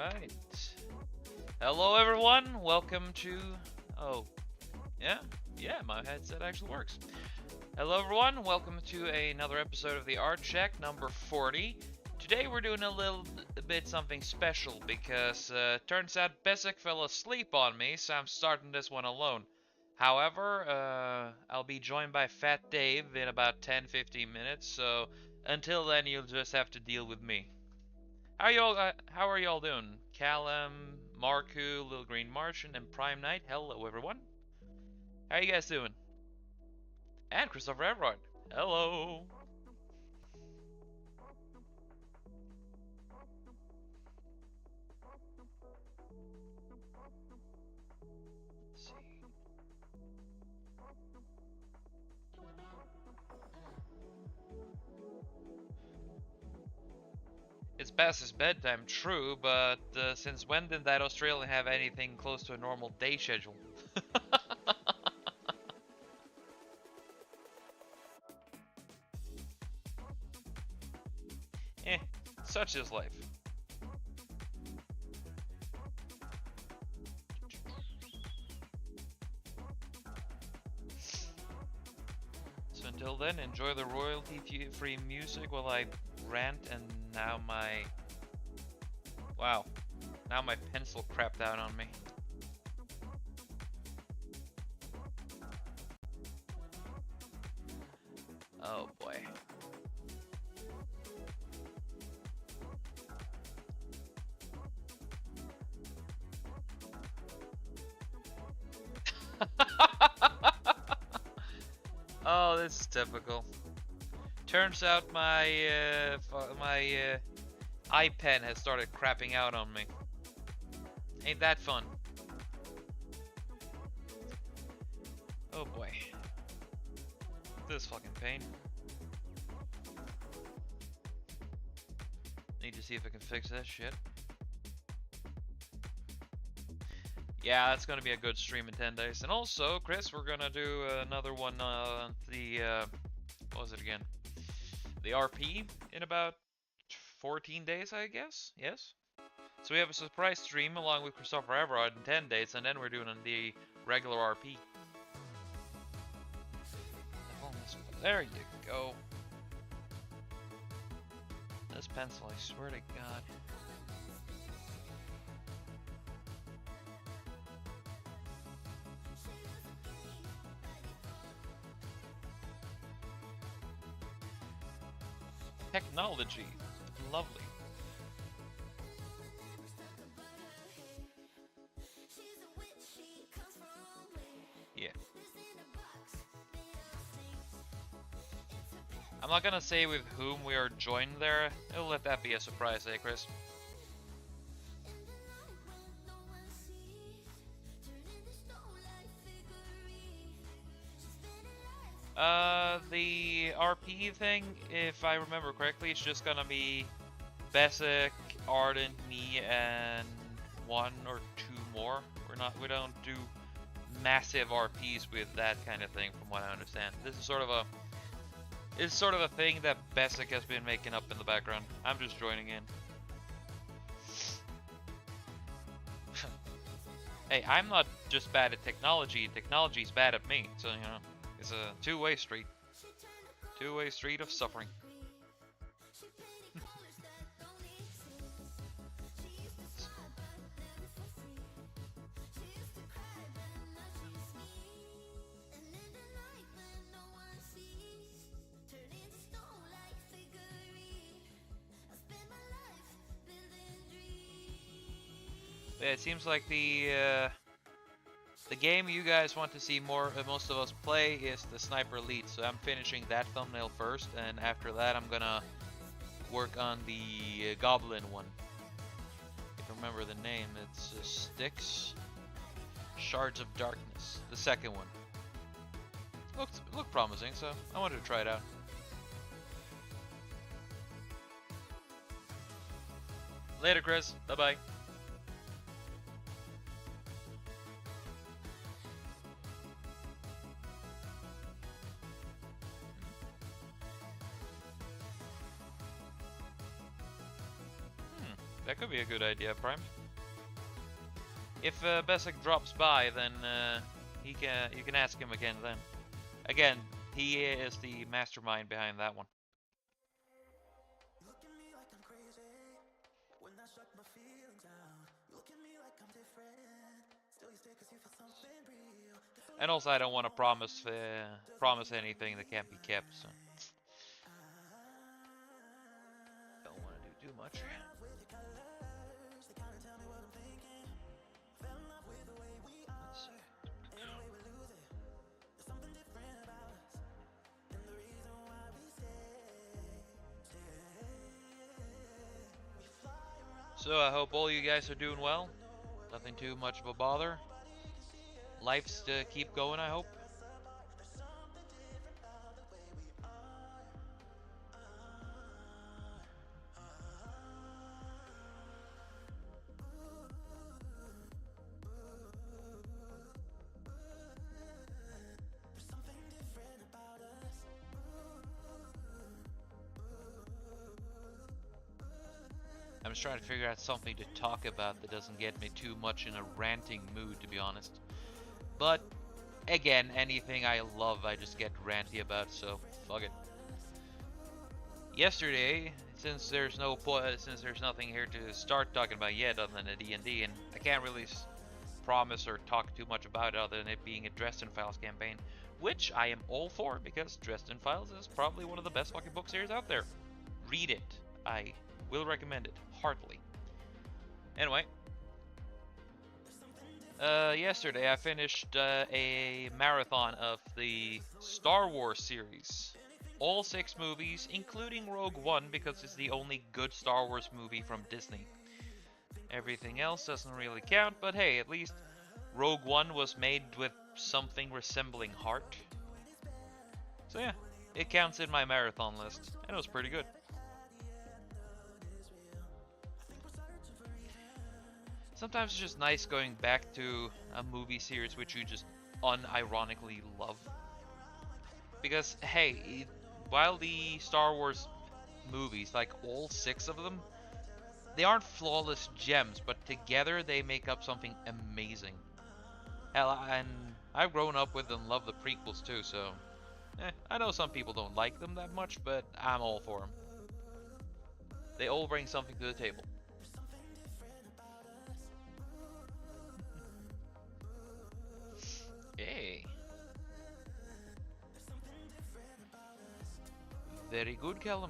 Alright. Hello everyone, welcome to... Oh, yeah, my headset actually works. Hello everyone, welcome to another episode of the Art Check number 40. Today we're doing a little bit something special because turns out Besik fell asleep on me, so I'm starting this one alone. However, I'll be joined by Fat Dave in about 10-15 minutes, so until then you'll just have to deal with me. How are y'all doing? Callum, Marku, Little Green Martian, and Prime Knight. Hello, everyone. How you guys doing? And Christopher Everard. Hello. Let's see. It's past his bedtime, true, but since when did that Australian have anything close to a normal day schedule? Such is life. So until then, enjoy the royalty-free music while I rant, and now my... Wow. Now my pencil crapped out on me. Oh boy. Oh, this is typical. Turns out my iPen has started crapping out on me. Ain't that fun? Oh boy. This fucking pain. Need to see if I can fix that shit. Yeah, that's gonna be a good stream in 10 days. And also, Chris, we're gonna do another one on the, what was it again? The RP in about 14 days, I guess? Yes? So we have a surprise stream along with Christopher Everard in 10 days, and then we're doing the regular RP. There you go. This pencil, I swear to God. Technology. Lovely. Yeah. I'm not gonna say with whom we are joined there. I'll let that be a surprise, eh, Chris? The RP thing, if I remember correctly, it's just gonna be Besik, Ardent, me, and one or two more. We don't do massive RPs with that kind of thing, from what I understand. This is sort of a thing that Besik has been making up in the background. I'm just joining in. Hey, I'm not just bad at technology. Technology's bad at me. So, you know, it's a two-way street. Two-way street of suffering. Yeah, it seems like the game you guys want to see most of us play is the Sniper Elite, so I'm finishing that thumbnail first, and after that I'm gonna work on the Goblin one. If I remember the name, it's Styx Shards of Darkness, the second one. Looked promising, so I wanted to try it out. Later, Chris. Bye-bye. That could be a good idea, Prime. If Besic drops by, then you can ask him again then. Again, he is the mastermind behind that one. And also, I don't want to promise anything that can't be kept. So don't want to do too much. So I hope all you guys are doing well. Nothing too much of a bother. Life's to keep going, I hope. I'm just trying to figure out something to talk about that doesn't get me too much in a ranting mood, to be honest. But again, anything I love, I just get ranty about, so fuck it. Yesterday, since there's nothing here to start talking about yet other than a D&D, and I can't really promise or talk too much about it other than it being a Dresden Files campaign, which I am all for because Dresden Files is probably one of the best fucking book series out there. Read it. I will recommend it heartily. Anyway, yesterday I finished a marathon of the Star Wars series. All 6 movies, including Rogue One, because it's the only good Star Wars movie from Disney. Everything else doesn't really count, but hey, at least Rogue One was made with something resembling heart. So yeah, it counts in my marathon list, and it was pretty good. Sometimes it's just nice going back to a movie series which you just unironically love. Because, hey, while the Star Wars movies, like all 6 of them, they aren't flawless gems, but together they make up something amazing. Hell, and I've grown up with and love the prequels too, so I know some people don't like them that much, but I'm all for them. They all bring something to the table. Hey. Very good, Callum.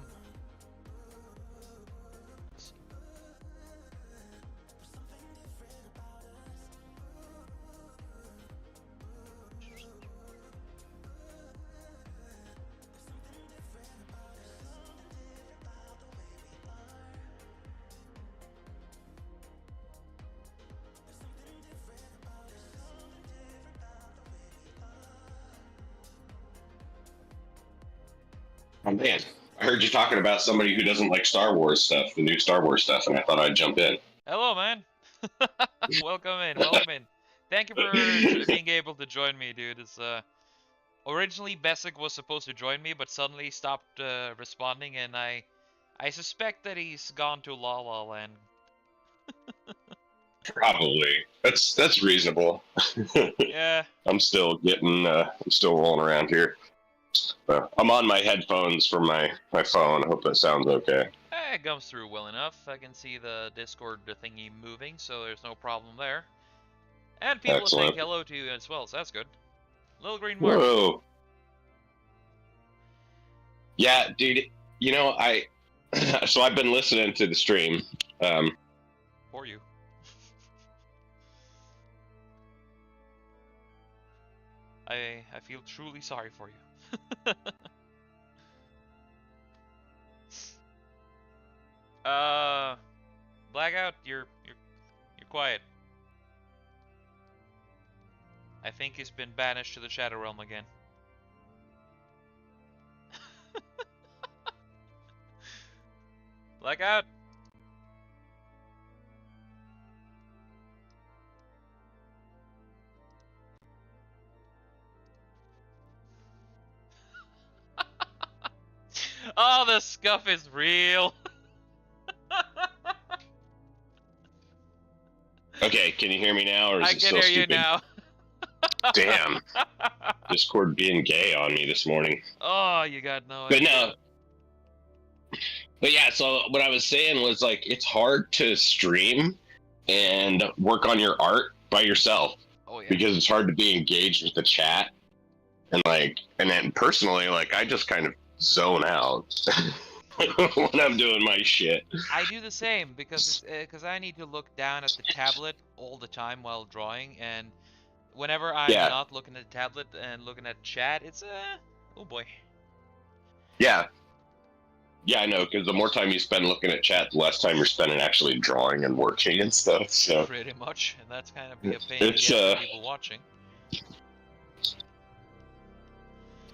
Oh man, I heard you talking about somebody who doesn't like Star Wars stuff, the new Star Wars stuff, and I thought I'd jump in. Hello, man. Welcome in, welcome in. Thank you for being able to join me, dude. It's originally Besic was supposed to join me, but suddenly stopped responding, and I suspect that he's gone to La La Land. Probably. That's reasonable. Yeah. I'm still rolling around here. I'm on my headphones from my phone. I hope that sounds okay. It comes through well enough. I can see the Discord thingy moving, so there's no problem there. And people are saying hello to you as well, so that's good. Little Green Mark. Whoa. Yeah, dude. You know, so I've been listening to the stream. For you. I feel truly sorry for you. Blackout, you're quiet. I think he's been banished to the Shadow Realm again. Blackout. Oh, the scuff is real. Okay, can you hear me now, or is I it can still hear you stupid? now. Damn. Discord being gay on me this morning. Oh, you got no But idea. no. But yeah, so what I was saying was like it's hard to stream and work on your art by yourself Oh yeah. because it's hard to be engaged with the chat and then personally like I just kind of zone out when I'm doing my shit. I do the same because I need to look down at the tablet all the time while drawing, and whenever I'm Yeah. not looking at the tablet and looking at chat, it's oh boy. Yeah. Yeah, I know, because the more time you spend looking at chat, the less time you're spending actually drawing and working and stuff. So Pretty much, and that's kind of be a pain in the it's ass for people watching.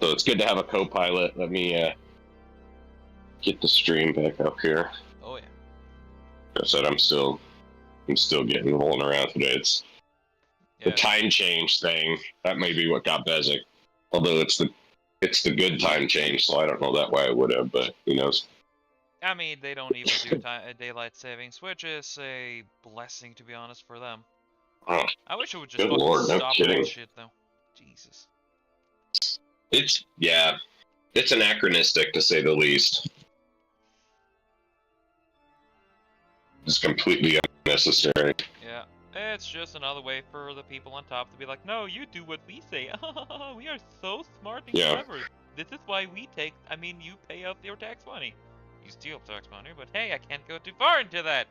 So it's good to have a co-pilot. Let me get the stream back up here. Oh yeah. Like I said, I'm still getting rolling around today. It's the time change thing. That may be what got Bezic. Although it's the good time change, so I don't know that way I would have, but who knows. I mean, they don't even do daylight savings, which is a blessing, to be honest, for them. Oh, I wish it would just good fucking Lord, no stop kidding. bullshit, though. Jesus. It's anachronistic to say the least. It's completely unnecessary. Yeah, it's just another way for the people on top to be like, no, you do what we say. We are so smart and clever. This is why we you pay out your tax money. You steal tax money, but hey, I can't go too far into that.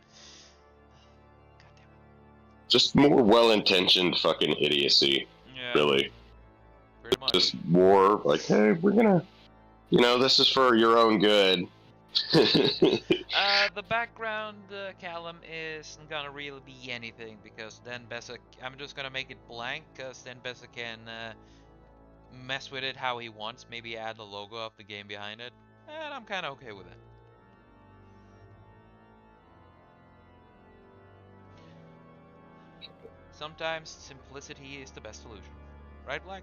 God damn it. Just more well-intentioned fucking idiocy, Yeah, really. pretty much. Just more like, hey, we're gonna, this is for your own good. The background, Callum, isn't gonna really be anything, because then Bessa, I'm just gonna make it blank, because then Bessa can mess with it how he wants, maybe add the logo of the game behind it, and I'm kinda okay with it. Sometimes simplicity is the best solution. Right, Black?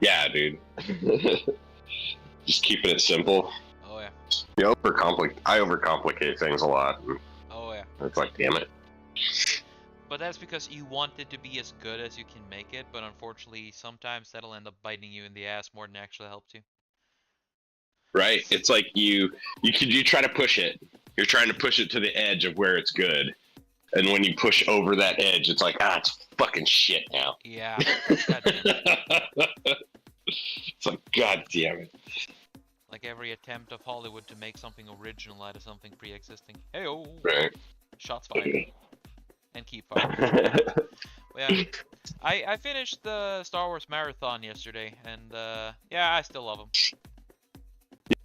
Yeah, dude. Just keeping it simple. Oh yeah. I overcomplicate things a lot. Oh yeah. It's like, damn it. But that's because you want it to be as good as you can make it, but unfortunately sometimes that'll end up biting you in the ass more than it actually helps you. Right? It's like you try to push it. You're trying to push it to the edge of where it's good. And when you push over that edge, it's like, it's fucking shit now. Yeah. God damn it. It's like, god damn it. Like every attempt of Hollywood to make something original out of something pre-existing. Hey-oh! Right. Shots fired. And keep firing. Yeah. I finished the Star Wars marathon yesterday, and yeah, I still love them.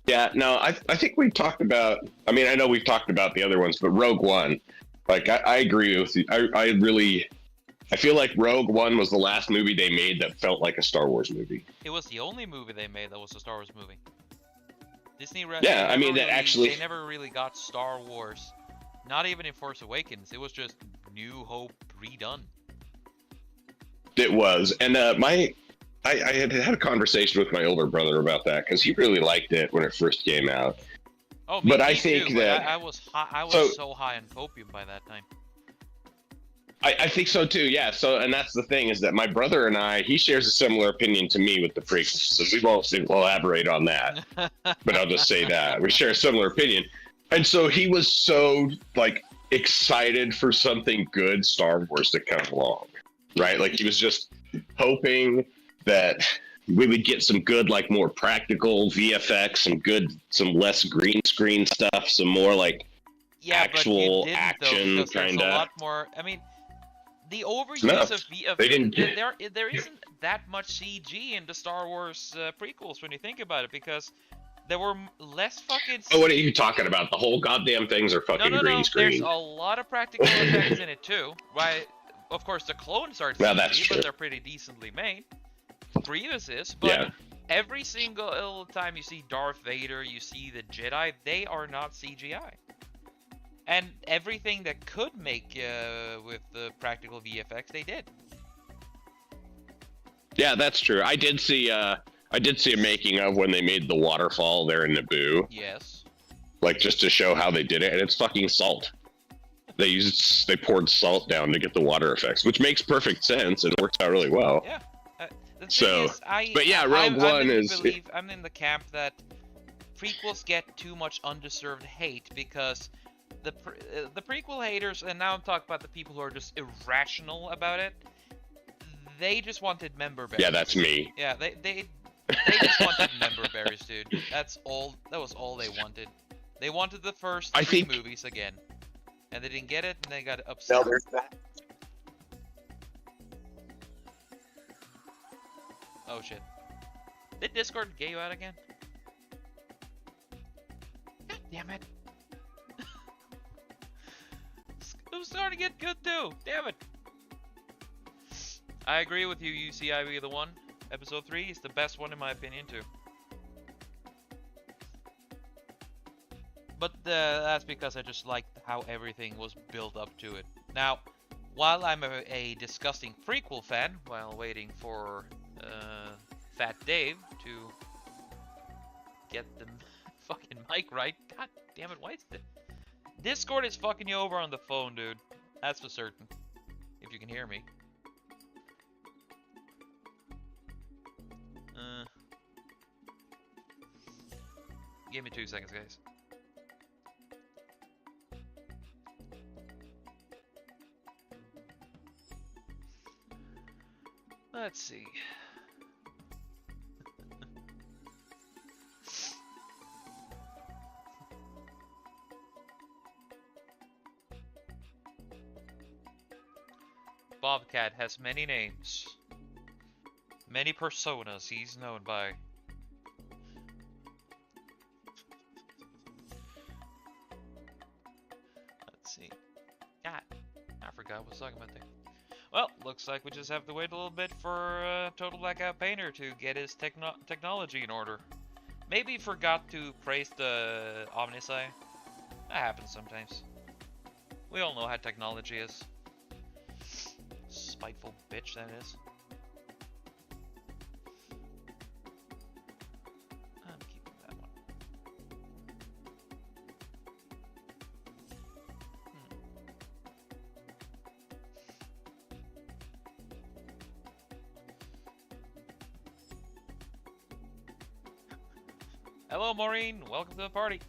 Yeah, no, I think we talked about, I know we've talked about the other ones, but Rogue One, like, I agree with you. I feel like Rogue One was the last movie they made that felt like a Star Wars movie. It was the only movie they made that was a Star Wars movie. Disney, they never really got Star Wars. Not even in Force Awakens. It was just New Hope redone. It was, and I had a conversation with my older brother about that because he really liked it when it first came out. Oh, but me I think too, that I was so high on copium by that time. I think so too. Yeah. So, and that's the thing is that my brother and he shares a similar opinion to me with the prequels. So we won't elaborate on that, but I'll just say that we share a similar opinion. And so he was so like excited for something good Star Wars to come along, right? Like he was just hoping that we would get some good, like more practical VFX, some less green screen stuff, some more like actual action kind of. A lot more. I mean, the overuse of VFX. There isn't that much CG in the Star Wars prequels when you think about it, because there were less fucking. Oh, what are you talking about? The whole goddamn things are fucking green screen. There's a lot of practical effects in it too, right? Of course, the clones are CG, but they're pretty decently made. Grievous is, but every single time you see Darth Vader, you see the Jedi, they are not CGI. And everything that could make with the practical VFX, they did. Yeah, that's true. I did see a making of when they made the waterfall there in Naboo. Yes. Like just to show how they did it, and it's fucking salt. they poured salt down to get the water effects, which makes perfect sense and works out really well. Yeah. The thing So, is, but yeah, Rogue One is. I'm in the camp that prequels get too much undeserved hate because the prequel haters, and now I'm talking about the people who are just irrational about it. They just wanted member berries. Yeah, that's me. Yeah, they just wanted member berries, dude. That's all. That was all they wanted. They wanted the first three movies again, and they didn't get it, and they got upset. No, there's that. Oh shit! Did Discord get you out again? God damn it! It was starting to get good too. Damn it! I agree with you, UCIV the one. Episode 3 is the best one in my opinion too. But that's because I just liked how everything was built up to it. Now, while I'm a disgusting prequel fan, while waiting for Fat Dave to get the fucking mic right. God damn it, why is the Discord is fucking you over on the phone, dude. That's for certain. If you can hear me. Give me 2 seconds, guys. Let's see. Bobcat has many names. Many personas he's known by. Let's see. God, I forgot what I was talking about there. Well, looks like we just have to wait a little bit for Total Blackout Painter to get his technology in order. Maybe he forgot to praise the Omnisci. That happens sometimes. We all know how technology is. Spiteful bitch that is. I'm keeping that one. Hello, Maureen. Welcome to the party.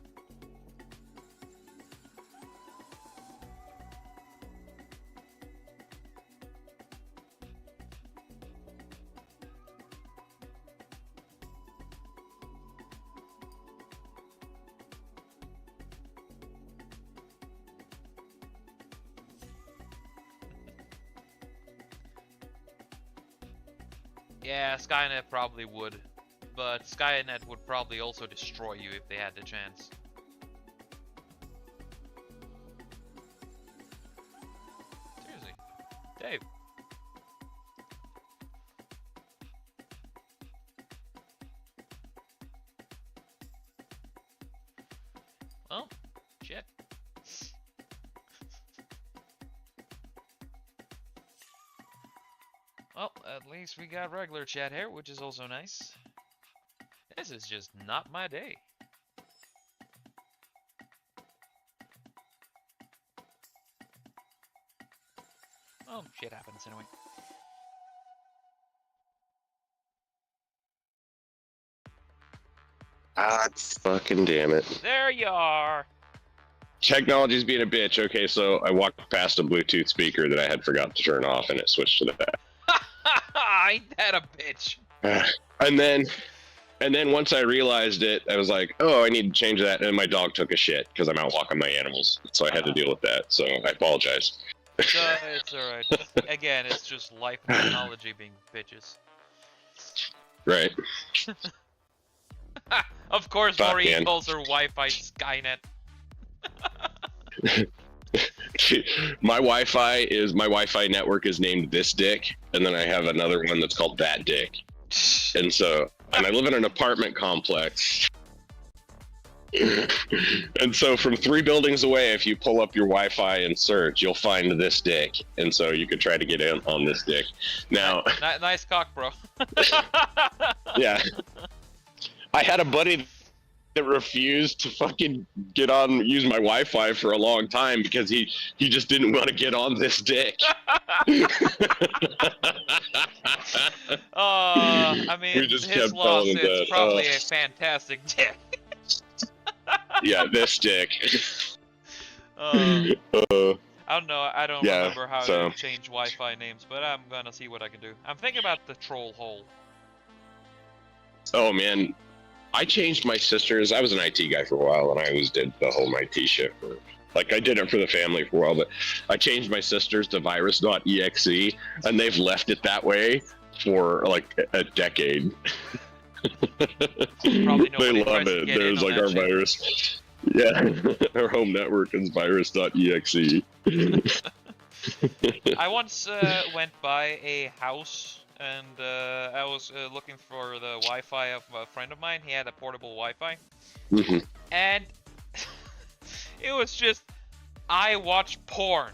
Yeah, Skynet probably would. But Skynet would probably also destroy you if they had the chance. Seriously. Dave. Well, shit. Well, at least we got regular chat here, which is also nice. This is just not my day. Oh, shit happens anyway. Ah, fucking damn it. There you are! Technology's being a bitch. Okay, so I walked past a Bluetooth speaker that I had forgot to turn off, and it switched to that. Ain't that a bitch? And then once I realized it, I was like, oh, I need to change that. And my dog took a shit because I'm out walking my animals. So I had to deal with that. So I apologize. It's alright. Again, it's just life and technology being bitches. Right. Of course, Fuck, Maureen man. calls her Wi-Fi Skynet. My Wi-Fi network is named This Dick, and then I have another one that's called That Dick. And I live in an apartment complex. And so from 3 buildings away, if you pull up your Wi-Fi and search, you'll find This Dick. And so you could try to get in on This Dick. Now, nice cock, bro. yeah. I had a buddy that refused to fucking use my Wi-Fi for a long time because he just didn't want to get on this dick. I mean, We just his kept loss telling him is that, probably a fantastic dick. Yeah, this dick. I don't know. I don't Yeah, remember how so. to change Wi-Fi names, but I'm gonna see what I can do. I'm thinking about the troll hole. Oh man, I changed my sister's. I was an IT guy for a while, and I always did the home IT shit. I did it for the family for a while, but I changed my sister's to virus.exe, and they've left it that way for like a decade. Probably They love it. There's like our shit. virus. Yeah, our home network is virus.exe. I once went by a house and I was looking for the Wi-Fi of a friend of mine. He had a portable Wi-Fi. Mm-hmm. And it was just, I watch porn.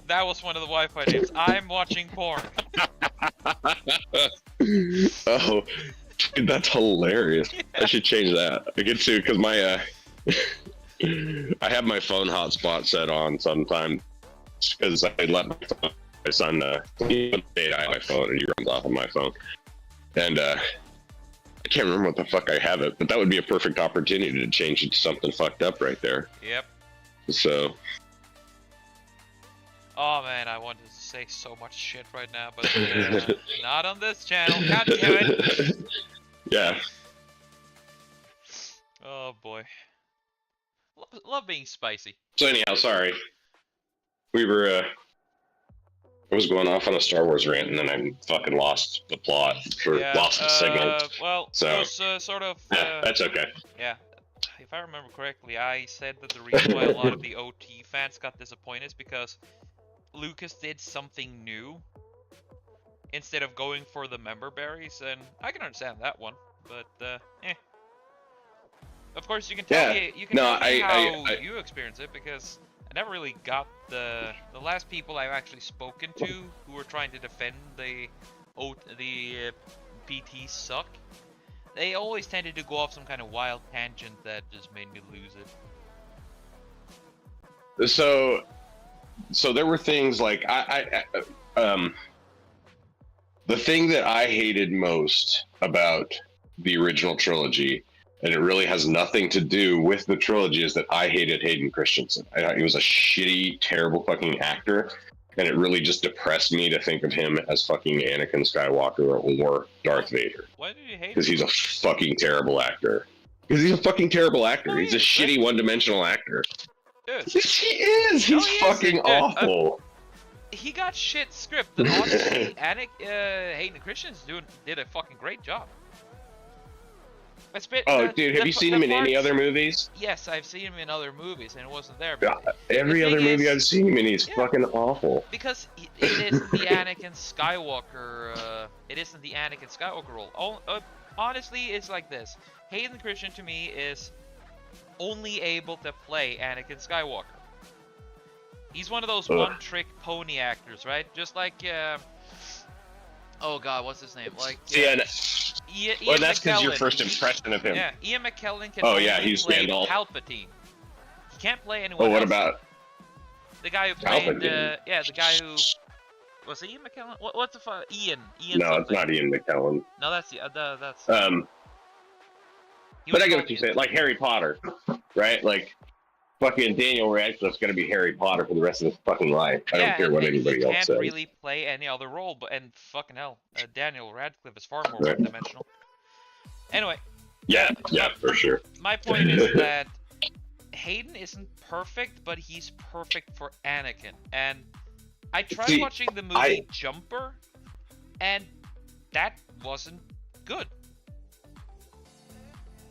That was one of the Wi-Fi names. I'm watching porn. Oh, dude, that's hilarious. Yeah. I should change that. I get to, because my, I have my phone hotspot set on sometimes because I let my son, I have my phone and he runs off of my phone. And I can't remember what the fuck I have it, but that would be a perfect opportunity to change it to something fucked up right there. Yep. So. Oh man, I wanted to say so much shit right now, but not on this channel. God damn it. Yeah. Oh boy. Love being spicy. So anyhow, sorry. We were, I was going off on a Star Wars rant, and then I fucking lost the plot, lost the signal. Well, so, it was sort of... yeah, that's okay. Yeah. If I remember correctly, I said that the reason why a lot of the OT fans got disappointed is because Lucas did something new instead of going for the member berries, and I can understand that one, but eh. Of course, you can tell me, how you experience it, because I never really got the last people I've actually spoken to who were trying to defend the PT suck. They always tended to go off some kind of wild tangent that just made me lose it. So there were things like the thing that I hated most about the original trilogy, and it really has nothing to do with the trilogy, is that I hated Hayden Christensen. I thought he was a shitty, terrible fucking actor, and it really just depressed me to think of him as fucking Anakin Skywalker or Darth Vader. Why did you hate him? Because he's a fucking terrible actor. Because he's a fucking terrible actor. He's a shitty one-dimensional actor. Dude. Yes, he is. He's fucking awful. He got shit script, and honestly, Hayden Christensen did a fucking great job. Dude, have you seen him in any other movies? Yes, I've seen him in other movies, and it wasn't there. Every other movie I've seen him in, he's fucking awful. Because it isn't the Anakin Skywalker. It isn't the Anakin Skywalker role. Honestly, it's like this. Hayden Christensen to me is only able to play Anakin Skywalker. He's one of those one-trick pony actors, right? Just like, oh god, what's his name? Like, Ian well, that's because your McKellen. first impression of him. Yeah, Ian McKellen can he's play Gandalf. Palpatine. He can't play anyone else. What about the guy who played? The guy who was it Ian McKellen? What's the fuck? Ian. No, something. It's not Ian McKellen. No, that's that's. But I get what you say. Like Harry Potter, right? Like fucking Daniel Radcliffe's gonna be Harry Potter for the rest of his fucking life. I don't care what anybody else says. He can't really play any other role, and fucking hell, Daniel Radcliffe is far more one-dimensional. Anyway. Yeah, for sure. My point is that Hayden isn't perfect, but he's perfect for Anakin. And I tried watching the movie Jumper, and that wasn't good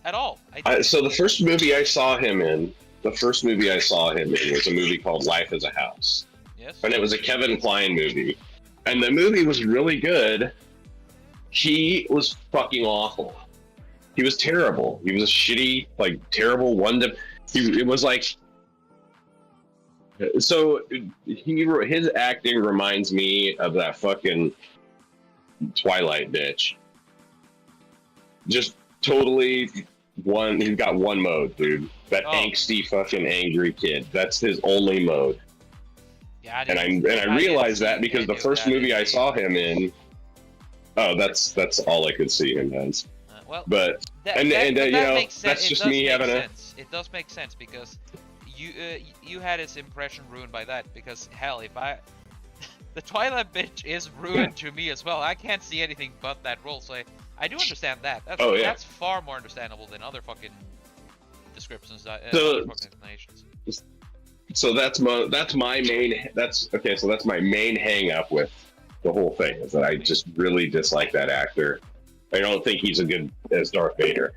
at all. So the first movie I saw him in was a movie called Life as a House. Yes. And it was a Kevin Kline movie. And the movie was really good. He was fucking awful. He was terrible. He was a shitty, like, terrible it was like... So, his acting reminds me of that fucking Twilight bitch. Just totally one. He's got one mode, dude. That angsty fucking angry kid. That's his only mode. Yeah, I realized that because the first movie I saw him in. Oh, that's all I could see him as. Well, but that you know, makes sense. that's just me having It does make sense because you had his impression ruined by that. Because hell, if the Twilight bitch is ruined to me as well. I can't see anything but that role, so I do understand that. That's far more understandable than other fucking descriptions. Other fucking explanations. So that's my main hang up with the whole thing is that I just really dislike that actor. I don't think he's a good as Darth Vader.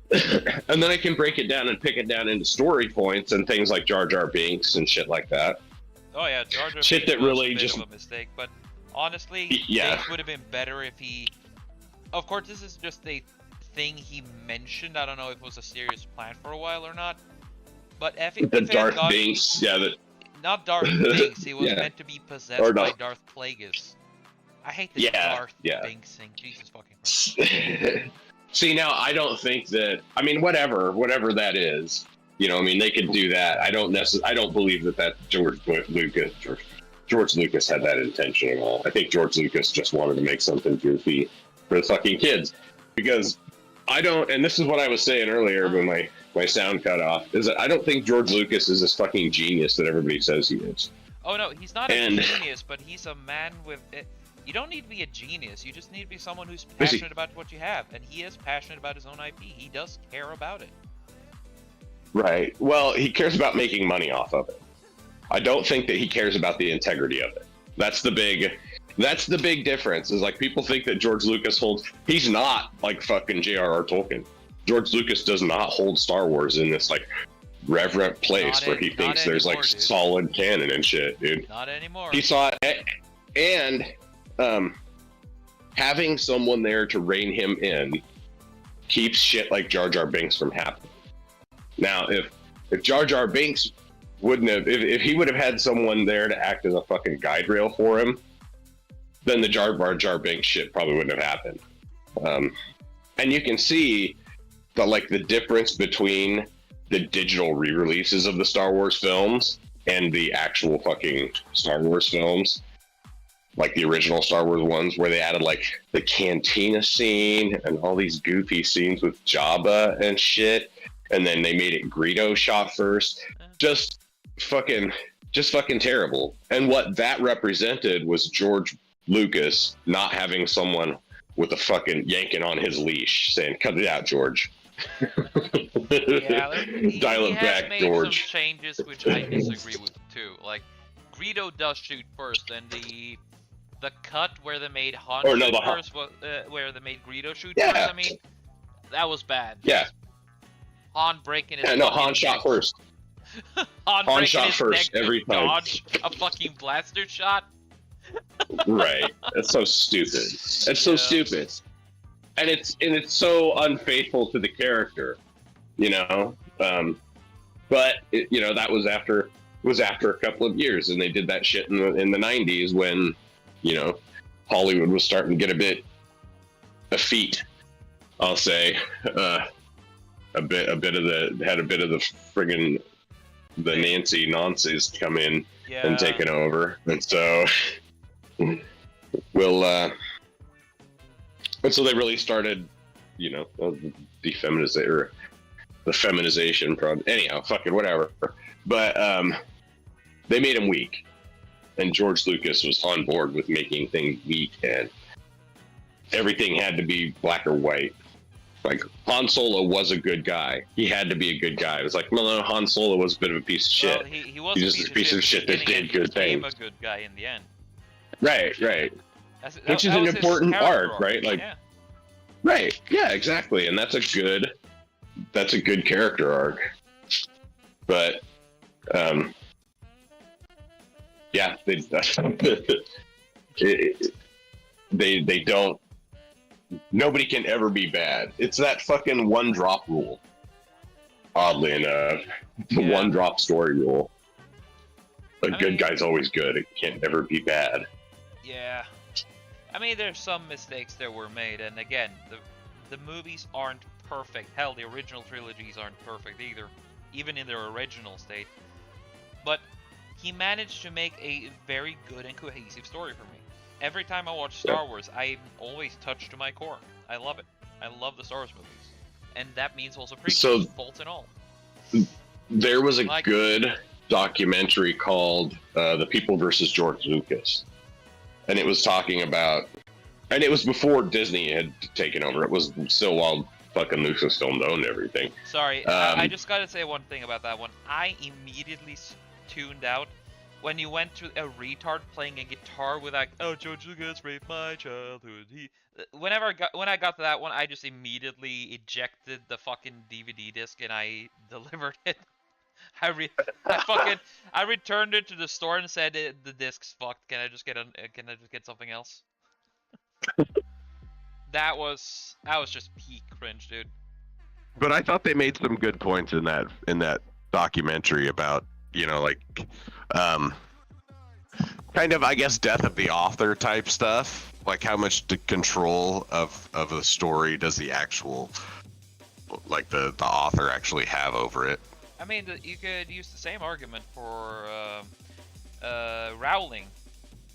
And then I can break it down and pick it down into story points and things like Jar Jar Binks and shit like that. Oh yeah, Jar Jar shit Binks that really was just a mistake, but honestly, it would have been better if he. Of course, this is just a thing he mentioned. I don't know if it was a serious plan for a while or not. But if Darth Binks, not Darth Binks. He was meant to be possessed by Darth Plagueis. I hate this Darth Binks thing. Jesus fucking Christ. See, now I don't think that. I mean, whatever that is. You know, I mean, they could do that. I don't believe that George Lucas had that intention at all. I think George Lucas just wanted to make something goofy for the fucking kids. Because I don't, and this is what I was saying earlier when my sound cut off, is that I don't think George Lucas is this fucking genius that everybody says he is. Oh no, he's not a genius, but he's a man with it. You don't need to be a genius. You just need to be someone who's passionate about what you have, and he is passionate about his own IP. He does care about it. Right. Well, he cares about making money off of it. I don't think that he cares about the integrity of it. That's the big difference. Is like people think that George Lucas he's not like fucking J.R.R. Tolkien. George Lucas does not hold Star Wars in this like reverent place where he thinks there's like solid canon and shit, dude. Not anymore. He saw it, and having someone there to rein him in keeps shit like Jar Jar Binks from happening. Now, if Jar Jar Binks wouldn't have, if he would have had someone there to act as a fucking guide rail for him, then the Jar Binks shit probably wouldn't have happened. And you can see the difference between the digital re-releases of the Star Wars films and the actual fucking Star Wars films, like the original Star Wars ones, where they added like the cantina scene and all these goofy scenes with Jabba and shit. And then they made it Greedo shot first. Just fucking terrible. And what that represented was George Lucas not having someone with a fucking yanking on his leash saying, "Cut it out, George." Yeah, dial it back, George. Some changes which I disagree with too. Like Greedo does shoot first, and the cut where they made Han shoot first, where they made Greedo shoot first. I mean, that was bad. Yeah. Han breaking his Han shot first. Han shot first every time. Dodge a fucking blaster shot. Right. That's so stupid. That's so stupid. And it's so unfaithful to the character, you know. But that was after a couple of years, and they did that shit in the 90s when, Hollywood was starting to get a bit effete, I'll say. Had a bit of the friggin' the Nancy's come in and taken over, and so and so they really started, the feminization. Anyhow, fucking whatever. But they made him weak, and George Lucas was on board with making things weak, and everything had to be black or white. Like, Han Solo was a good guy. He had to be a good guy. It was like, no, Han Solo was a bit of a piece of shit. Well, he was just a piece of shit that did good things. He became a good guy in the end. Right. Which is an important arc, right? Like, right. Yeah, exactly. And that's a good character arc. But, yeah, they don't. Nobody can ever be bad. It's that fucking one drop rule. Oddly enough, the one drop story rule. A good guy's always good. It can't ever be bad. Yeah. I mean, there's some mistakes that were made, and again, the movies aren't perfect. Hell, the original trilogies aren't perfect either, even in their original state. But he managed to make a very good and cohesive story for me. Every time I watch Star Wars, I'm always touched to my core. I love it. I love the Star Wars movies. And that means also prequels, faults and all. There was a good documentary called The People versus George Lucas. And it was talking about, and it was before Disney had taken over. It was still while fucking Lucasfilm owned everything. Sorry, I just gotta say one thing about that one. I immediately tuned out when you went to a retard playing a guitar with like, oh, George Lucas raped my childhood. When I got to that one, I just immediately ejected the fucking DVD disc and I delivered it. I returned it to the store and said the disc's fucked. Can I just get something else? That was just peak cringe, dude. But I thought they made some good points in that documentary about, you know, like kind of, I guess, death of the author type stuff. Like how much control of the story does the actual, like the author actually have over it? I mean, you could use the same argument for Rowling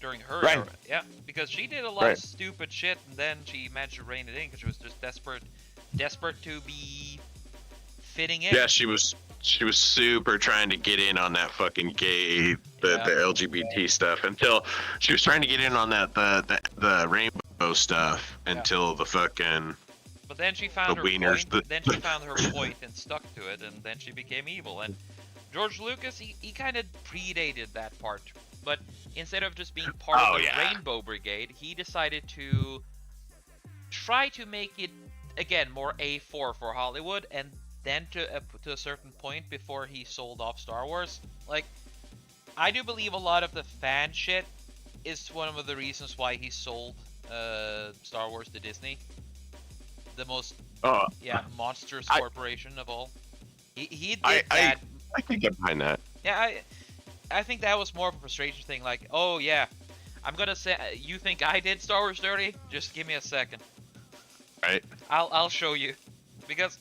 during her era. Yeah, because she did a lot of stupid shit, and then she managed to rein it in because she was just desperate to be fitting in. Yeah, she was super trying to get in on that fucking the LGBT stuff until she was trying to get in on the rainbow stuff until the fucking. But then she found her point. Then she found her point and stuck to it, and then she became evil. And George Lucas, he kind of predated that part. But instead of just being part of the Rainbow Brigade, he decided to try to make it again more A4 for Hollywood, and then to a certain point before he sold off Star Wars. Like, I do believe a lot of the fan shit is one of the reasons why he sold Star Wars to Disney. The most monstrous corporation of all. He did that. I can get behind that. Yeah, I think that was more of a frustration thing. Like, oh yeah, I'm gonna say you think I did Star Wars dirty? Just give me a second. Right. I'll show you, because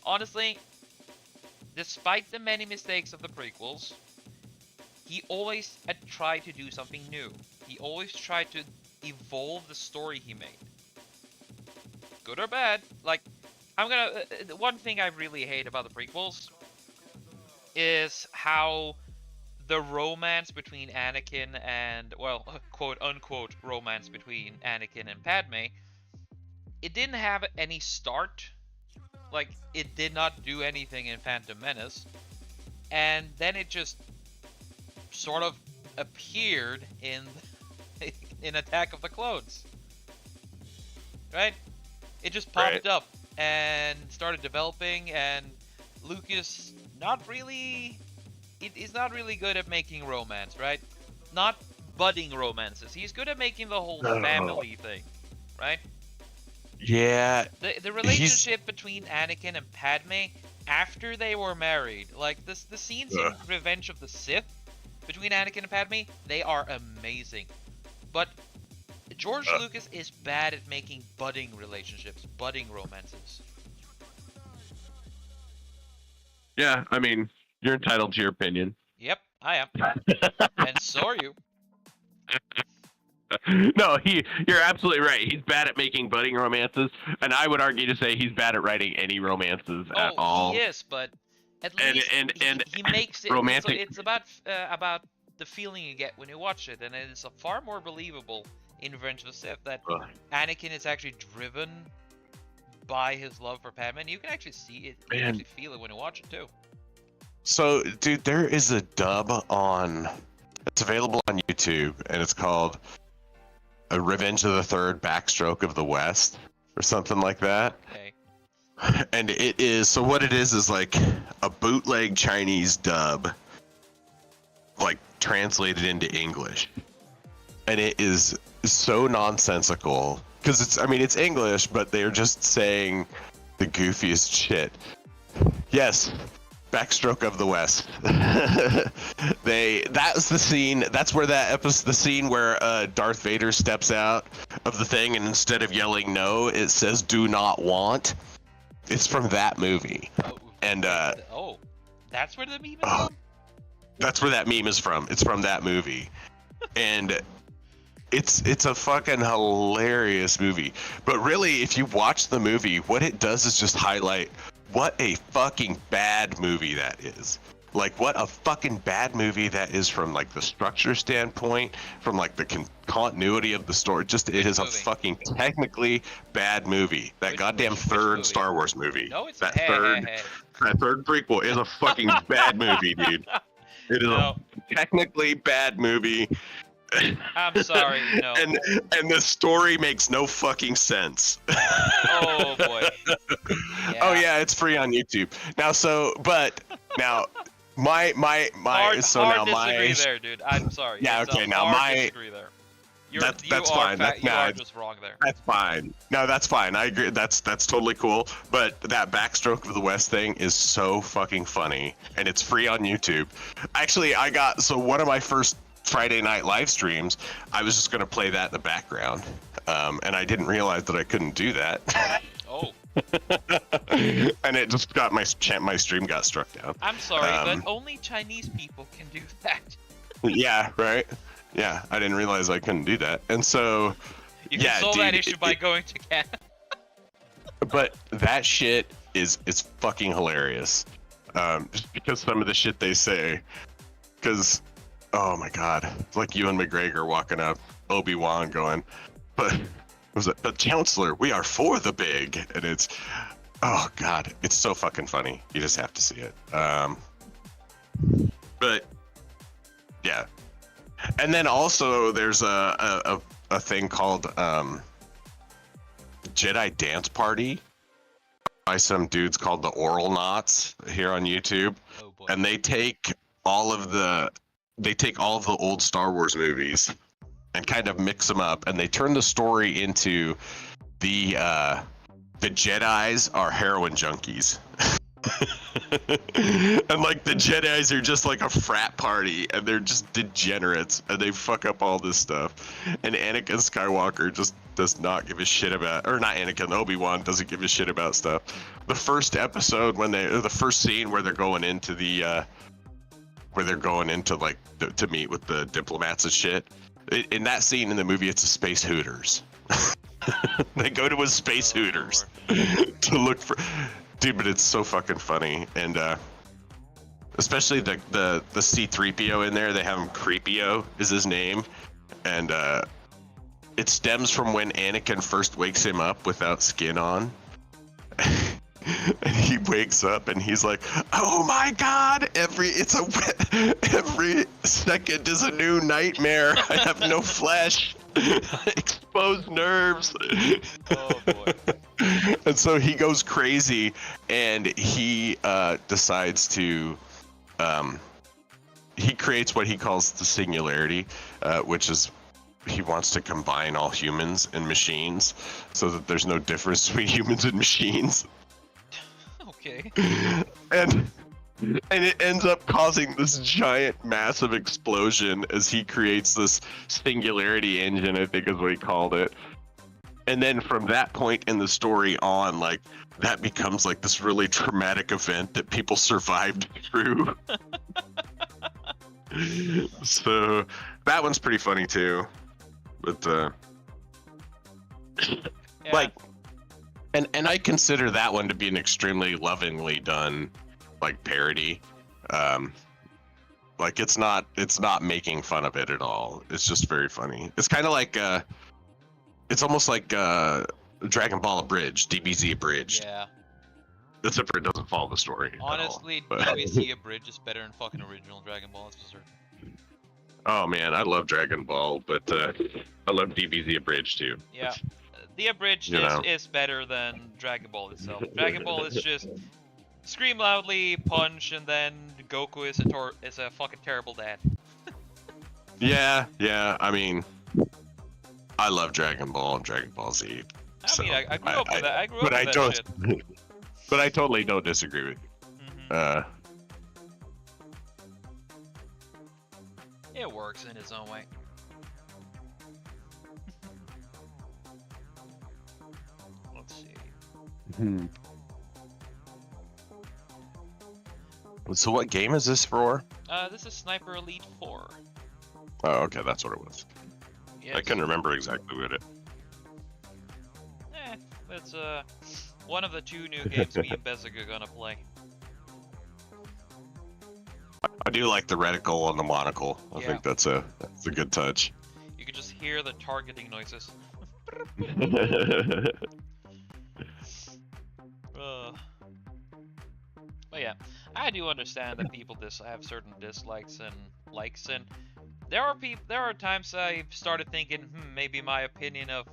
honestly, despite the many mistakes of the prequels, he always tried to do something new. He always tried to evolve the story he made. Good or bad. Like, one thing I really hate about the prequels is how the romance between Anakin and, well, quote unquote romance between Anakin and Padme, it didn't have any start. Like, it did not do anything in Phantom Menace, and then it just sort of appeared in Attack of the Clones, right? It just popped up and started developing, and Lucas is not really good at making romance, right? Not budding romances. He's good at making the whole family thing, right? Yeah. The relationship between Anakin and Padme after they were married, like the scenes in Revenge of the Sith between Anakin and Padme, they are amazing. But George Lucas is bad at making budding relationships, budding romances. Yeah, I mean, you're entitled to your opinion. Yep, I am. And so are you. No, you're absolutely right. He's bad at making budding romances, and I would argue to say he's bad at writing any romances at all. He is, but at least he makes it. Romantic. It's about the feeling you get when you watch it, and it is far more believable in Revenge of the Sith that Anakin is actually driven by his love for Padme, and you can actually see it. You can actually feel it when you watch it too. So, dude, there is a dub it's available on YouTube, and it's called A Revenge of the Third Backstroke of the West, or something like that. Okay. And it is, so what it is like a bootleg Chinese dub, like translated into English. And it is so nonsensical, because it's English, but they're just saying the goofiest shit. Yes. Backstroke of the West. That's the scene. That's where that episode, the scene where Darth Vader steps out of the thing, and instead of yelling no, it says "do not want." It's from that movie, Oh, and oh, that's where the meme is oh, from? that's where that meme is from. It's from that movie, and it's a fucking hilarious movie. But really, if you watch the movie, what it does is just highlight what a fucking bad movie that is. Like, what a fucking bad movie that is from, like, the structure standpoint, from, like, the continuity of the story. Just, it is a movie? fucking technically bad movie. That Which- goddamn which third movie? Star Wars movie. No, it's that hey, third, hey, hey. that third prequel is a fucking bad movie, dude. It is No. a technically bad movie. I'm sorry, no. And the story makes no fucking sense. Oh boy. Oh yeah, it's free on YouTube. Now my Hard so now disagree my there, dude. I'm sorry. Yeah, It's okay, a now hard my- disagree there. that's fine. You are just wrong there. That's fine. No, that's fine. I agree. That's totally cool. But that backstroke of the West thing is so fucking funny, and it's free on YouTube. Actually, so one of my first Friday night live streams, I was just gonna play that in the background, and I didn't realize that I couldn't do that. Oh, And it just got my stream got struck down. I'm sorry, but only Chinese people can do that. Yeah, right. Yeah, I didn't realize I couldn't do that, and so You can yeah, solve dude, that issue by going to Canada. but that shit is fucking hilarious. Just because some of the shit they say, because oh my god, it's like Ewan McGregor walking up Obi-Wan going, but Chancellor, we are for the big, and it's oh god, it's so fucking funny. You just have to see it. But yeah. And then also there's a thing called Jedi Dance Party by some dudes called the Oral Knots here on YouTube, Oh boy. and they take all of the old Star Wars movies and kind of mix them up, and they turn the story into the Jedis are heroin junkies. And like the Jedis are just like a frat party, and they're just degenerates, and they fuck up all this stuff. And Anakin Skywalker just does not give a shit about, or not Anakin, Obi-Wan doesn't give a shit about stuff. The first episode the first scene where they're going into like to meet with the diplomats and shit. In that scene in the movie, it's a space Hooters. They go to a space Oh, Hooters to look for. Dude, but it's so fucking funny, and especially the C-3PO in there. They have him Creepio is his name, and it stems from when Anakin first wakes him up without skin on. And he wakes up and he's like, "Oh my God! Every second is a new nightmare. I have no flesh, exposed nerves." Oh boy. And so he goes crazy, and he decides to he creates what he calls the singularity, which is he wants to combine all humans and machines so that there's no difference between humans and machines. Okay. And it ends up causing this giant massive explosion as he creates this singularity engine, I think is what he called it. And then from that point in the story on, like, that becomes like this really traumatic event that people survived through. So that one's pretty funny too. But Yeah. like, and I consider that one to be an extremely lovingly done, like, parody. Like it's not making fun of it at all. It's just very funny. It's kind of like it's almost like Dragon Ball Abridged, DBZ Abridged. Yeah. Except for it doesn't follow the story. Honestly, at all, but- DBZ Abridged is better than fucking original Dragon Ball. That's for certain. Oh man, I love Dragon Ball, but I love DBZ Abridged too. Yeah. The Abridged You know. is better than Dragon Ball itself. Dragon Ball is just scream loudly, punch, and then Goku is a fucking terrible dad. Yeah. I mean, I love Dragon Ball and Dragon Ball Z. I mean, I grew up with that. I grew up but with I that don't. shit. But I totally don't disagree with you. Mhm. It works in its own way. Let's see. So what game is this for? This is Sniper Elite 4. Oh, okay, that's what it was. Yes. I couldn't remember exactly what it. It's one of the 2 new games me and Bezic are gonna play. I do like the reticle and the monocle. I Yeah. think that's a good touch. You can just hear the targeting noises. But yeah, I do understand that people have certain dislikes and likes, and there are times I've started thinking, maybe my opinion of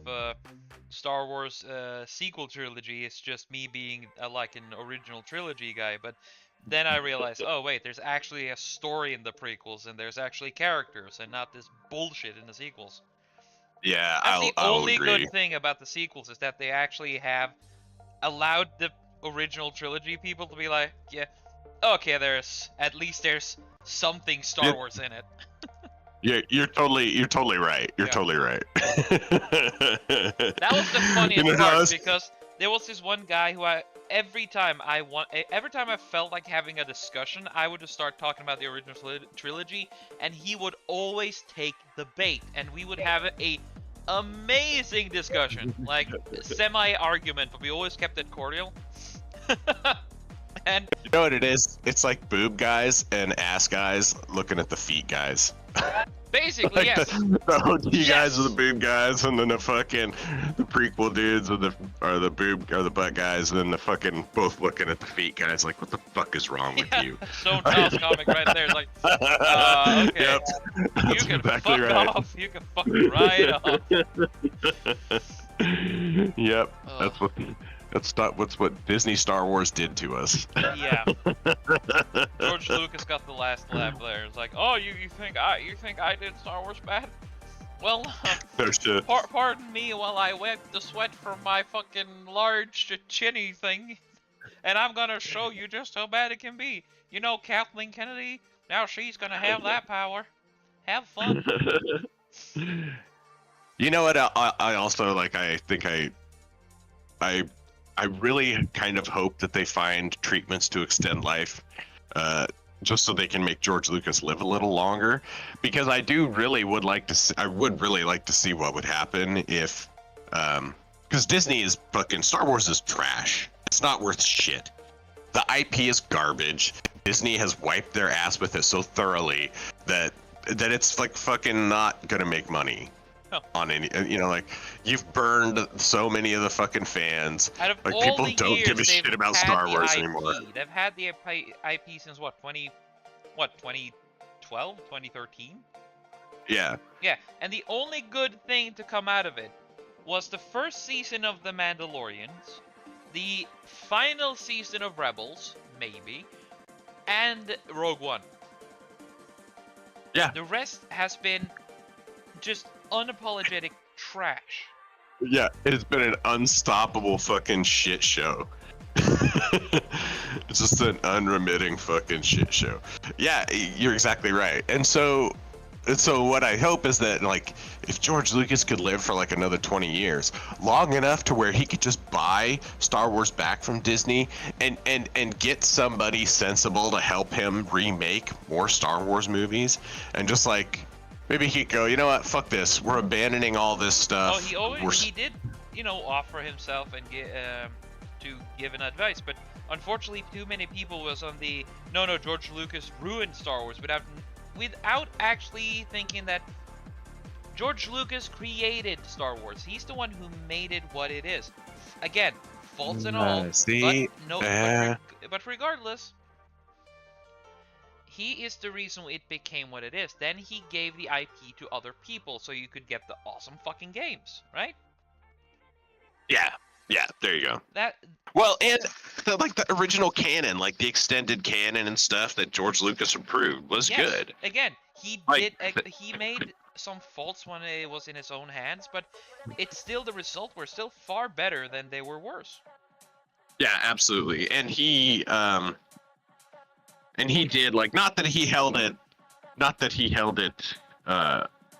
Star Wars sequel trilogy is just me being like an original trilogy guy, but then I realized, oh wait, there's actually a story in the prequels, and there's actually characters, and not this bullshit in the sequels. Yeah, That's the I'll only agree. good thing about the sequels, is that they actually have allowed the original trilogy people to be like, yeah, okay, there's something Star Wars in it. Yeah, you're totally right. You're totally right. That was the funniest part, because there was this one guy who every time I felt like having a discussion, I would just start talking about the original trilogy, and he would always take the bait, and we would have a amazing discussion, like semi-argument, but we always kept it cordial. And you know what it is? It's like boob guys and ass guys looking at the feet guys. basically, Like yes. the OG guys are the boob guys, and then the prequel dudes are the butt guys, and then the fucking both looking at the feet guys. Like, what the fuck is wrong with you? So Charles comic right there. It's like, okay, Yep. you can exactly fuck right. off. You can fuck right off. Yep. That's what Disney Star Wars did to us. Yeah. George Lucas got the last laugh there. It's like, oh, you think I did Star Wars bad? Well, No shit. pardon me while I wipe the sweat from my fucking large chinny thing, and I'm gonna show you just how bad it can be. You know, Kathleen Kennedy. Now she's gonna have that power. Have fun. You know what? I also like. I really kind of hope that they find treatments to extend life, just so they can make George Lucas live a little longer, because I really would like to. I would really like to see what would happen if, because Disney is fucking Star Wars is trash. It's not worth shit. The IP is garbage. Disney has wiped their ass with it so thoroughly that it's like fucking not gonna make money. On any, like, you've burned so many of the fucking fans. Out of like, all people the don't years give a shit they've about had Star the Wars IP, anymore. They've had the IP since what, 2012, 2013? Yeah. Yeah, and the only good thing to come out of it was the first season of The Mandalorians, the final season of Rebels, maybe, and Rogue One. Yeah. The rest has been just unapologetic trash. Yeah, it's been an unstoppable fucking shit show. It's just an unremitting fucking shit show. Yeah, you're exactly right. And so what I hope is that, like, if George Lucas could live for like another 20 years, long enough to where he could just buy Star Wars back from Disney and get somebody sensible to help him remake more Star Wars movies, and just like, maybe he'd go, you know what, fuck this, we're abandoning all this stuff. Oh, he did, offer himself and to give an advice, but unfortunately too many people was on the, no, George Lucas ruined Star Wars, without actually thinking that George Lucas created Star Wars. He's the one who made it what it is. Again, faults and all, but regardless, he is the reason it became what it is. Then he gave the IP to other people so you could get the awesome fucking games, right? Yeah, there you go. That Well, and the original canon, like the extended canon and stuff that George Lucas approved was good. Again, he made some faults when it was in his own hands, but it's still, the results were still far better than they were worse. Yeah, absolutely. And he did, like, not that he held it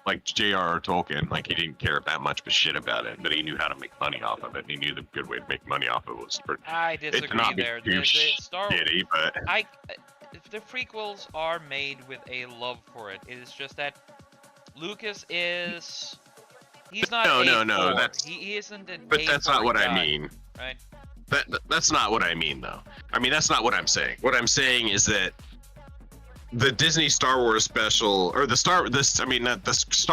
like J.R.R. Tolkien, like, he didn't care that much of a shit about it, but he knew how to make money off of it, and he knew the good way to make money off of it was for I disagree it to not there. be too The Star Wars, shitty, but the prequels are made with a love for it. It is just that Lucas is... He's not No, A4. that's... He isn't an But A4 that's not what guy, I mean. right? That's not what I mean, though. I mean, that's not what I'm saying. What I'm saying is that the Disney Star Wars special, or the Star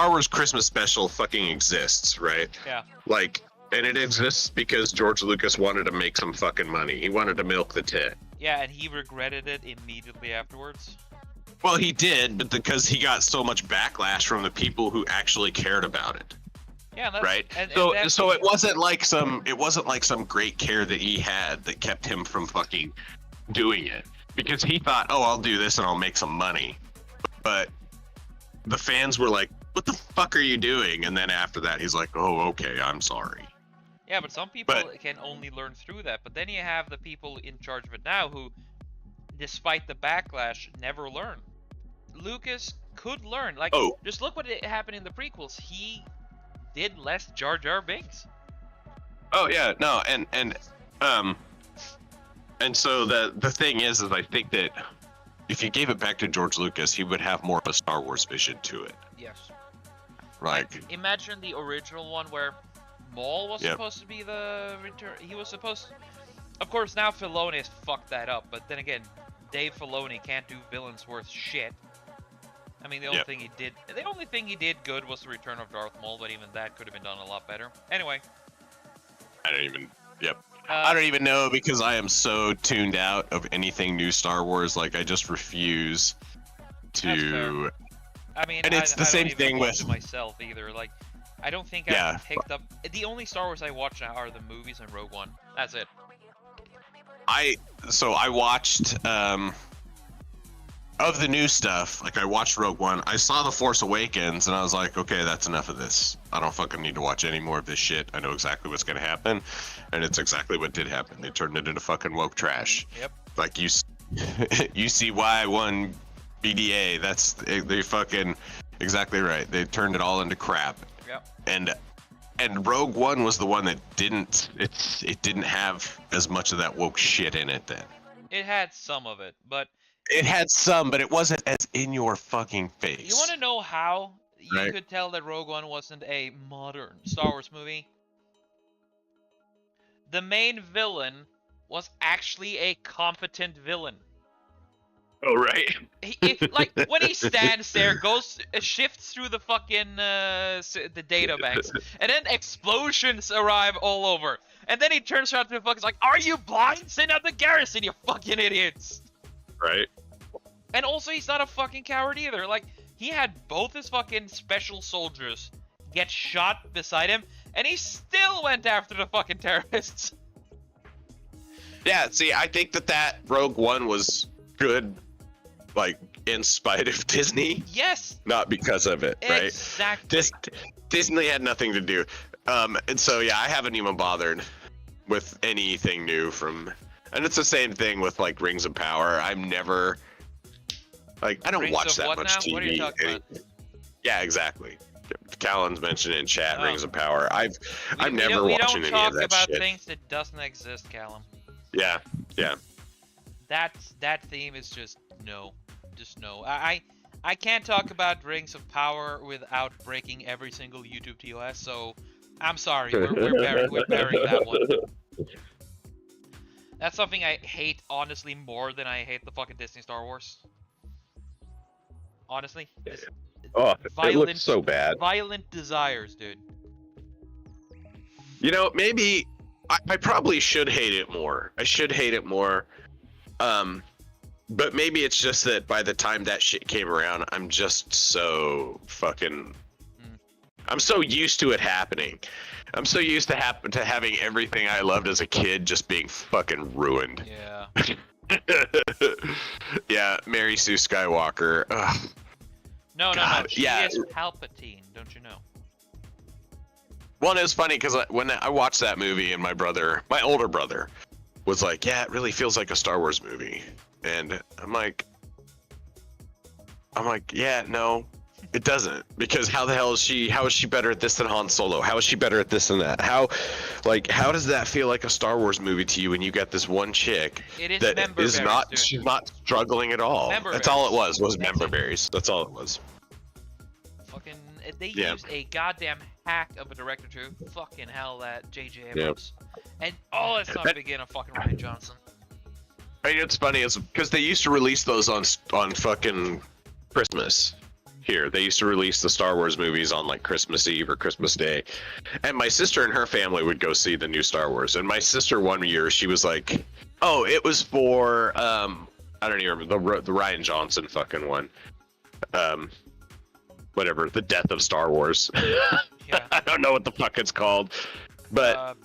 Wars Christmas special fucking exists, right? Yeah. Like, and it exists because George Lucas wanted to make some fucking money. He wanted to milk the tit. Yeah, and he regretted it immediately afterwards. Well, he did, but because he got so much backlash from the people who actually cared about it. Yeah, that's, Right. So it wasn't like some great care that he had that kept him from fucking doing it, because he thought, oh, I'll do this and I'll make some money. But the fans were like, what the fuck are you doing? And then after that, he's like, oh, okay, I'm sorry. Yeah, but some people can only learn through that. But then you have the people in charge of it now who, despite the backlash, never learn. Lucas could learn. Like, just look what happened in the prequels. He did less Jar Jar Binks. Oh yeah, no, and so the thing is I think that if you gave it back to George Lucas, he would have more of a Star Wars vision to it. Yes. Like imagine the original one where Maul was supposed to be the return. He was supposed to... Of course, now Filoni has fucked that up, but then again, Dave Filoni can't do villains worth shit. I mean, the only thing he did good was the return of Darth Maul, but even that could have been done a lot better. Anyway. I don't even know, because I am so tuned out of anything new Star Wars. Like, I just refuse to... I mean, and it's the same thing with myself either. Like, I don't think I've picked up... The only Star Wars I watch now are the movies and Rogue One. That's it. I watched... of the new stuff, like I watched Rogue One, I saw The Force Awakens, and I was like, okay, that's enough of this. I don't fucking need to watch any more of this shit. I know exactly what's gonna happen, and it's exactly what did happen. They turned it into fucking woke trash. Yep. Like you see why one BDA. They fucking exactly right. They turned it all into crap. Yep. And Rogue One was the one that didn't have as much of that woke shit in it then. It had some of it, but it had some, but it wasn't as in your fucking face. You want to know how you could tell that Rogue One wasn't a modern Star Wars movie? The main villain was actually a competent villain. Oh, right. Like, when he stands there, shifts through the fucking, the data banks, and then explosions arrive all over. And then he turns around to the fuckers like, are you blind? Send out the garrison, you fucking idiots! Right. And also, he's not a fucking coward either. Like, he had both his fucking special soldiers get shot beside him, and he still went after the fucking terrorists. Yeah, see, I think that Rogue One was good, like, in spite of Disney. Yes. Not because of it, right? Exactly. Disney had nothing to do. And so, yeah, I haven't even bothered with anything new from... And it's the same thing with, like, Rings of Power. I'm never... Like, I don't Rings watch of that what much now? TV. What are you talking about? Yeah, exactly. Callan's mentioned it in chat, Oh. Rings of Power. I'm never watching any of that shit. We don't talk about things that doesn't exist, Callum. Yeah, yeah. That theme is just no. I can't talk about Rings of Power without breaking every single YouTube TOS, so I'm sorry, we're burying that one. That's something I hate, honestly, more than I hate the fucking Disney Star Wars. Honestly. Oh, it looks so bad. Violent desires, dude. You know, maybe I probably should hate it more. I should hate it more. But maybe it's just that by the time that shit came around, I'm just so fucking... I'm so used to it happening. I'm so used to having everything I loved as a kid just being fucking ruined. Yeah. Yeah, Mary Sue Skywalker. Ugh. No. She is Palpatine, don't you know? Well, it was funny because when I watched that movie, and my older brother, was like, "Yeah, it really feels like a Star Wars movie," and I'm like, "Yeah, no, It doesn't, because how the hell is she? How is she better at this than Han Solo? How is she better at this than that? How does that feel like a Star Wars movie to you when you got this one chick It is that member is berries, not? dude. She's not struggling at all. Member That's all it berries. was That's member it. berries. That's all it was. Fucking, they Yeah. used a goddamn hack of a director too. Fucking hell, that J.J. Abrams. And all that stuff began on fucking Ryan Johnson. I mean, it's funny, is because they used to release those on fucking Christmas. Here, they used to release the Star Wars movies on like Christmas Eve or Christmas Day, and my sister and her family would go see the new Star Wars. And my sister one year, she was like, "Oh, it was for I don't even remember the Ryan Johnson fucking one, whatever, the Death of Star Wars." Yeah. I don't know what the fuck it's called, but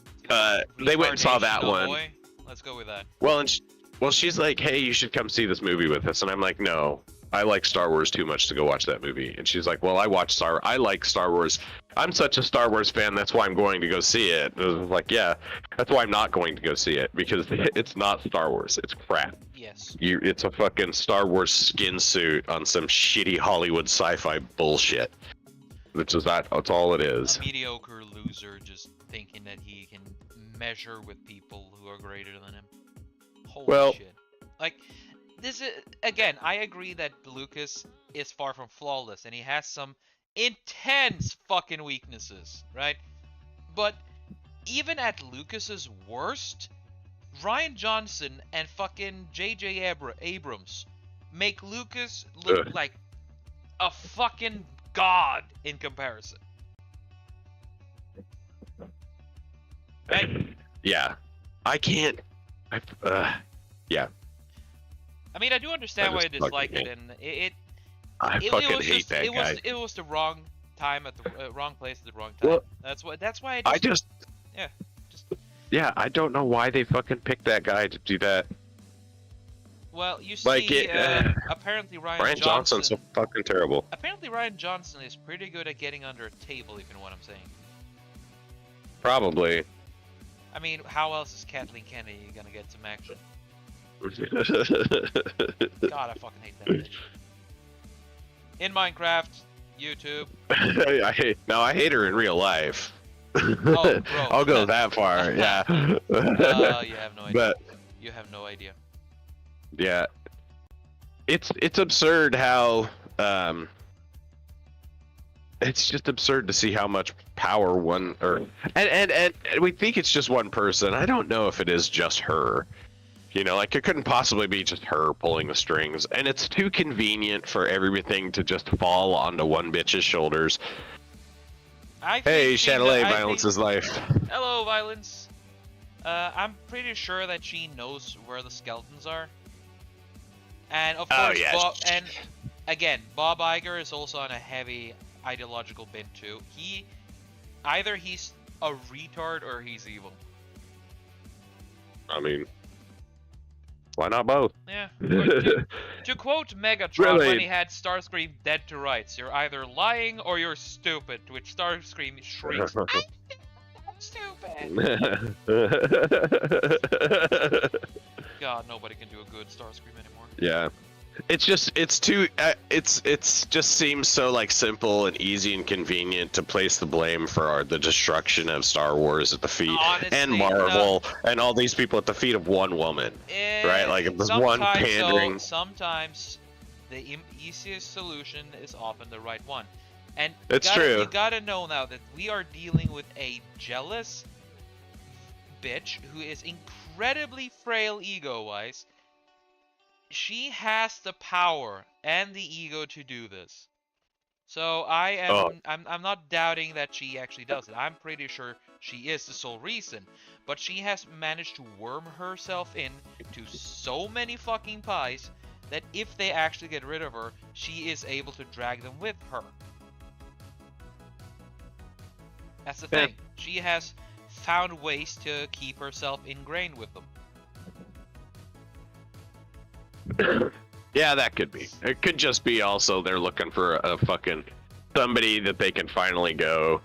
they went and saw that Retardation, one. boy. Let's go with that. Well, she's like, "Hey, you should come see this movie with us," and I'm like, "No, I like Star Wars too much to go watch that movie." And she's like, "Well, I like Star Wars. I'm such a Star Wars fan. That's why I'm going to go see it." And I was like, "Yeah, that's why I'm not going to go see it, because it's not Star Wars. It's crap. Yes. It's a fucking Star Wars skin suit on some shitty Hollywood sci-fi bullshit. That's all it is." A mediocre loser just thinking that he can measure with people who are greater than him. Holy shit. Like, this is, again, I agree that Lucas is far from flawless and he has some intense fucking weaknesses, right? But even at Lucas's worst, Ryan Johnson and fucking J.J. Abrams make Lucas look like a fucking god in comparison. Right? Yeah, I can't. Yeah. I mean, I do understand why I just dislike fucking it, and it I fucking was hate just, that guy. It was the wrong time at the wrong place at the wrong time. Well, That's why I just. yeah, just Yeah, I don't know why they fucking picked that guy to do that. well, you see, Like apparently Ryan Johnson's so fucking terrible. Apparently Ryan Johnson is pretty good at getting under a table, if you know what I'm saying. Probably. I mean, how else is Kathleen Kennedy gonna get some action? God, I fucking hate that bitch. In Minecraft, YouTube. I hate her in real life. Oh, bro. I'll go that far. Yeah. You have no idea. But You have no idea. yeah, it's absurd how it's just absurd to see how much power and we think it's just one person. I don't know if it is just her. You know, like, it couldn't possibly be just her pulling the strings, and it's too convenient for everything to just fall onto one bitch's shoulders. Hey, Chatelet, violence is life. Hello, violence. I'm pretty sure that she knows where the skeletons are. And of course, yeah. Bob, and again, Bob Iger is also on a heavy ideological bent too. Either he's a retard or he's evil. I mean, why not both? Yeah. To quote Megatron Really? when he had Starscream dead to rights, "You're either lying or you're stupid," to which Starscream shrieks, "I'm stupid!" God, nobody can do a good Starscream anymore. Yeah, it's just it's just seems so like simple and easy and convenient to place the blame for the destruction of Star Wars at the feet and Honestly, Marvel and all these people at the feet of one woman, right? Like, it was one pandering. Sometimes the easiest solution is often the right one, and It's true. You gotta know now that we are dealing with a jealous bitch who is incredibly frail ego-wise. She has the power and the ego to do this. So I'm not doubting that she actually does it. I'm pretty sure she is the sole reason. But she has managed to worm herself in to so many fucking pies that if they actually get rid of her, she is able to drag them with her. That's the Yeah. thing. She has found ways to keep herself ingrained with them. Yeah, that could be. It could just be also they're looking for a fucking somebody that they can finally go.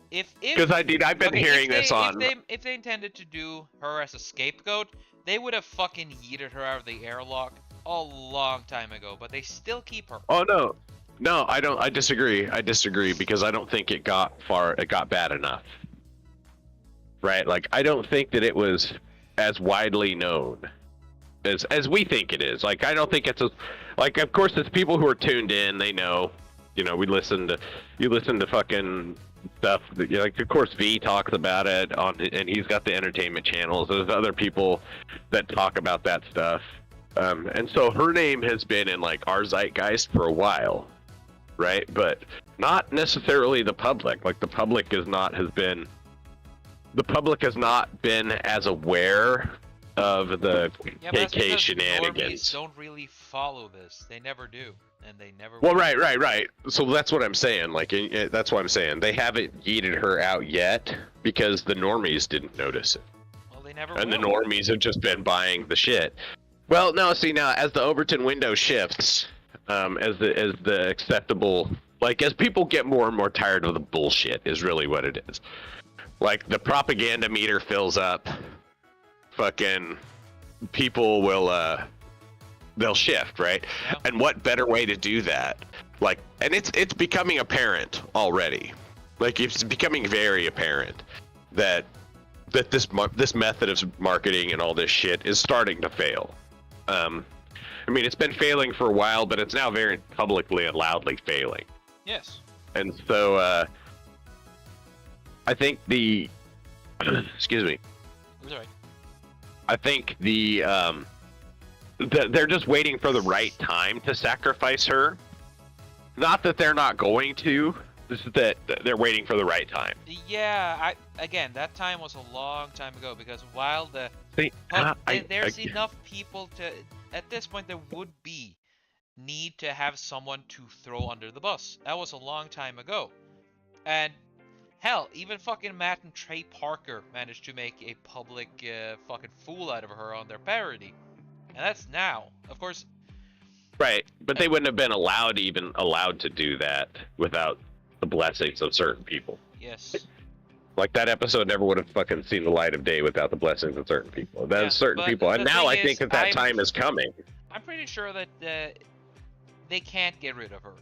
Because I've been hearing this on. If they intended to do her as a scapegoat, they would have fucking yeeted her out of the airlock a long time ago. But they still keep her. Oh no, No, I don't. I disagree. I disagree because I don't think it got far. It got bad enough. Right? Like I don't think that it was as widely known as we think it is. Like I don't think it's as like. Of course, it's people who are tuned in. They know. You know, you listen to fucking stuff. Like of course, V talks about it on, and he's got the entertainment channels. There's other people that talk about that stuff. And so her name has been in like our zeitgeist for a while. Right, but not necessarily the public. Like the public has not been as aware of the KK shenanigans. Don't really follow this. They never do, and they never. Well, right. So that's what I'm saying. Like that's what I'm saying. They haven't yeeted her out yet because the normies didn't notice it. Well, they never. And will. the normies have just been buying the shit. Well, no. See now, as the Overton window shifts. As the acceptable, like as people get more and more tired of the bullshit is really what it is. Like the propaganda meter fills up, fucking people will they'll shift, right? Yeah. And what better way to do that? Like, and it's becoming apparent already. Like it's becoming very apparent that this method of marketing and all this shit is starting to fail. I mean, it's been failing for a while, but it's now very publicly and loudly failing. Yes. And so, I think excuse me. It's all right. I think they're just waiting for the right time to sacrifice her. Not that they're not going to, just that they're waiting for the right time. Yeah, again, that time was a long time ago because while there's enough people to. At this point, there would be need to have someone to throw under the bus. That was a long time ago. And hell, even fucking Matt and Trey Parker managed to make a public fucking fool out of her on their parody. And that's now. Of course. Right, but they wouldn't have been allowed to do that without the blessings of certain people. Yes. Like that episode never would have fucking seen the light of day without the blessings of certain people. That's certain people, and now I think that time is coming. I'm pretty sure that they can't get rid of her.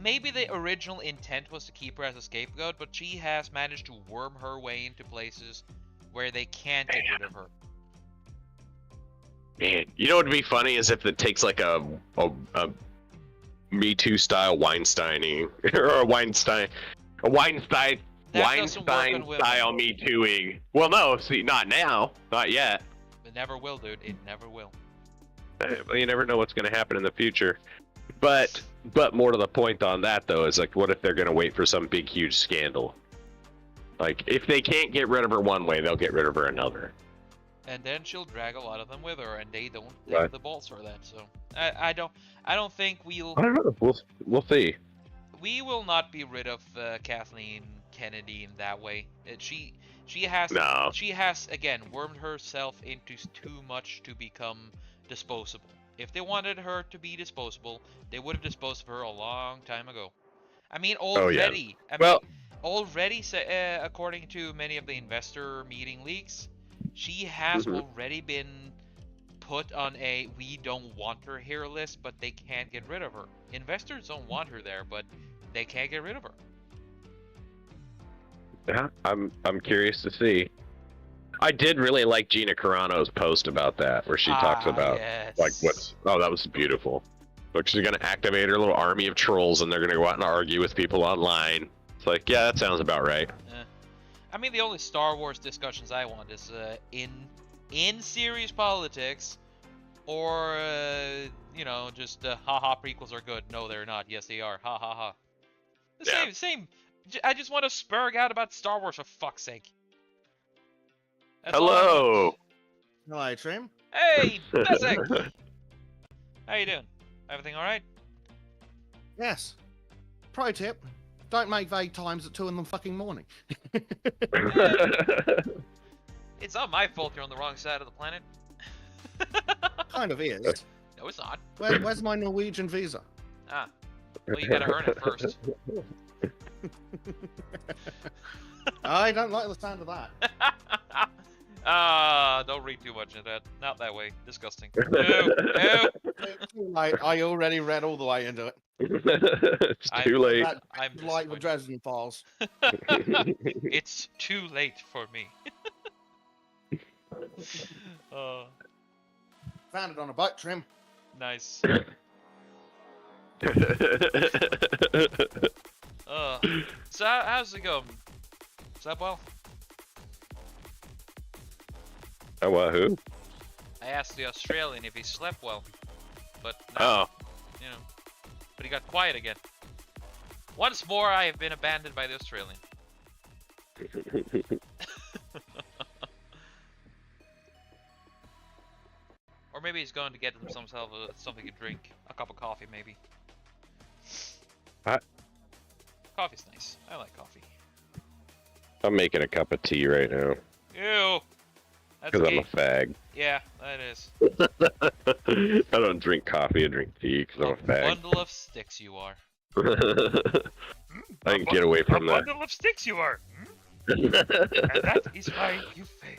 Maybe the original intent was to keep her as a scapegoat, but she has managed to worm her way into places where they can't get rid of her. Man, you know what would be funny is if it takes like a Me Too style Weinsteining or a Weinstein style Me Tooing. Well, no, see, not now, not yet. It never will, dude. It never will. You never know what's going to happen in the future. But more to the point on that though is like, what if they're going to wait for some big huge scandal? Like, if they can't get rid of her one way, they'll get rid of her another. And then she'll drag a lot of them with her, and they don't have the balls for that. So I don't think we'll. I don't know. We'll see. We will not be rid of Kathleen Kennedy in that way. She has again wormed herself into too much to become disposable. If they wanted her to be disposable, they would have disposed of her a long time ago. I mean, already. Oh, yeah. Already, according to many of the investor meeting leaks, she has already been put on a "we don't want her here" list, but they can't get rid of her. Investors don't want her there, but they can't get rid of her. Yeah, I'm curious to see. I did really like Gina Carano's post about that, where she talks about like that was beautiful. Like she's gonna activate her little army of trolls, and they're gonna go out and argue with people online. It's like, yeah, that sounds about right. I mean, the only Star Wars discussions I want is in serious politics, or just haha prequels are good. No, they're not. Yes, they are. Ha ha ha. Same. I just want to spurg out about Star Wars for fuck's sake. That's Hello, Trym. Hey, Bessic. How you doing? Everything all right? Yes. Pro tip: don't make vague times at 2 in the fucking morning. It's not my fault you're on the wrong side of the planet. Kind of is. No, it's not. Where's my Norwegian visa? Ah, well, you gotta earn it first. I don't like the sound of that. Don't read too much of that. Not that way. Disgusting. Ew, ew. I already read all the way into it. It's too late. I'm Like the disappointed. Dresden Files. It's too late for me. Found it on a boat, Trym. Nice. So how's it going? Slept well? Oh, what, who? I asked the Australian if he slept well, but no, Oh. you know, but he got quiet again. Once more, I have been abandoned by the Australian. Or maybe he's going to get himself something to drink, a cup of coffee, maybe. Coffee's nice. I like coffee. I'm making a cup of tea right now. Ew. That's Because I'm gay. a fag. Yeah, that is. I don't drink coffee, I drink tea because I'm a fag. Bundle of sticks you are. I can get away from a that. bundle of sticks you are. And that is why you fail.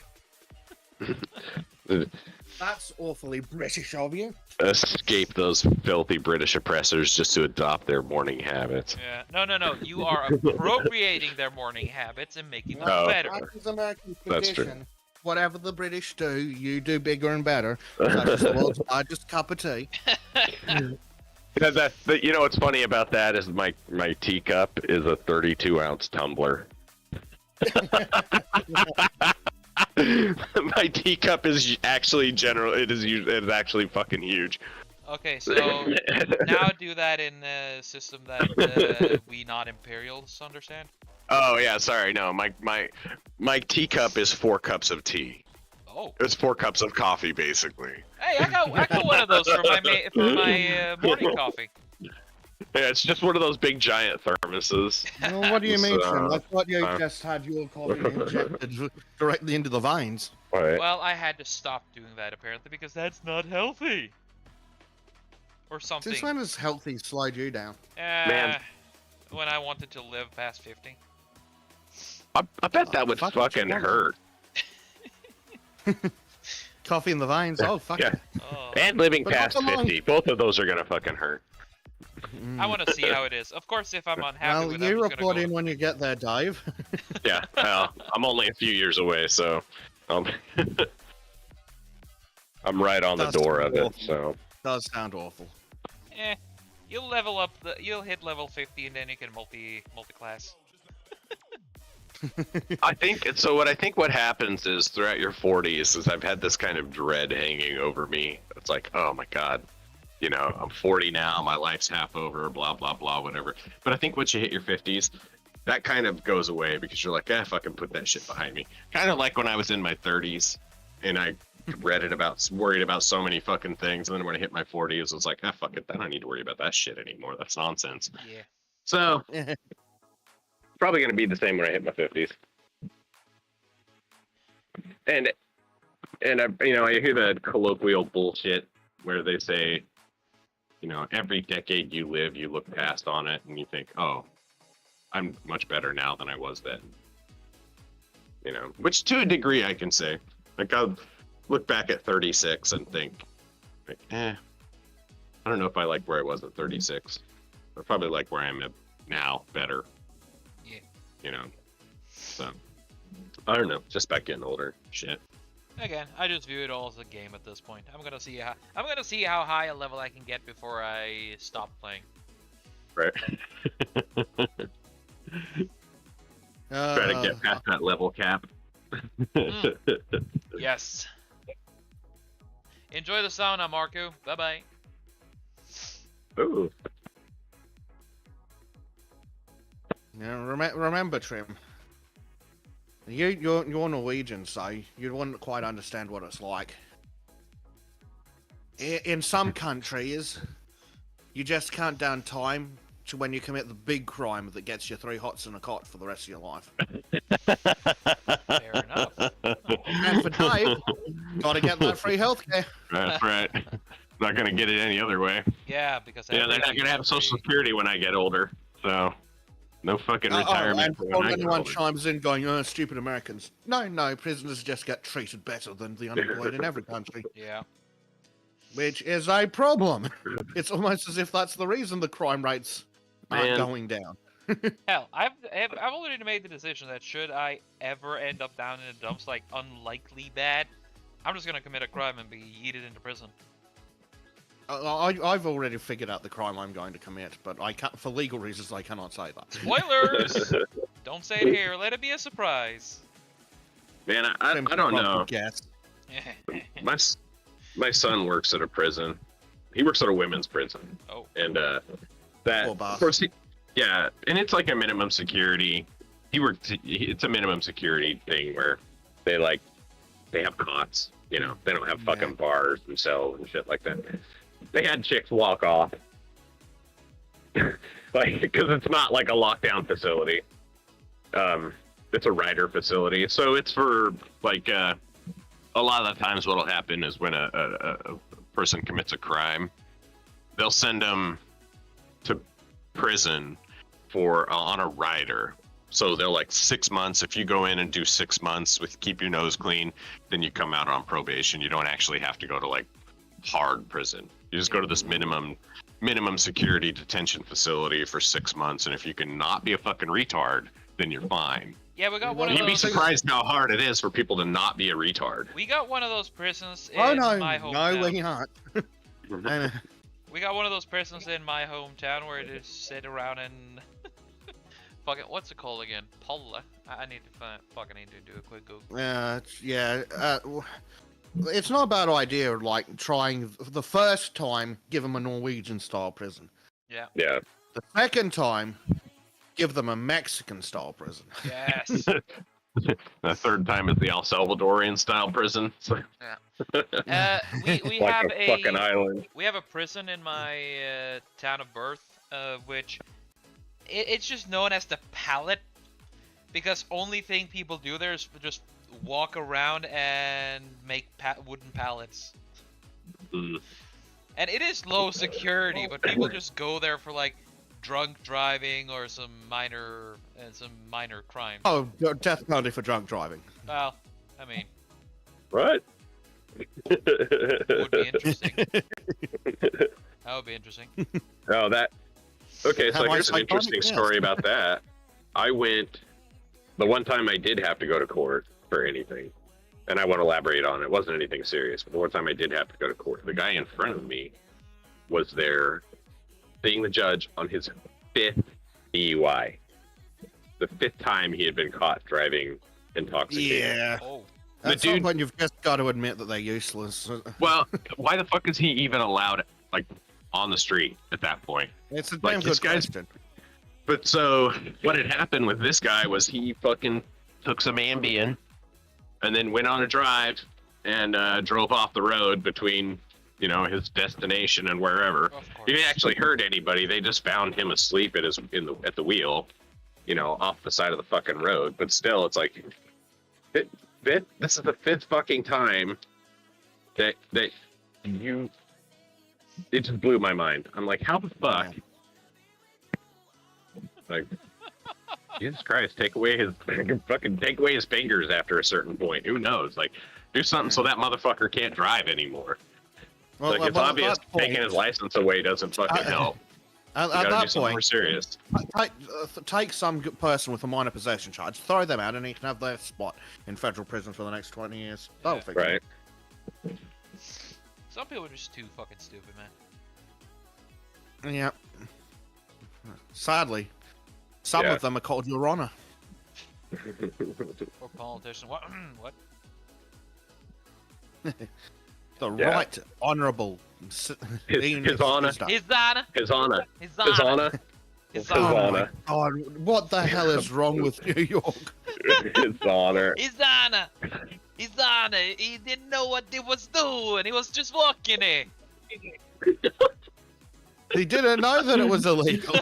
That's awfully British of you. Escape those filthy British oppressors just to adopt their morning habits. Yeah. No. You are appropriating their morning habits and making them Oh. better. That is American That's true. tradition. Whatever the British do, you do bigger and better. Such as the world's largest cup of tea. You know what's funny about that is my teacup is a 32-ounce tumbler. My teacup is actually it is actually fucking huge. Okay, so now do that in a system that we not Imperials understand. Oh yeah, sorry, no, my teacup is 4 cups of tea. Oh. It's 4 cups of coffee, basically. Hey, I got one of those for my morning coffee. Yeah, it's just one of those big giant thermoses. Well, what do you mean, So, Trym? I thought you just had your coffee injected directly into the veins. What? Well, I had to stop doing that apparently because that's not healthy. Or something. Since when has healthy slowed you down? Man. When I wanted to live past 50. I bet that would Fuck fucking you. hurt. Coffee in the veins? Yeah, Oh, fuck yeah. it. Oh, And living But past not the long- 50. Both of those are gonna fucking hurt. I want to see how it is. Of course, if I'm unhappy Well, with it, you I'm just report gonna in go. when you get there, Dave. Yeah, well, I'm only a few years away, so I'm right on the That's door of it. awful. So Does sound awful. You'll level up you'll hit level 50 and then you can multi-class. I think so. What happens is throughout your 40s is I've had this kind of dread hanging over me. It's like, oh my god, you know, I'm 40 now, my life's half over, blah blah blah, whatever. But I think once you hit your 50s, that kind of goes away because you're like, fucking put that shit behind me. Kind of like when I was in my 30s and I worried about so many fucking things, and then when I hit my 40s, it's like, fuck it, I don't need to worry about that shit anymore. That's nonsense. Yeah. So probably gonna be the same when I hit my 50s. And I, you know, I hear the colloquial bullshit where they say, you know, every decade you live, you look past on it and you think, oh, I'm much better now than I was then. You know, which to a degree I can say. Like I'll look back at 36 and think, like, I don't know if I like where I was at 36. I probably like where I am at now better. Yeah. You know, so I don't know, just about getting older. Shit. Again, I just view it all as a game at this point. I'm gonna see how high a level I can get before I stop playing. Right. Try to get past that level cap. Yes. Enjoy the sauna, Marco. Bye bye. Ooh. Yeah, remember, Trym. You're Norwegian, so you wouldn't quite understand what it's like. In some countries, you just count down time to when you commit the big crime that gets you 3 hots and a cot for the rest of your life. Fair enough. And for Dave, gotta get that free healthcare. That's right. Not gonna get it any other way. Yeah, because Yeah, they're not gonna have Social Security when I get older. So No fucking retirement. And for when before I get anyone older. chimes in going, "Oh, stupid Americans." No, prisoners just get treated better than the unemployed in every country, Yeah. which is a problem. It's almost as if that's the reason the crime rates aren't Man. going down. Hell, I've already made the decision that should I ever end up down in the dumps, like unlikely bad, I'm just gonna commit a crime and be yeeted into prison. I've already figured out the crime I'm going to commit, but I can't, for legal reasons, I cannot say that. Spoilers! Don't say it here. Let it be a surprise. Man, I don't know. Guess. My son works at a prison. He works at a women's prison. Oh. And that Poor of bastard. course yeah, and it's like a minimum security. It's a minimum security thing where they have cots, you know. They don't have fucking bars and cells and shit like that. They had chicks walk off. Like, because it's not like a lockdown facility. It's a rider facility, so it's for like a lot of the times what'll happen is when a person commits a crime, they'll send them to prison for on a rider. So they're like 6 months. If you go in and do 6 months with keep your nose clean, then you come out on probation. You don't actually have to go to like hard prison. You just go to this minimum security detention facility for 6 months, and if you can not be a fucking retard, then you're fine. Yeah, we got one of You'd be those. surprised how hard it is for people to not be a retard. We got one of those prisons in Oh no, my no, hometown. we aren't. And, We got one of those prisons in my hometown where they just sit around and fucking what's it called again? Polla. I need to fucking need to do a quick Google. it's not a bad idea. Like trying the first time, give them a Norwegian style prison. Yeah. Yeah. The second time, give them a Mexican style prison. Yes. The third time is the El Salvadorian style prison. We Like have a fucking island. we have a prison in my town of birth, which it's just known as the pallet, because only thing people do there is just walk around and make wooden pallets. Mm. And it is low security, but people just go there for like drunk driving or some minor crime. Oh, death penalty for drunk driving. Well, I mean, Right? would be interesting. That would be interesting. Oh, that. Okay, so Have I here's an psychotic? interesting Yes. story about that. I went. The one time I did have to go to court for anything, and I won't elaborate on it. It wasn't anything serious, but the one time I did have to go to court, the guy in front of me was there seeing the judge on his 5th DUI. The 5th time he had been caught driving intoxicated. Yeah. Oh, The At some dude- point, you've just got to admit that they're useless. Well, why the fuck is he even allowed, like, on the street at that point? It's a Like, damn this good guy's- question. But so, what had happened with this guy was he fucking took some Ambien and then went on a drive and drove off the road between, you know, his destination and wherever. of course. He didn't actually hurt anybody. They just found him asleep at the wheel, you know, off the side of the fucking road. But still, it's like, this is the 5th fucking time that you. It just blew my mind. I'm like, how the fuck? Like, Jesus Christ, take away his fingers after a certain point. Who knows? Like, do something so that motherfucker can't drive anymore. Well, Like, it's well, at obvious that point- taking his license away doesn't fucking help. At You gotta do that something more point, serious. take some person with a minor possession charge, throw them out, and he can have their spot in federal prison for the next 20 years. That'll Yeah. fix it. Right? Some people are just too fucking stupid, man. Yeah. Sadly, some Yeah. of them are called Your Honor. Or politician. What? What? The Yeah. right honourable. His honor. His honor. His honor. His His honor. honor. His His honor. Oh my honor. God! What the hell is wrong with New York? His honor. His honor. His honor. He didn't know what he was doing. He was just walking it. He didn't know that it was illegal.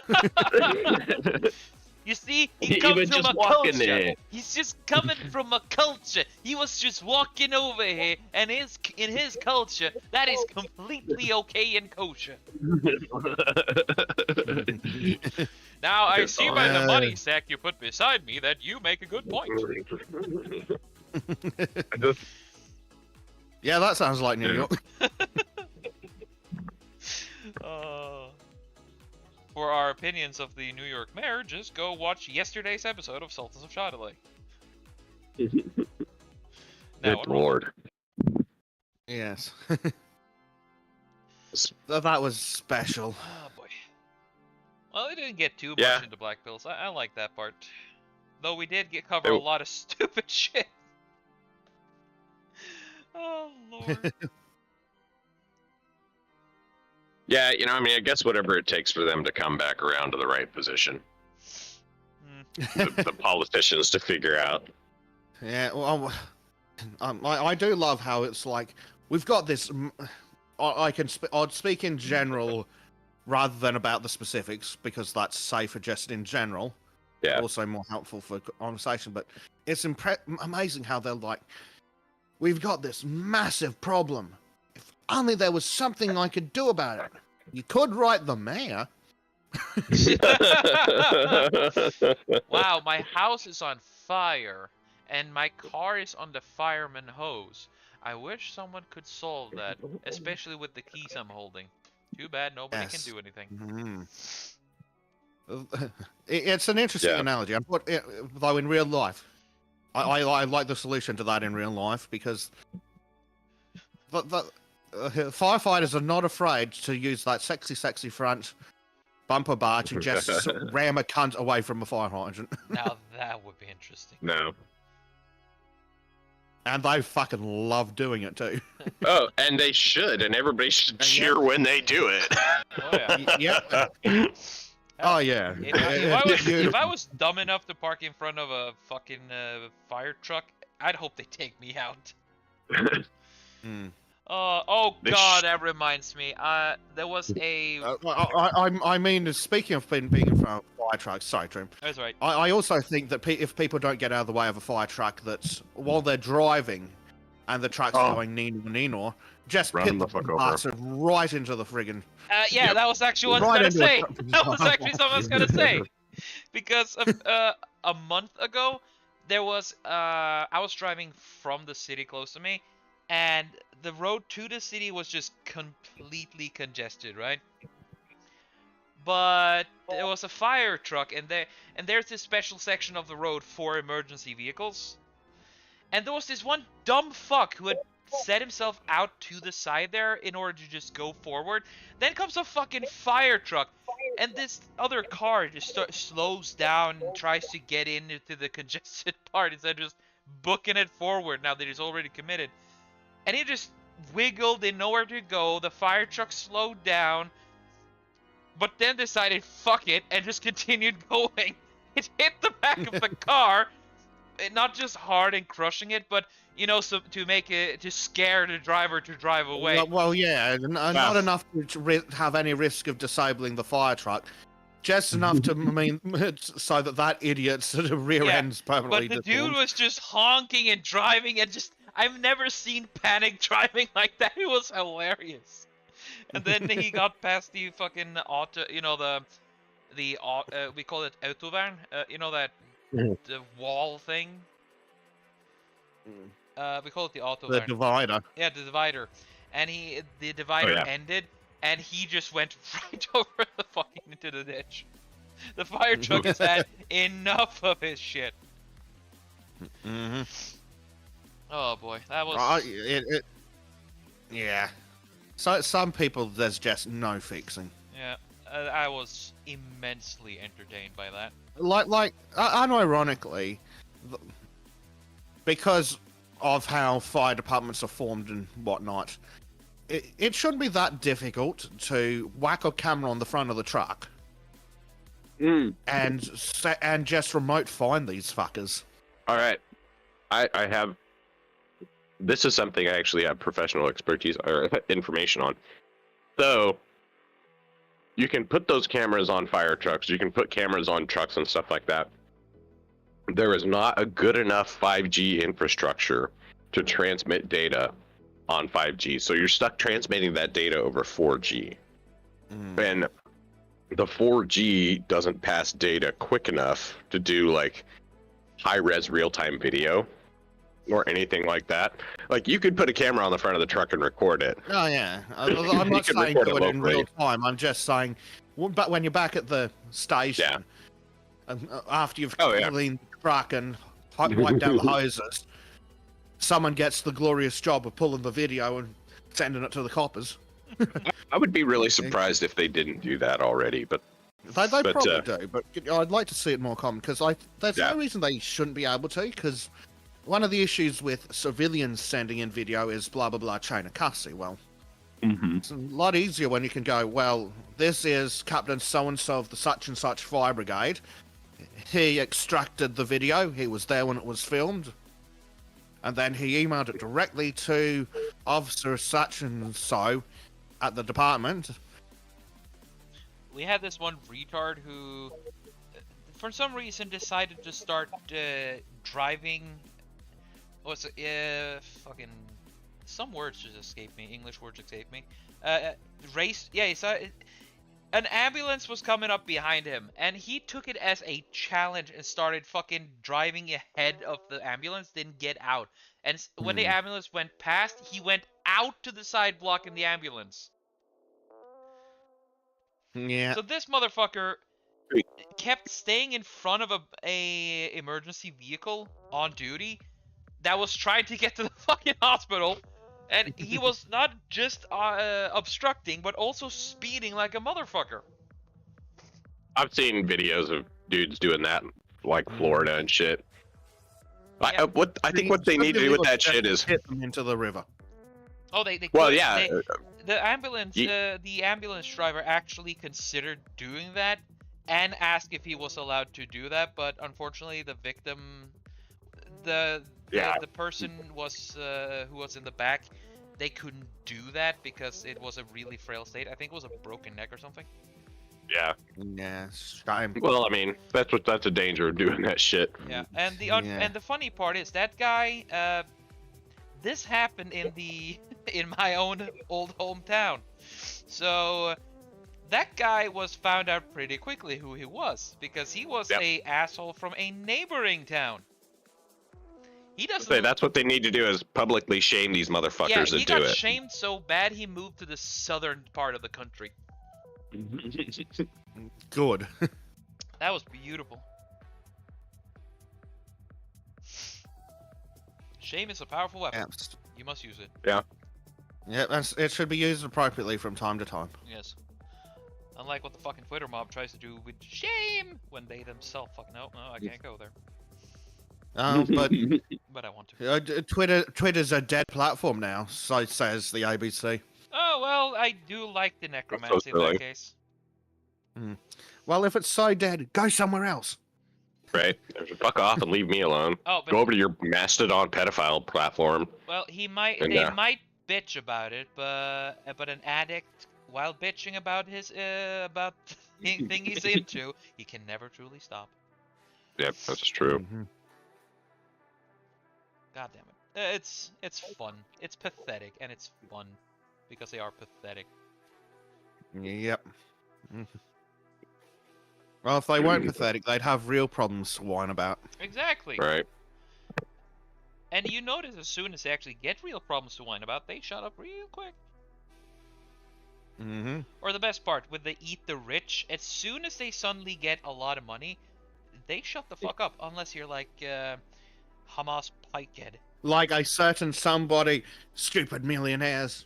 You see, He he comes was from just a walking culture. there. He's just coming from a culture. He was just walking over here, and in his culture, that is completely okay and kosher. Now I It's see all- by the money sack you put beside me that you make a good point. I just, Yeah, that sounds like New York. For our opinions of the New York mayor, just go watch yesterday's episode of Sultans of Chatelet. good lord. Yes. That was special. Oh boy. Well, we didn't get too Yeah. much into Black Pills. I like that part. Though we did cover a lot of stupid shit. Oh lord. Yeah, you know, I mean, I guess whatever it takes for them to come back around to the right position. The politicians to figure out. Yeah, well, I do love how it's like we've got this. I'd speak in general rather than about the specifics because that's safer just in general. Yeah. Also more helpful for conversation, but it's amazing how they're like, we've got this massive problem. If only there was something I could do about it. You could write the mayor. Wow, my house is on fire, and my car is on the fireman hose. I wish someone could solve that, especially with the keys I'm holding. Too bad nobody Yes. can do anything. It's an interesting Yeah. analogy. Though in real life, I like the solution to that in real life because firefighters are not afraid to use that sexy front bumper bar to just ram a cunt away from a fire hydrant. Now that would be interesting. No. And they fucking love doing it too. Oh, and they should, and everybody should And cheer when they do it. Oh yeah. Yep. Oh yeah. If I was dumb enough to park in front of a fucking fire truck, I'd hope they take me out. Mm. That reminds me. There was a. I mean, speaking of being in front of fire trucks, sorry, Trym. That's right. I also think that if people don't get out of the way of a fire truck, that's while they're driving, and the truck's going neenor, just Run pit the the fuck over. bastard right into the friggin'. Yeah, Yep. that was actually what I Right was into gonna a say. truck. That was actually something I was gonna say. Because a month ago, there was I was driving from the city close to me, and the road to the city was just completely congested, right? But there was a fire truck, and there's this special section of the road for emergency vehicles. And there was this one dumb fuck who had set himself out to the side there in order to just go forward. Then comes a fucking fire truck, and this other car just slows down and tries to get into the congested part instead of just booking it forward now that he's already committed. And he just wiggled in nowhere to go. The fire truck slowed down, but then decided fuck it and just continued going. It hit the back of the car, not just hard and crushing it, but so to scare the driver to drive away. Well, yeah, not enough to have any risk of disabling the fire truck. Just enough to so that idiot sort of rear ends permanently. But the dude was just honking and driving and just. I've never seen panic driving like that. It was hilarious. And then he got past the fucking auto, we call it autovern, the wall thing. We call it the autovern. The divider. Yeah, the divider. And the divider ended, and he just went right over the fucking into the ditch. The fire truck has had enough of his shit. Mm-hmm. Oh boy, that was. Yeah. So some people there's just no fixing. Yeah, I was immensely entertained by that. Like, unironically, because of how fire departments are formed and whatnot, it shouldn't be that difficult to whack a camera on the front of the truck and just remote find these fuckers. All right, I have. This is something I actually have professional expertise or information on. So, you can put those cameras on fire trucks. You can put cameras on trucks and stuff like that. There is not a good enough 5G infrastructure to transmit data on 5G. So you're stuck transmitting that data over 4G. And the 4G doesn't pass data quick enough to do like high-res real-time video or anything like that. Like you could put a camera on the front of the truck and record it. Oh yeah, I'm You not can saying record do it it in locally. real time. I'm just saying, but when you're back at the station, and after you've Oh, yeah. cleaned the truck and wiped down the hoses, someone gets the glorious job of pulling the video and sending it to the coppers. I would be really surprised if they didn't do that already, but They But, probably do, but I'd like to see it more common because there's Yeah. no reason they shouldn't be able to. Because one of the issues with civilians sending in video is blah blah blah chain of custody. Well, it's a lot easier when you can go, well, this is Captain so and so of the such and such fire brigade. He extracted the video. He was there when it was filmed, and then he emailed it directly to Officer such and so at the department. We had this one retard who, for some reason, decided to start driving. What's it? Fucking. Some words just escaped me. English words escaped me. Race. Yeah, he saw an ambulance was coming up behind him, and he took it as a challenge and started fucking driving ahead of the ambulance. Didn't get out, and when the ambulance went past, he went out to the side blocking the ambulance. Yeah. So this motherfucker kept staying in front of a emergency vehicle on duty that was trying to get to the fucking hospital, and he was not just obstructing, but also speeding like a motherfucker. I've seen videos of dudes doing that, like Florida and shit. Yeah. I think what they need to do with that shit is hit them into the river. Oh, they well, could. yeah. The ambulance driver actually considered doing that and asked if he was allowed to do that, but unfortunately the victim, the person was who was in the back, they couldn't do that because it was a really frail state. I think it was a broken neck or something. Yeah. Yeah, shame. Well, I mean, that's a danger of doing that shit. Yeah, and the funny part is that guy. This happened in my own old hometown, so that guy was found out pretty quickly who he was because he was a asshole from a neighboring town. He doesn't. Say that's what they need to do is publicly shame these motherfuckers Yeah, that he do got it. shamed so bad he moved to the southern part of the country. Good. That was beautiful. Shame is a powerful weapon. Yes. You must use it. Yeah. Yeah, it should be used appropriately from time to time. Yes. Unlike what the fucking Twitter mob tries to do with shame when they themselves fucking no, I can't go there. But I want to. Twitter's a dead platform now, so says the ABC. Oh well, I do like the necromancy in that case. Well, if it's so dead, go somewhere else. Right? Fuck off and leave me alone. Oh, but Go over to your Mastodon pedophile platform. well, they might bitch about it, but an addict, while bitching about his about the thing he's into, he can never truly stop. Yep, that's true. God damn it. It's fun. It's pathetic and it's fun because they are pathetic. Yep. Well, if they weren't pathetic, they'd have real problems to whine about. Exactly. Right. And you notice as soon as they actually get real problems to whine about, they shut up real quick. Or the best part, with the eat the rich, as soon as they suddenly get a lot of money, they shut the fuck up. Unless you're like Hamas Pikehead. Like a certain somebody, stupid millionaires.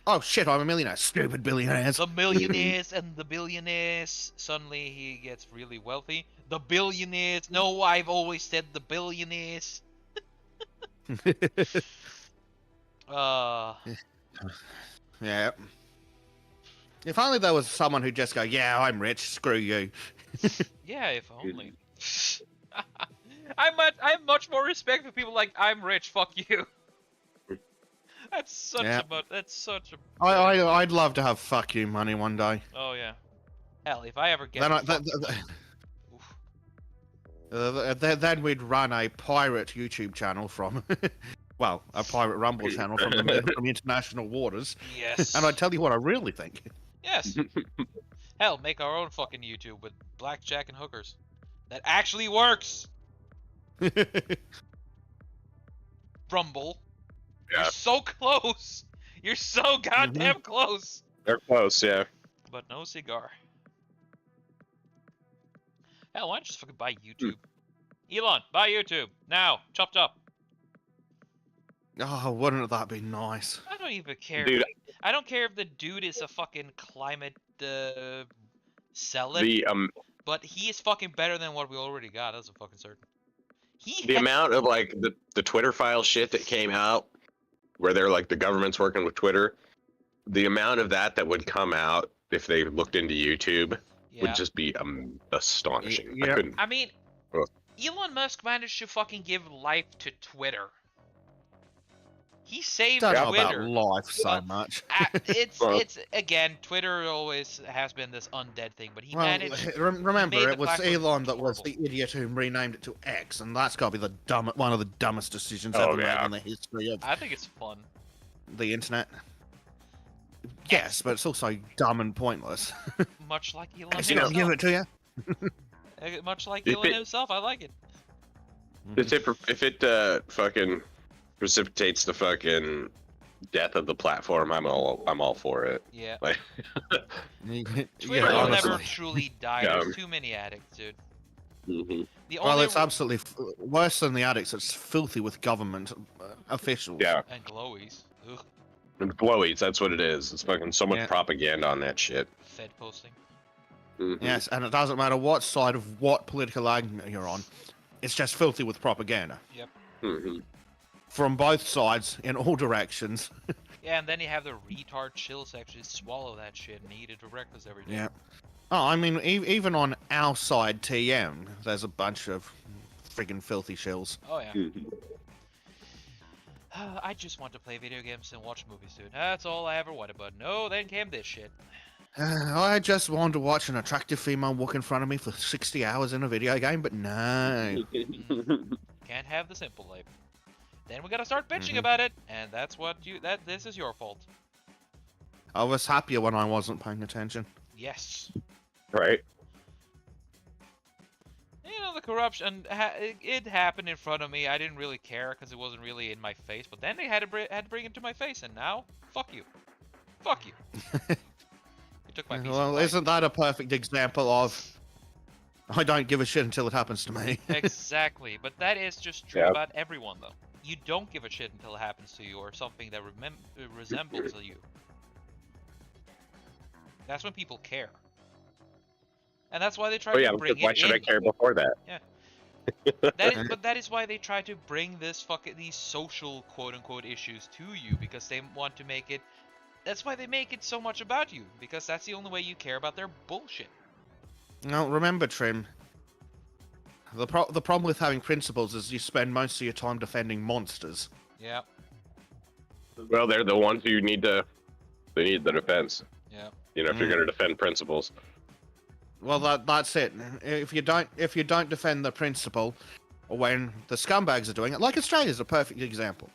Oh shit, I'm a millionaire. Stupid billionaires. The millionaires and the billionaires. Suddenly he gets really wealthy. The billionaires. No, I've always said the billionaires. Yeah. If only there was someone who'd just go, yeah, I'm rich, screw you. Yeah, if only. I have much more respect for people like, I'm rich, fuck you. That's such a... I'd love to have fuck you money one day. Oh yeah. Hell, if I ever get... Then we'd run a pirate YouTube channel from... well, a pirate Rumble channel from international waters. Yes. And I'd tell you what I really think. Yes. Hell, make our own fucking YouTube with blackjack and hookers. That actually works. Rumble. Yeah. You're so close. You're so goddamn close. They're close, yeah. But no cigar. Hell, why don't you just fucking buy YouTube? Elon, buy YouTube now. Chop chop. Oh, wouldn't that be nice? I don't even care. Dude. I don't care if the dude is a fucking climate selling, The but he is fucking better than what we already got. That's a fucking certain. the amount of like the Twitter file shit that came out, where they're like the government's working with Twitter, the amount of that would come out if they looked into YouTube would just be astonishing. Yeah. I mean, Ugh. Elon Musk managed to fucking give life to Twitter. He saved Don't know Twitter. about life so Well, much. It's again, Twitter always has been this undead thing, but he Well, managed. remember, made the it was platform Elon that was horrible. the idiot who renamed it to X, and that's got to be one of the dumbest decisions Oh, ever made yeah. in the history of I think it's fun. the internet. Yes, but it's also dumb and pointless. Much like Elon Is himself. he not give it to you? Much like If Elon it- himself, I like it. if it fucking precipitates the fucking death of the platform, I'm all for it. Yeah. Like, Twitter Yeah, will honestly. never truly die. Yeah. There's too many addicts, dude. mhm. The Well, only it's absolutely worse than the addicts. It's filthy with government officials. Yeah, and glowies. Ugh. and blowies, that's what it is. It's fucking so much Yeah. propaganda on that shit. Fed posting. Mhm. Yes, and it doesn't matter what side of what political argument you're on. It's just filthy with propaganda Mhm. from both sides in all directions. Yeah, and then you have the retard chills actually swallow that shit and eat it for breakfast every day. Yeah. Oh, I mean, even on our side, TM, there's a bunch of friggin' filthy shills. Oh yeah. Mhm. I just want to play video games and watch movies, dude. That's all I ever wanted. But no, then came this shit. I just want to watch an attractive female walk in front of me for 60 hours in a video game, but no. Can't have the simple life. Then we gotta start bitching Mhm. about it, and that's what this is your fault. I was happier when I wasn't paying attention. Yes. Right? You know, the corruption, it happened in front of me. I didn't really care because it wasn't really in my face. But then they had to bring it to my face, and now, fuck you. Fuck you. You took my piece of Well, life. isn't that a perfect example of I don't give a shit until it happens to me? Exactly, but that is just true Yeah. about everyone, though. You don't give a shit until it happens to you or something that resembles you. That's when people care. And that's why they try Oh yeah, to bring because why it should I in. care before that? But that is why they try to bring these social quote-unquote issues to you, because they want to make it. That's why they make it so much about you, because that's the only way you care about their bullshit. Now, remember, Trym, the problem with having principles is you spend most of your time defending monsters. Yeah, Well, they're the ones who need the defense. yeah. You know, if you're going to defend principles. Well, that's it. If you don't defend the principle, when the scumbags are doing it, like Australia's a perfect example.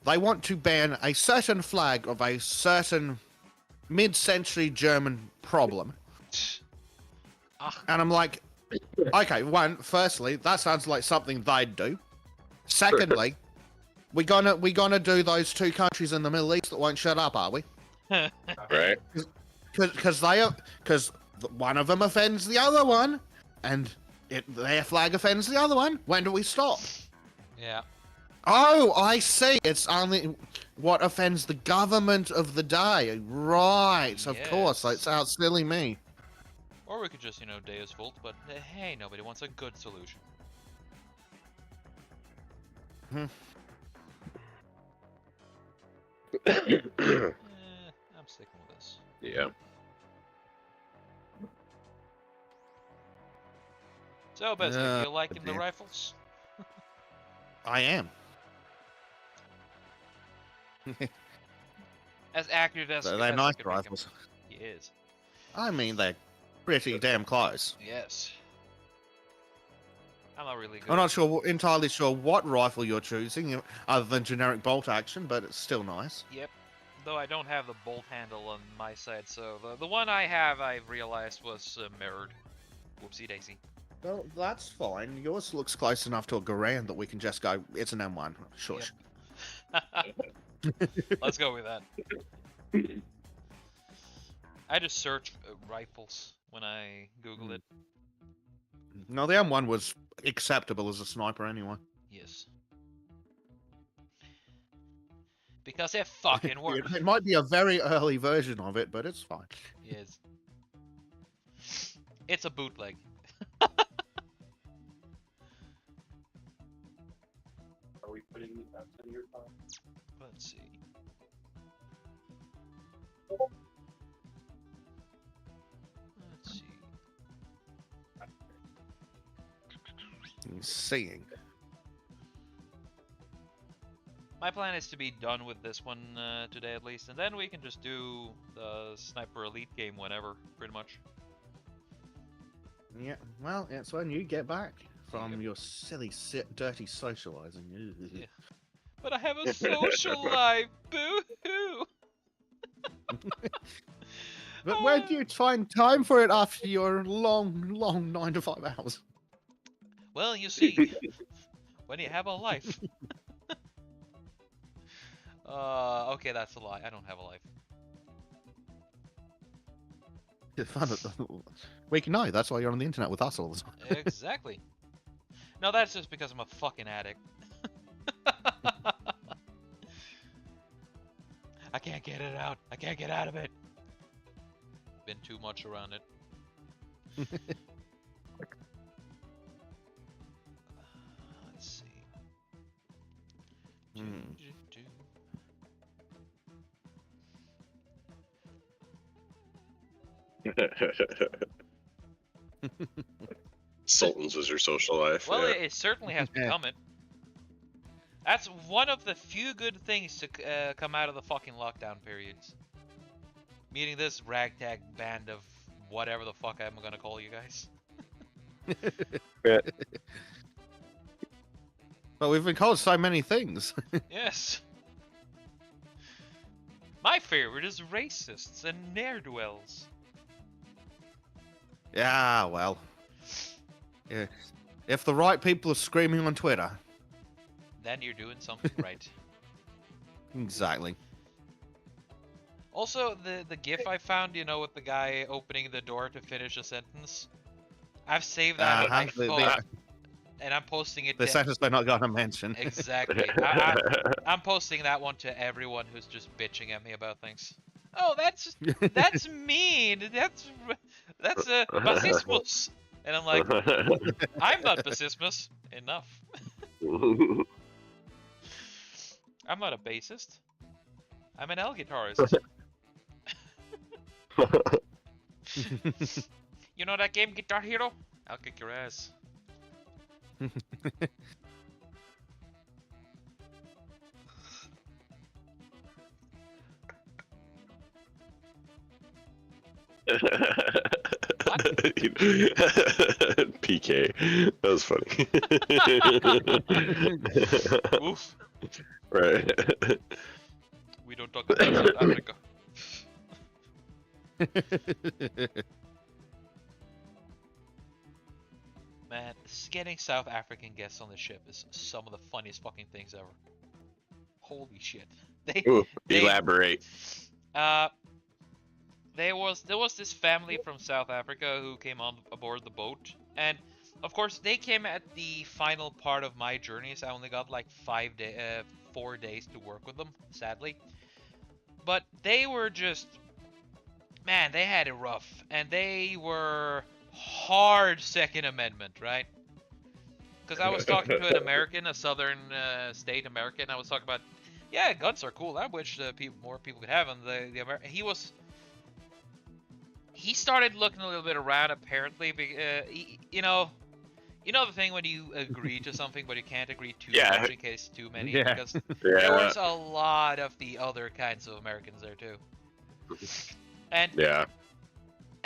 They want to ban a certain flag of a certain mid-century German problem, and I'm like, okay, firstly, that sounds like something they'd do. Secondly, we gonna do those two countries in the Middle East that won't shut up, are we? Right? Because one of them offends the other one, and their flag offends the other one. When do we stop? Yeah. Oh, I see. It's only what offends the government of the day. Right, of course. Yes. That's how silly me. Or we could just, Deus Vult, but hey, nobody wants a good solution. Hmm. I'm sticking with this. Yeah. So, Bessie, you liking the damn. rifles? I am. As accurate as They're as I nice could make 'em. rifles. He is. I mean, they're pretty damn close. Yes. I'm not really good. I'm not entirely sure what rifle you're choosing, other than generic bolt action, but it's still nice. Yep. Though I don't have the bolt handle on my side, so the one I have, I've realized, was mirrored. Whoopsie daisy. Well, that's fine. Yours looks close enough to a Garand that we can just go, it's an M1. Shush. Let's go with that. I just searched rifles when I googled it. No, the M1 was acceptable as a sniper anyway. Yes. Because it fucking works. It might be a very early version of it, but it's fine. Yes. It's a bootleg. Are we putting that in your phone? Let's see. Let's see. Seeing. My plan is to be done with this one today at least, and then we can just do the Sniper Elite game whenever, pretty much. Yeah, well, it's when you get back from Yep. your silly, dirty socializing. Ugh. Yeah. But I have a social life, boo-hoo! But where do you find time for it after your long, long 9 to 5 hours? Well, you see, when you have a life. Okay, that's a lie. I don't have a life. We can know, that's why you're on the internet with us all the time. Exactly. No, that's just because I'm a fucking addict. I can't get it out. I can't get out of it. Been too much around it. Let's see. Sultans was your social life. Well, yeah. it certainly has become it. That's one of the few good things to come out of the fucking lockdown periods. Meeting this ragtag band of whatever the fuck I'm gonna call you guys. Yeah. But we've been called so many things. Yes. My favorite is racists and ne'er-do-wells. Yeah, well. Yeah. If the right people are screaming on Twitter. Then you're doing something right. Exactly. Also, the GIF I found, you know, with the guy opening the door to finish a sentence. I've saved that on my phone, and I'm posting it. The sentence they're not gonna mention. Exactly. I'm posting that one to everyone who's just bitching at me about things. Oh, that's mean. That's fascismus. And I'm like, I'm not fascismus. Enough. I'm not a bassist. I'm an L guitarist. You know that game, Guitar Hero? I'll kick your ass. PK. That was funny. Oof. Right. We don't talk about South Africa. Man, getting South African guests on the ship is some of the funniest fucking things ever. Holy shit. Elaborate. There was this family from South Africa who came on aboard the boat, and of course they came at the final part of my journey, so I only got like 4 days to work with them, sadly. But they were just, man, they had it rough, and they were hard Second Amendment, right? Because I was talking to an American, a southern state American. I was talking about, yeah, guns are cool. I wish more people could have them. He started looking a little bit around, apparently. You know the thing when you agree to something, but you can't agree too much in case too many. Yeah. Because there was a lot of the other kinds of Americans there too. And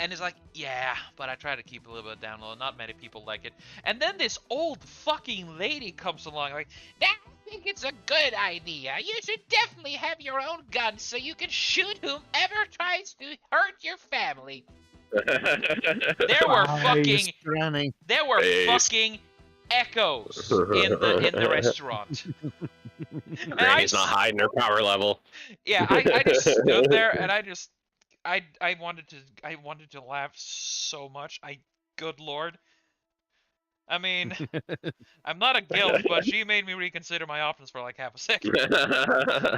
And it's like, yeah, but I try to keep a little bit down low. Not many people like it. And then this old fucking lady comes along like, I think it's a good idea. You should definitely have your own gun so you can shoot whomever tries to hurt your family. There were fucking, Granny. there were Nice. fucking echoes in the restaurant. And Granny's not hiding her power level. Yeah, I just stood there and I wanted to laugh so much. Good lord. I mean, I'm not a guilt, but she made me reconsider my options for like half a second.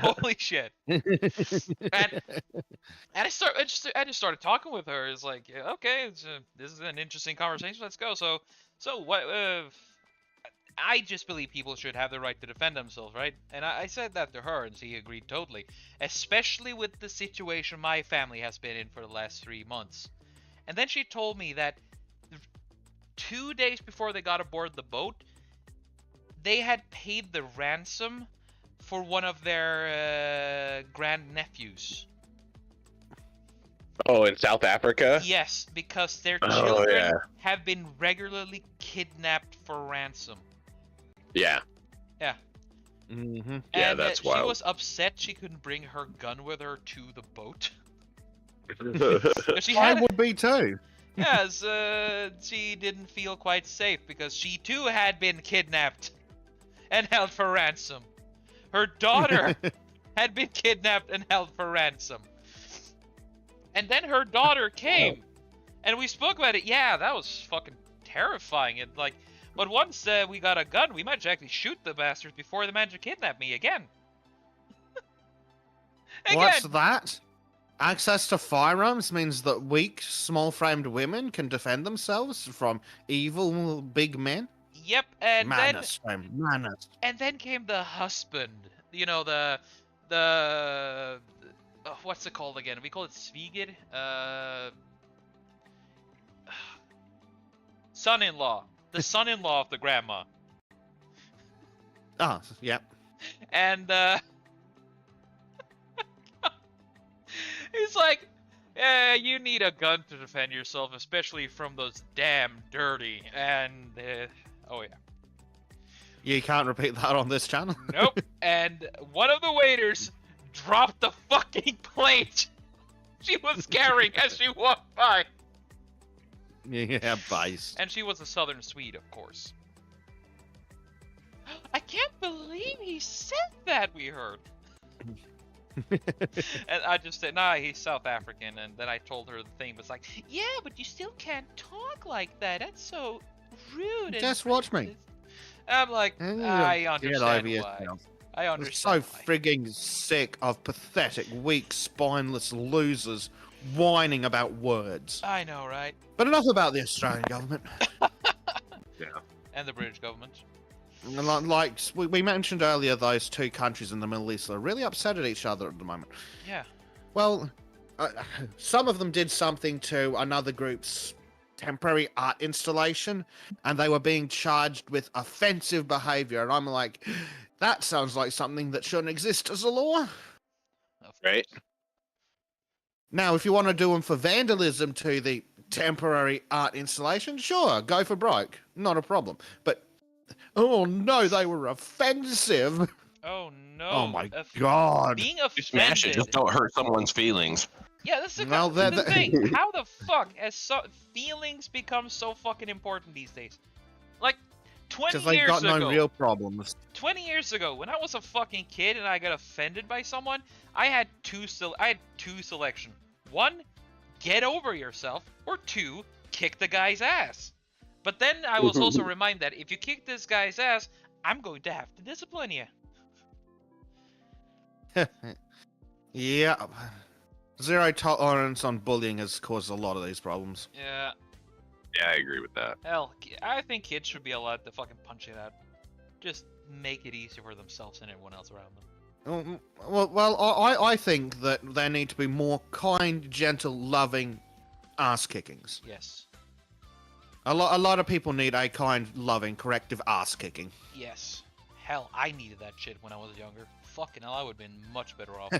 Holy shit. And I just started talking with her. It's like, yeah, okay, this is an interesting conversation. Let's go. So what? I just believe people should have the right to defend themselves, right? And I said that to her, and she agreed totally. Especially with the situation my family has been in for the last 3 months. And then she told me that 2 days before they got aboard the boat, they had paid the ransom for one of their grandnephews. Oh, in South Africa? Yes, because their Oh, children yeah. have been regularly kidnapped for ransom. Yeah. Mm-hmm. Yeah, And that's she wild. was upset she couldn't bring her gun with her to the boat. She I had, would be too. yes, she didn't feel quite safe because she too had been kidnapped and held for ransom. Her daughter had been kidnapped and held for ransom. And then her daughter came, and we spoke about it. Yeah, that was fucking terrifying. And like, but once we got a gun, we might actually shoot the bastards before they manage to kidnap me again. What's that? Access to firearms means that weak, small-framed women can defend themselves from evil big men. Yep, and Madness, Trym, madness. then came the husband. You know, the what's it called again? We call it Svigid. Son-in-law. The son-in-law of the grandma. Ah, yep. And he's like, you need a gun to defend yourself, especially from those damn dirty. And oh yeah. You can't repeat that on this channel. Nope. And one of the waiters dropped the fucking plate she was carrying as she walked by. Yeah, base. And she was a southern Swede, of course. I can't believe he said that, we heard. And I just said, nah, he's South African. And then I told her the thing was like, yeah, but you still can't talk like that. That's so rude. Just watch me. I'm like, I understand Get over why. yourself. I I'm understand so why. frigging sick of pathetic, weak, spineless losers whining about words. I know, right? But enough about the Australian government. And the British government. Like we mentioned earlier, those two countries in the Middle East are really upset at each other at the moment. Yeah. Well, some of them did something to another group's temporary art installation, and they were being charged with offensive behavior. And I'm like, that sounds like something that shouldn't exist as a law. Right? Now, if you want to do them for vandalism to the temporary art installation, sure, go for broke. Not a problem. But, oh no, they were offensive. Oh no. Oh my god. Being Just smash it. offended. Just don't hurt someone's feelings. Yeah, that's the, Well, that's the that- thing. How the fuck has feelings become so fucking important these days? Like, 20 Because they've years got ago. no real problems. 20 years ago, when I was a fucking kid and I got offended by someone, I had two selections. One, get over yourself, or two, kick the guy's ass. But then I was also reminded that if you kick this guy's ass, I'm going to have to discipline you. Yeah. Zero tolerance on bullying has caused a lot of these problems. Yeah, Yeah, I agree with that. hell, I think kids should be allowed to fucking punch it out. Just make it easier for themselves and everyone else around them. Well, I think that there need to be more kind, gentle, loving ass kickings. Yes. A lot of people need a kind, loving, corrective ass kicking. Yes. Hell, I needed that shit when I was younger. Fucking hell, I would have been much better off.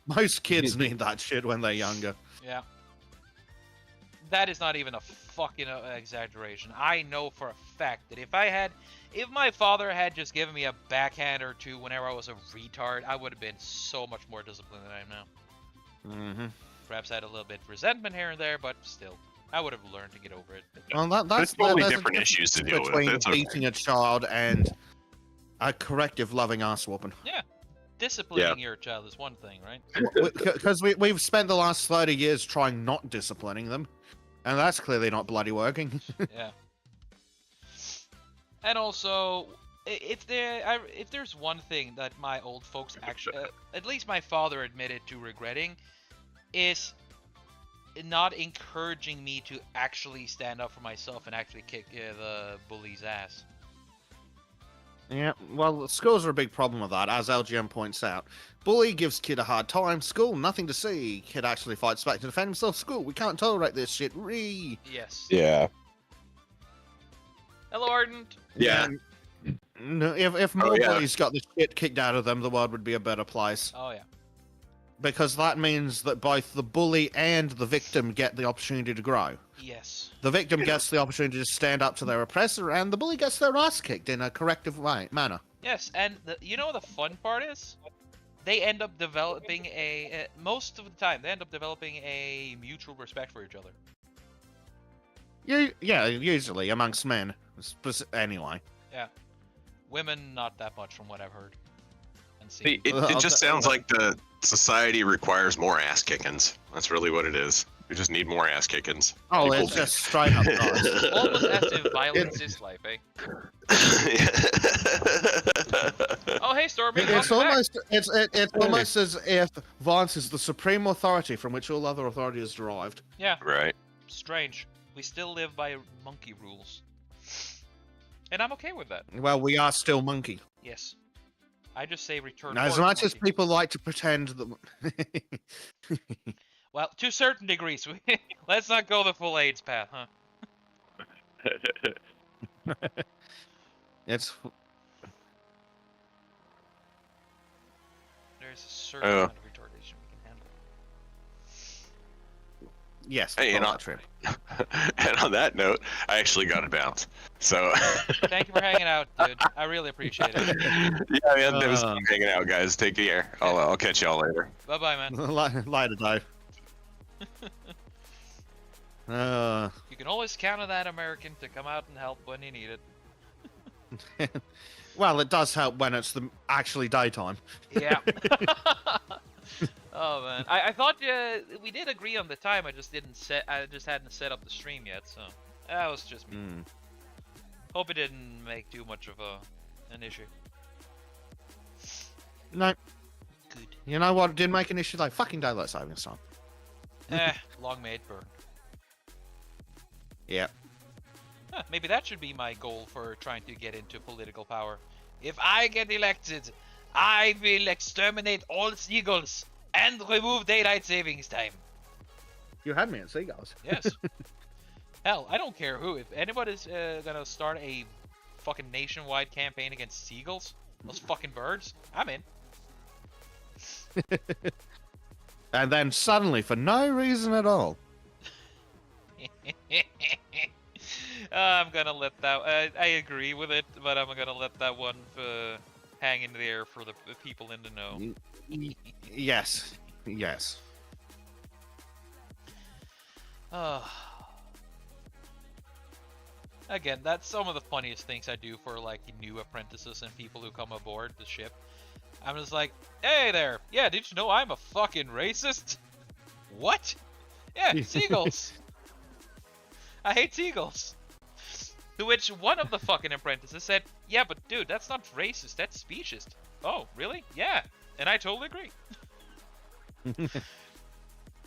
Most kids need that shit when they're younger. Yeah. that is not even a fucking exaggeration. I know for a fact that if my father had just given me a backhand or two whenever I was a retard, I would have been so much more disciplined than I am now. Mm-hmm. Perhaps I had a little bit of resentment here and there, but still, I would have learned to get over it. Well, There's totally there's a different issues to difference deal with. between It's okay. beating a child and a corrective, loving ass whooping. Disciplining your child is one thing, right? Because we've spent the last 30 years trying not disciplining them, and that's clearly not bloody working. Yeah. And also, if there's one thing that my old folks actually, at least my father admitted to regretting, is not encouraging me to actually stand up for myself and actually kick the bully's ass. Yeah, well, schools are a big problem with that, as LGM points out. Bully gives kid a hard time. School, nothing to see. Kid actually fights back to defend himself. School, we can't tolerate this shit. Yes. Yeah. Hello, Ardent. Yeah. No, if more yeah. bullies got the shit kicked out of them, the world would be a better place. Oh yeah. Because that means that both the bully and the victim get the opportunity to grow. Yes. The victim gets the opportunity to stand up to their oppressor, and the bully gets their ass kicked in a corrective manner. Yes, and you know what the fun part is? They end up developing most of the time, they end up developing a mutual respect for each other. Yeah, usually amongst men. Anyway. Yeah. Women, not that much from what I've heard and seen. It just sounds like the society requires more ass kickings. That's really what it is. We just need more ass kickings. Oh, People- it's just straight up guys. Almost as if violence is life, eh? Oh, hey, Stormy. It's welcome back. almost it's almost as if violence is the supreme authority from which all other authority is derived. Yeah, Right. strange. We still live by monkey rules. And I'm okay with that. Well, we are still monkey. Yes. I just say return. As form much as monkey. people like to pretend that. Well, to certain degrees. Let's not go the full AIDS path, huh? It's There's a certain Oh. amount of retardation we can handle. yes. Hey, we you call know- that Trym. And on that note, I actually got a bounce. So Thank you for hanging out, dude. I really appreciate it. yeah, man, it was fun hanging out, guys. Take care. I'll catch y'all later. Bye-bye, man. Later, Dave. You can always count on that American to come out and help when you need it. Well, it does help when it's actually daytime. Yeah. Oh man, I thought we did agree on the time. I just hadn't set up the stream yet, so that was just me. Hope it didn't make too much of an issue. No, Good. you know what? It didn't make an issue though. Fucking daylight savings time. Long may it burn. Yeah. Huh, maybe that should be my goal for trying to get into political power. If I get elected, I will exterminate all seagulls and remove daylight savings time. You had me at seagulls. Yes. Hell, I don't care who. If anybody's gonna start a fucking nationwide campaign against seagulls, those fucking birds, I'm in. And then suddenly, for no reason at all. I'm gonna let that. I agree with it, but I'm gonna let that one hang in the air for the people in the know. Yes. Yes. Again, that's some of the funniest things I do for like new apprentices and people who come aboard the ship. I'm just like, hey there, yeah, did you know I'm a fucking racist? What? Yeah, seagulls. I hate seagulls. To which one of the fucking apprentices said, yeah, but dude, that's not racist, that's speciesist. Oh, really? Yeah. And I totally agree.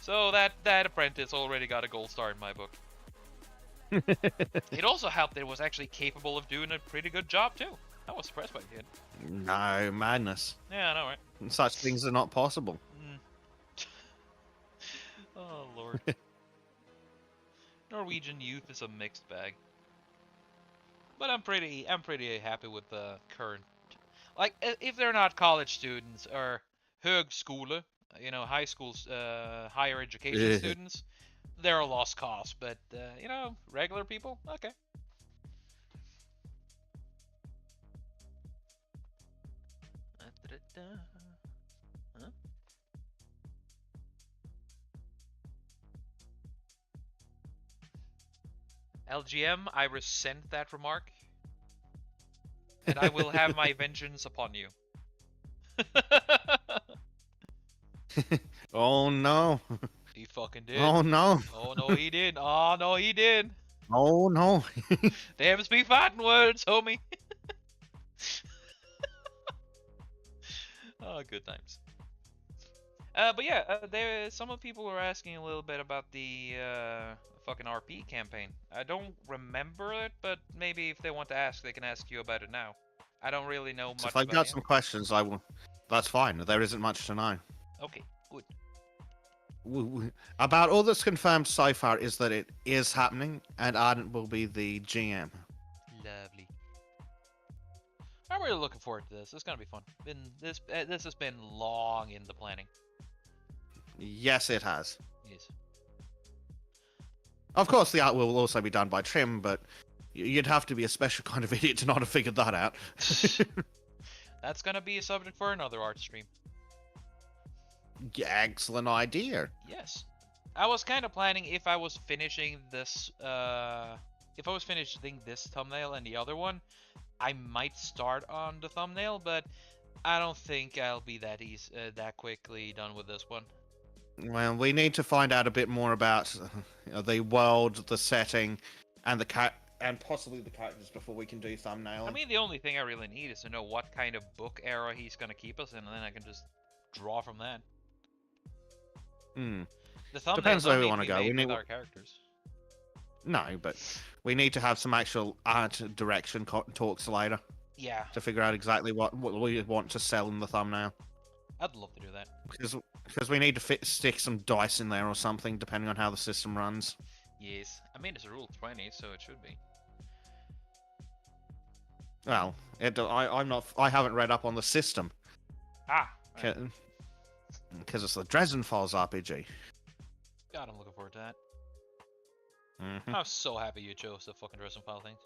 So that apprentice already got a gold star in my book. It also helped that it was actually capable of doing a pretty good job too. I was impressed by the kid. No, madness. Yeah, I know, right? Such things are not possible. Oh lord. Norwegian youth is a mixed bag. But I'm pretty happy with the current. Like, if they're not college students or högskole, you know, high schools, higher education students, they're a lost cause, but you know, regular people, okay. Huh? LGM, I resent that remark, and I will have my vengeance upon you. Oh no. He fucking did. Oh no. Oh no, he did. Oh no, he did. Oh no. Damn, speak fighting words, homie. Oh, good times. But yeah, there some of people were asking a little bit about the fucking RP campaign. I don't remember it, but maybe if they want to ask, they can ask you about it now. I don't really know much If they've about got it. some questions, I will. That's fine. There isn't much to know. Okay, good. About all that's confirmed so far is that it is happening, and Ardent will be the GM. Lovely. I'm really looking forward to this. It's gonna be fun. This has been long in the planning. Yes, it has. Yes. Of course, the art will also be done by Trym, but you'd have to be a special kind of idiot to not have figured that out. That's gonna be a subject for another art stream. Yeah, excellent idea. Yes. I was kind of planning if I was finishing this, if I was finishing this thumbnail and the other one, I might start on the thumbnail, but I don't think I'll be that that quickly done with this one. Well, we need to find out a bit more about the world, the setting, and and possibly the characters before we can do thumbnail. I mean, the only thing I really need is to know what kind of book era he's gonna keep us in, and then I can just draw from that. The thumbnails Depends where we want to go. We need our characters. No, but we need to have some actual art direction talks later Yeah, to figure out exactly what we want to sell in the thumbnail. I'd love to do that. Because we need to stick some dice in there or something, depending on how the system runs. Yes, I mean it's a rule 20, so it should be. Well, I haven't read up on the system Ah, right. because it's the Dresden Files RPG. God, I'm looking forward to that. Mhm. I'm so happy you chose the fucking Dresden File things.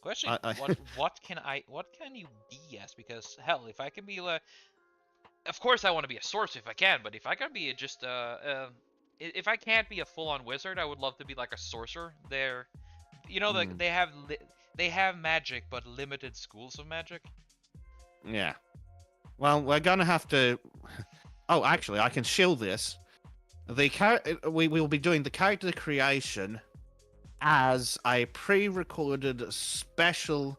Question: I- what can you be as? Because hell, if I can be like, of course I want to be a sorcerer if I can, but if I can be just if I can't be a full-on wizard, I would love to be like a sorcerer. They're, you know, they have magic, but limited schools of magic. Yeah. Well, we're gonna have to. Oh, actually, I can shield this. We will be doing the character creation as a pre-recorded special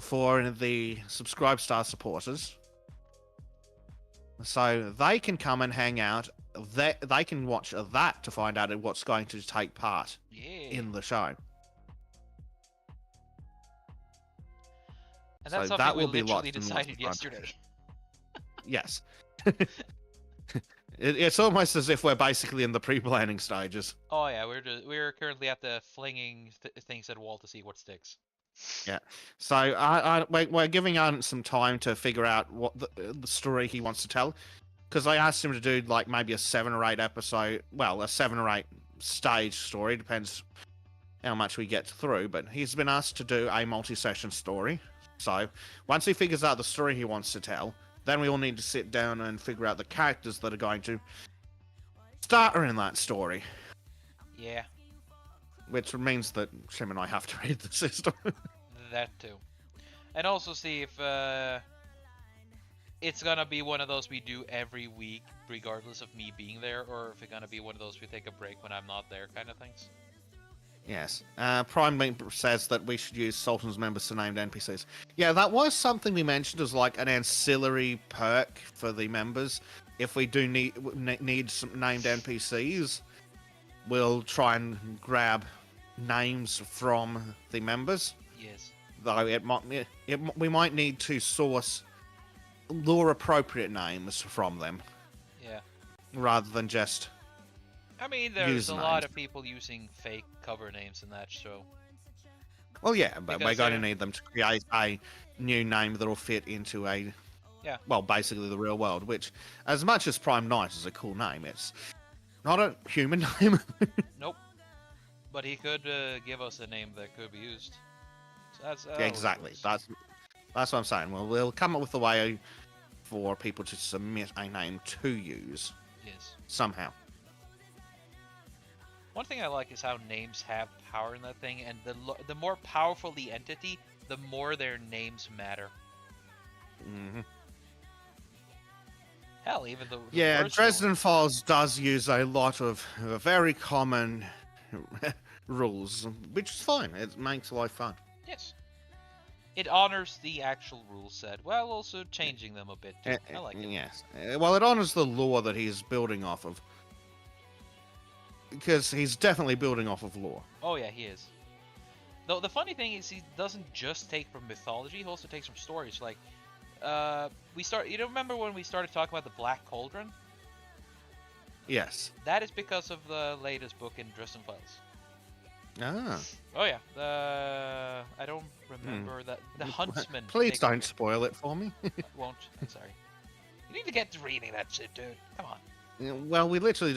for the Subscribe Star supporters, so they can come and hang out. They can watch that to find out what's going to take part in the show. And that's So something that we will be literally lots and lots decided of fun. yesterday. Yes. It's almost as if we're basically in the pre-planning stages. Oh yeah, we're currently at the flinging things at wall to see what sticks. Yeah. So we're giving Arden some time to figure out what the story he wants to tell, because I asked him to do like maybe a 7 or 8 episode, well, a 7 or 8 stage story, depends how much we get through. But he's been asked to do a multi-session story. So once he figures out the story he wants to tell, then we all need to sit down and figure out the characters that are going to star in that story. Yeah, Which means that Trym and I have to read the system. that too. And also see if it's gonna be one of those we do every week, regardless of me being there, or if it's gonna be one of those we take a break when I'm not there kind of things. Yes. Prime says that we should use Sultan's members to named NPCs. Yeah, that was something we mentioned as like an ancillary perk for the members. If we do need some named NPCs, we'll try and grab names from the members. Yes. Though we might need to source lore-appropriate names from them, Yeah. rather than just... I mean, there's a lot Usernames. of people using fake cover names in that show. Well, yeah, but Because we're going to they're- need them to create a new name that'll fit into a... Yeah. Well, basically the real world, which, as much as Prime Knight is a cool name, Not a human name. Nope. But he could give us a name that could be used. So that's Yeah, exactly. That's what I'm saying. Well, we'll come up with a way for people to submit a name to use Yes. somehow. One thing I like is how names have power in that thing, and the more powerful the entity, the more their names matter. Hmm. Hell, even the Yeah, first Dresden one- Files does use a lot of very common rules, which is fine. It makes life fun. Yes. It honors the actual rule set, while also changing them a bit too. I like it. Yes. Well, it honors the lore that he's building off of. Because he's definitely building off of lore. Oh yeah, he is. Though the funny thing is, he doesn't just take from mythology; he also takes from stories. Like, you don't remember when we started talking about the Black Cauldron? Yes. That is because of the latest book in Dresden Files. Ah. Oh yeah, I don't remember that the Huntsman. Please big- don't spoil it for me. I won't. I'm sorry. You need to get to reading that shit, dude. Come on. Well, we literally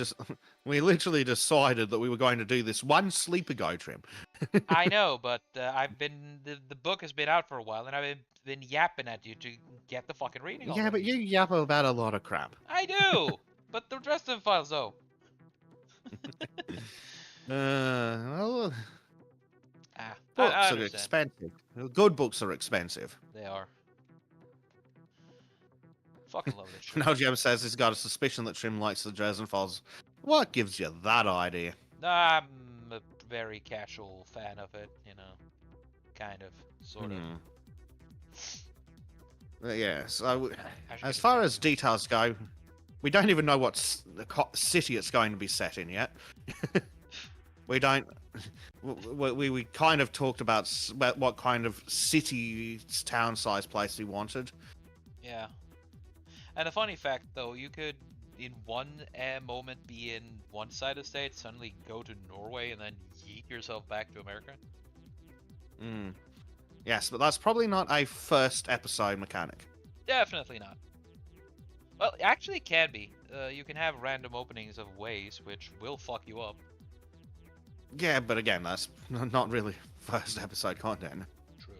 decided that we were going to do this one sleep ago, Trym. I know, but the book has been out for a while, and I've been yapping at you to get the fucking reading. Yeah, but already. you yap about a lot of crap. I do, but the Dresden Files, though. Well, I books are understand. expensive. Good books are expensive. They are. Fucking love this shit. Now Jim says he's got a suspicion that Trym likes the Dresden Files. What gives you that idea? I'm a very casual fan of it, you know. Kind of, sort of. Yes. I should As get far it as details go, we don't even know what city it's going to be set in yet. We don't. We kind of talked about what kind of city, town size place we wanted. Yeah. And a funny fact, though, you could, in one moment, be in one side of the state, suddenly go to Norway, and then yeet yourself back to America. Yes, but that's probably not a first episode mechanic. Definitely not. Well, actually, it can be. You can have random openings of ways, which will fuck you up. Yeah, but again, that's not really first episode content. True.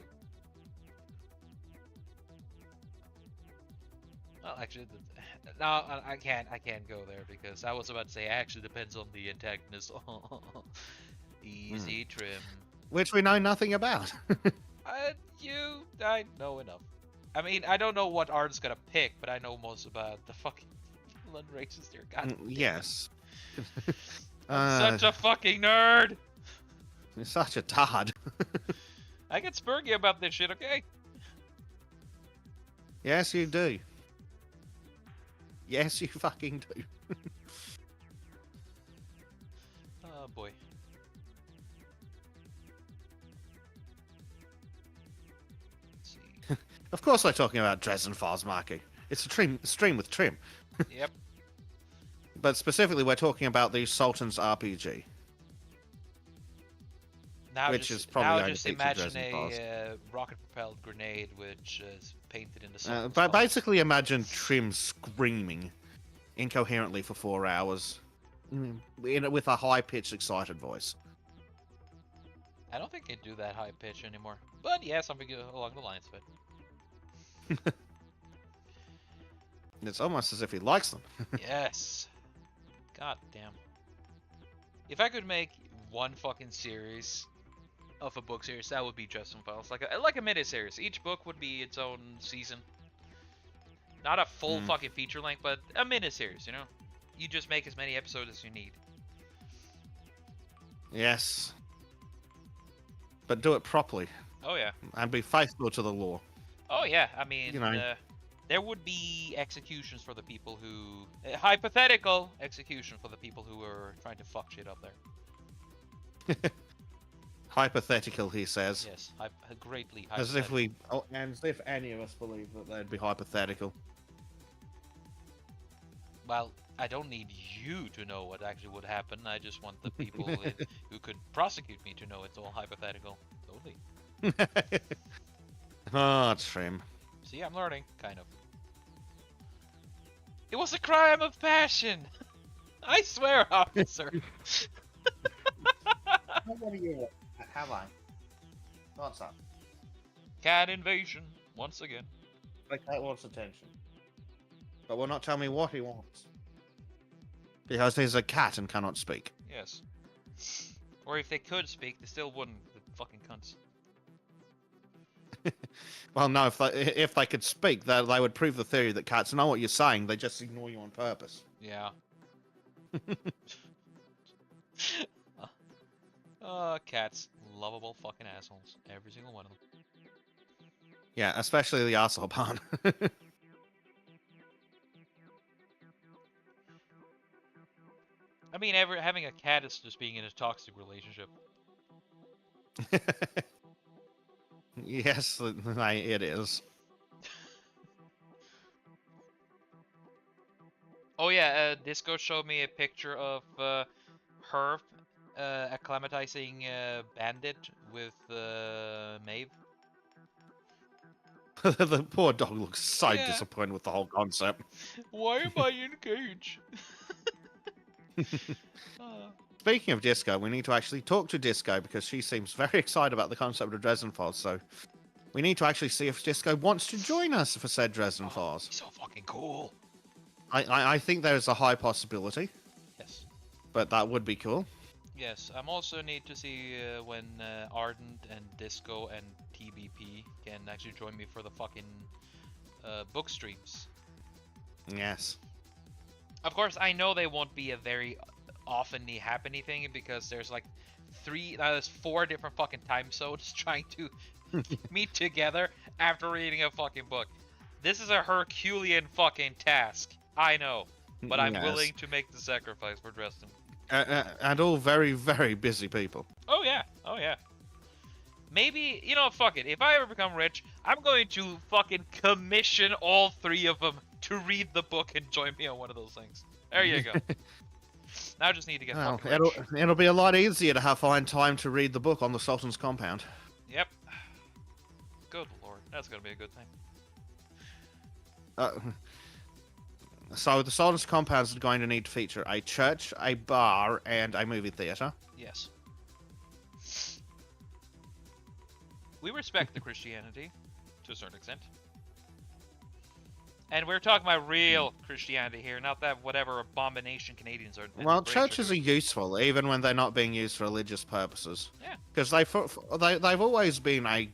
Well, actually, no, I can't go there because I was about to say it actually depends on the antagonist. Easy, Trym. Which we know nothing about. I know enough. I mean, I don't know what Arden's gonna pick, but I know most about the fucking Lund races here. God damn it. Yes. I'm such a fucking nerd. You're such a tard. I get spurgy about this shit, okay? Yes, you do. Yes, you fucking do. Oh boy. Let's see. Of course we're talking about Dresden Files, Marky. It's a stream with Trym. Yep. But specifically, we're talking about the Sultan's RPG. Now Which just, is probably now only just featured imagine Dresden Files. a rocket-propelled grenade which is painted into But something. basically, imagine Trym screaming incoherently for 4 hours with a high-pitched, excited voice. I don't think they do that high pitch anymore. But yeah, something along the lines of it. It's almost as if he likes them. Yes. God damn. If I could make one fucking series of a book series, that would be Dresden Files. Like a mini-series. Each book would be its own season. Not a full fucking feature length, but a mini-series, you know? You just make as many episodes as you need. Yes. But do it properly Oh yeah. and be faithful to the law. Oh yeah, I mean, You know. there would be executions for the people who... hypothetical execution for the people who are trying to fuck shit up there. Hypothetical, he says. Yes, greatly As hypothetical. as if any of us believe that they'd be hypothetical. Well, I don't need you to know what actually would happen. I just want the people who could prosecute me to know it's all hypothetical. Totally. Ah, Trym. See, I'm learning, kind of. It was a crime of passion! I swear, officer. What are you? Have I? What's up? Cat invasion once again. The cat wants attention. But will not tell me what he wants. Because he's a cat and cannot speak. Yes. Or if they could speak, they still wouldn't. The fucking cunts. Well, no, if they could speak, they would prove the theory that cats know what you're saying. They just ignore you on purpose. Yeah. Cats. Lovable fucking assholes. Every single one of them. Yeah, especially the arsehole part. I mean, having a cat is just being in a toxic relationship. Yes, it is. Oh yeah, Disco showed me a picture of her acclimatizing Bandit with Maeve. The poor dog looks so Yeah. disappointed with the whole concept. Why am I in a cage? Speaking of Disco, we need to actually talk to Disco because she seems very excited about the concept of Dresden Files. So we need to actually see if Disco wants to join us for said Dresden Files. So fucking cool. I think there's a high possibility, Yes. but that would be cool. Yes, I'm also need to see when Ardent and Disco and TBP can actually join me for the fucking book streams. Yes. Of course, I know they won't be a very oftenly happening thing because there's like there's 4 different fucking time zones trying to meet together after reading a fucking book. This is a Herculean fucking task. I know, but I'm Yes. willing to make the sacrifice for Dresden. And all very, very busy people. Oh yeah, oh yeah. Maybe, you know, fuck it. If I ever become rich, I'm going to fucking commission all 3 of them to read the book and join me on one of those things. There you go. Now I just need to get Well, fucking rich. it'll be a lot easier to find time to read the book on the Sultan's compound. Yep. Good lord, that's gonna be a good thing. So the Sultan's compound is going to need to feature a church, a bar, and a movie theater. Yes. We respect the Christianity, to a certain extent. And we're talking about real Christianity here, not that whatever abomination Canadians are. and Well, the British churches are doing. useful, even when they're not being used for religious purposes. Yeah. Because they've always been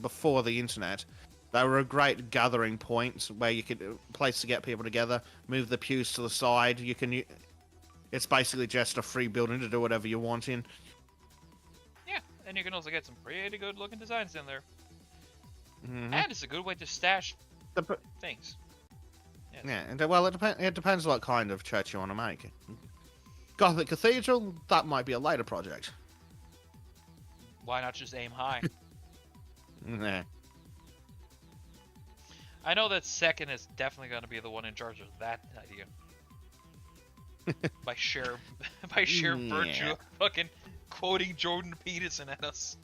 before the internet, they were a great gathering point where you could place to get people together, move the pews to the side. It's basically just a free building to do whatever you want in. Yeah, and you can also get some pretty good looking designs in there. Mhm. And it's a good way to stash Dep- things. Yes. Yeah, and it depends what kind of church you want to make. Gothic Cathedral, that might be a later project. Why not just aim high? Yeah. I know that second is definitely going to be the one in charge of that idea. by sheer virtue Yeah. of fucking quoting Jordan Peterson at us.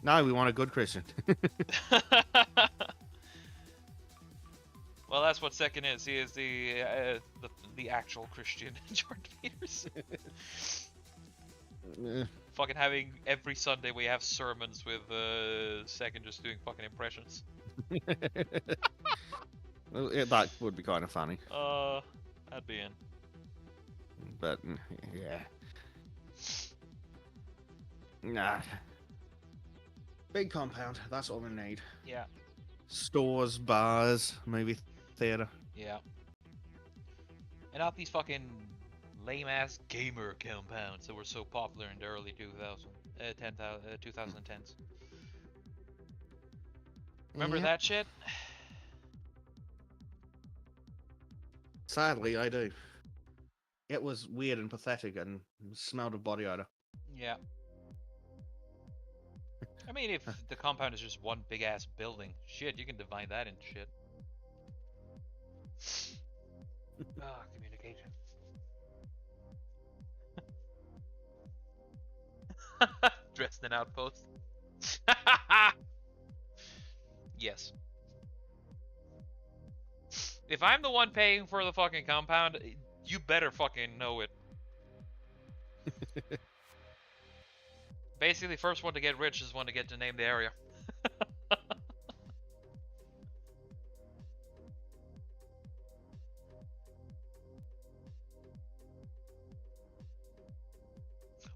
No, we want a good Christian. Well, that's what second is. He is the actual Christian Jordan Peterson. Fucking having every Sunday we have sermons with second just doing fucking impressions. Well, that would be kind of funny. I'd be in. But, yeah. Nah. Big compound, that's all we need. Yeah, Stores, bars, movie theater. yeah. And not these fucking lame-ass gamer compounds that were so popular in the early 2010s. Remember Yeah. that shit? Sadly, I do. It was weird and pathetic and smelled of body odor. Yeah. I mean, if the compound is just one big ass building, shit, you can divide that into shit. Communication. Dresden Outpost. Yes. If I'm the one paying for the fucking compound, you better fucking know it. Basically, first one to get rich is one to get to name the area.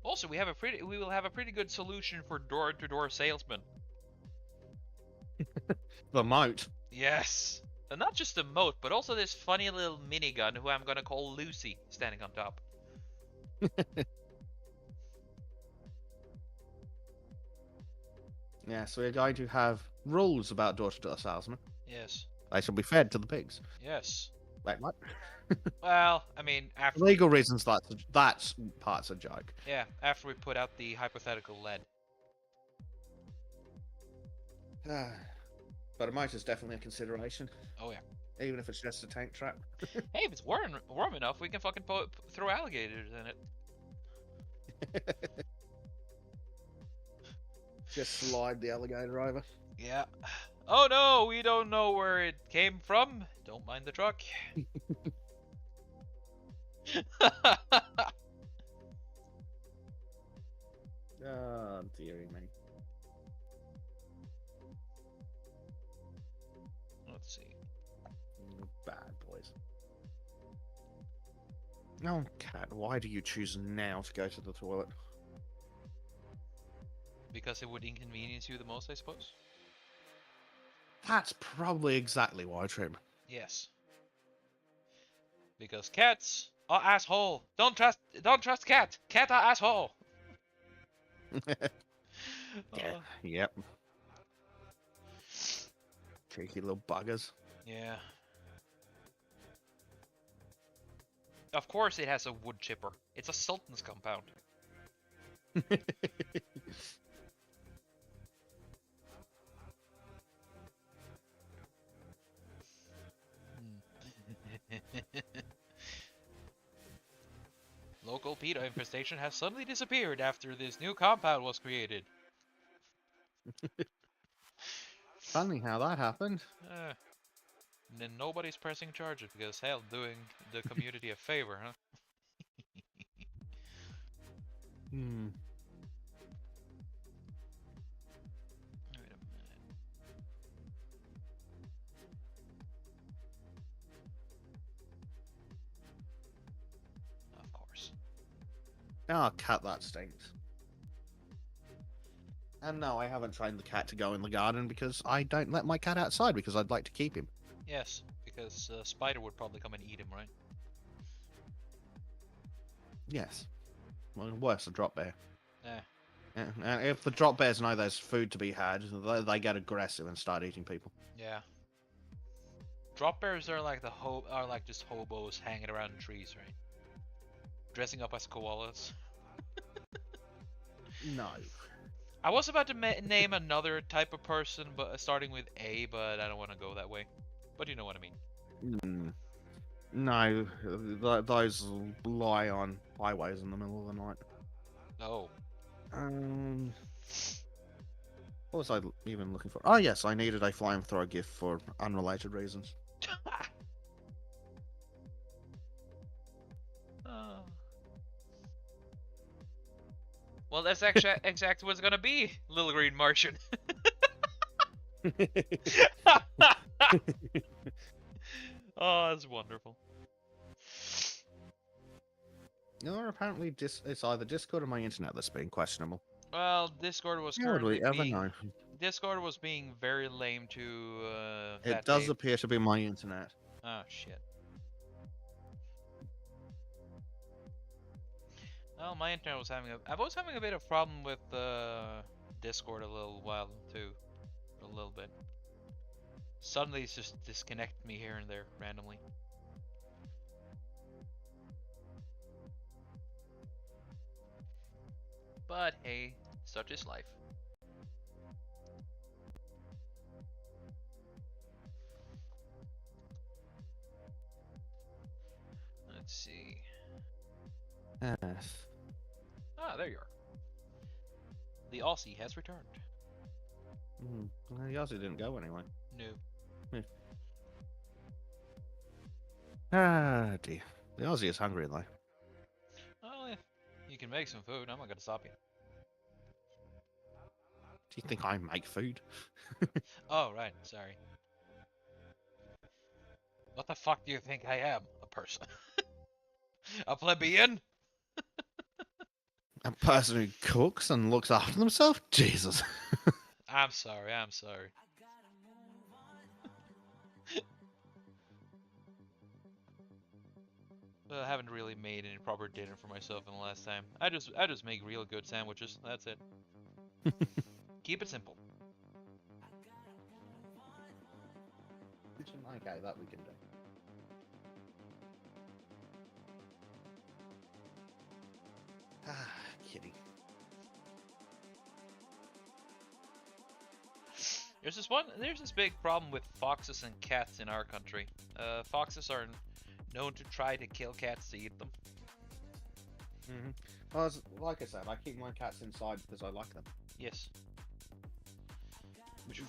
Also, we will have a pretty good solution for door-to-door salesmen. The moat. Yes. And not just a moat, but also this funny little minigun who I'm gonna call Lucy, standing on top. Yeah, so we're going to have rules about door-to-door salesmen. Yes. They shall be fed to the pigs. Yes. Wait, what? Well, I mean, after For legal reasons, that's part's a joke. yeah, after we put out the hypothetical lead. But a moat is definitely a consideration, Oh yeah. even if it's just a tank trap. Hey, if it's warm enough, we can fucking throw alligators in it. Just slide the alligator over. Yeah. Oh no, we don't know where it came from. Don't mind the truck. Oh, dearie me. Let's see. Bad boys. Oh, cat, why do you choose now to go to the toilet? Because it would inconvenience you the most, I suppose. That's probably exactly why, Trym. Yes. Because cats are asshole. Don't trust cat. Cat are asshole. Yeah, yep. Cheeky little buggers. Yeah. Of course it has a wood chipper. It's a sultan's compound. Local PETA infestation has suddenly disappeared after this new compound was created. Funny how that happened. And then nobody's pressing charges because hell, doing the community a favor, huh? Hmm. Wait a minute. Of course. Oh, cat, that stinks. And no, I haven't trained the cat to go in the garden because I don't let my cat outside because I'd like to keep him. Yes, because Spider would probably come and eat him, right? Yes. Well, worse, a drop bear. Eh. And if the drop bears know there's food to be had, they get aggressive and start eating people. Yeah. Drop bears are like just hobos hanging around in trees, right? Dressing up as koalas. No. I was about to name another type of person, but starting with A, but I don't want to go that way. But you know what I mean. No, those lie on highways in the middle of the night. Oh. What was I even looking for? Oh yes, I needed a flamethrower gift for unrelated reasons. Well, that's actually exactly what it's gonna be, Little Green Martian. Oh, that's wonderful. No, apparently it's either Discord or my internet that's being questionable. Well, Discord was How would currently we ever being know? Discord was being very lame to It that does day. appear to be my internet. Oh shit. Well, my internet was I was having a bit of problem with Discord a little while too, for a little bit. Suddenly it's just disconnected me here and there randomly. But hey, such is life. Let's see. Yes. Ah, there you are. The Aussie has returned. Well, he also didn't go anyway. No. Hmm. Ah, dear. The Aussie is hungry, though. Well, if you can make some food, I'm not gonna stop you. Do you think I make food? Oh, right. Sorry. What the fuck do you think I am? A person? A plebeian? A person who cooks and looks after themselves? Jesus. I'm sorry. I'm sorry. I haven't really made any proper dinner for myself in the last time. I just make real good sandwiches. That's it. Keep it simple. Okay, that we can do. Ah, kitty. There's this big problem with foxes and cats in our country. Foxes are known to try to kill cats to eat them. Well, like I said, I keep my cats inside because I like them. Yes.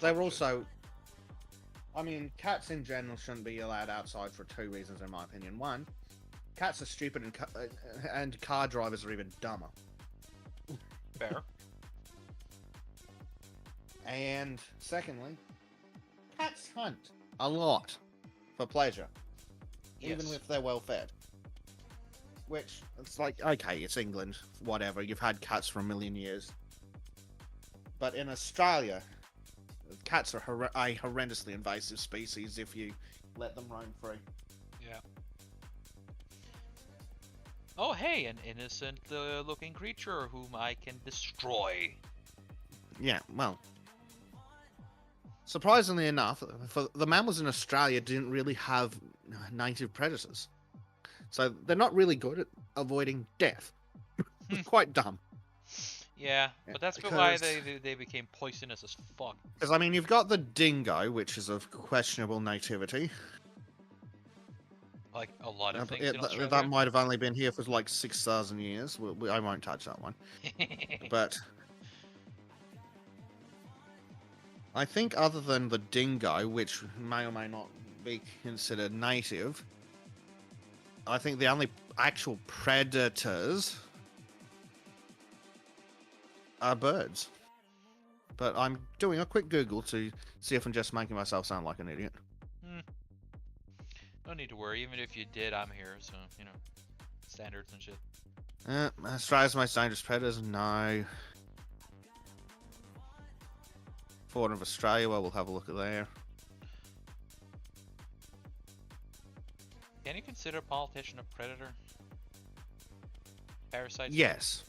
They're also... I mean, cats in general shouldn't be allowed outside for two reasons, in my opinion. One, cats are stupid and car drivers are even dumber. Fair. And secondly, cats hunt a lot for pleasure, even Yes. if they're well fed. Which, it's like, okay, it's England, whatever, you've had cats for a million years. But in Australia, cats are a horrendously invasive species if you let them roam free. Yeah. Oh, hey, an innocent looking creature whom I can destroy. Yeah, well, surprisingly enough, for the mammals in Australia didn't really have native predators. So they're not really good at avoiding death. It's quite dumb. Yeah, but that's why they became poisonous as fuck. Because, I mean, you've got the dingo, which is of questionable nativity. Like a lot of things in Australia. That might have only been here for like 6,000 years. I won't touch that one. But I think other than the dingo, which may or may not be considered native, I think the only actual predators are birds. But I'm doing a quick Google to see if I'm just making myself sound like an idiot. No need to worry. Even if you did, I'm here, so, you know, standards and shit. Australia's most dangerous predators? No. Fauna of Australia, well, we'll have a look at there. Can you consider a politician a predator? Parasite? Yes.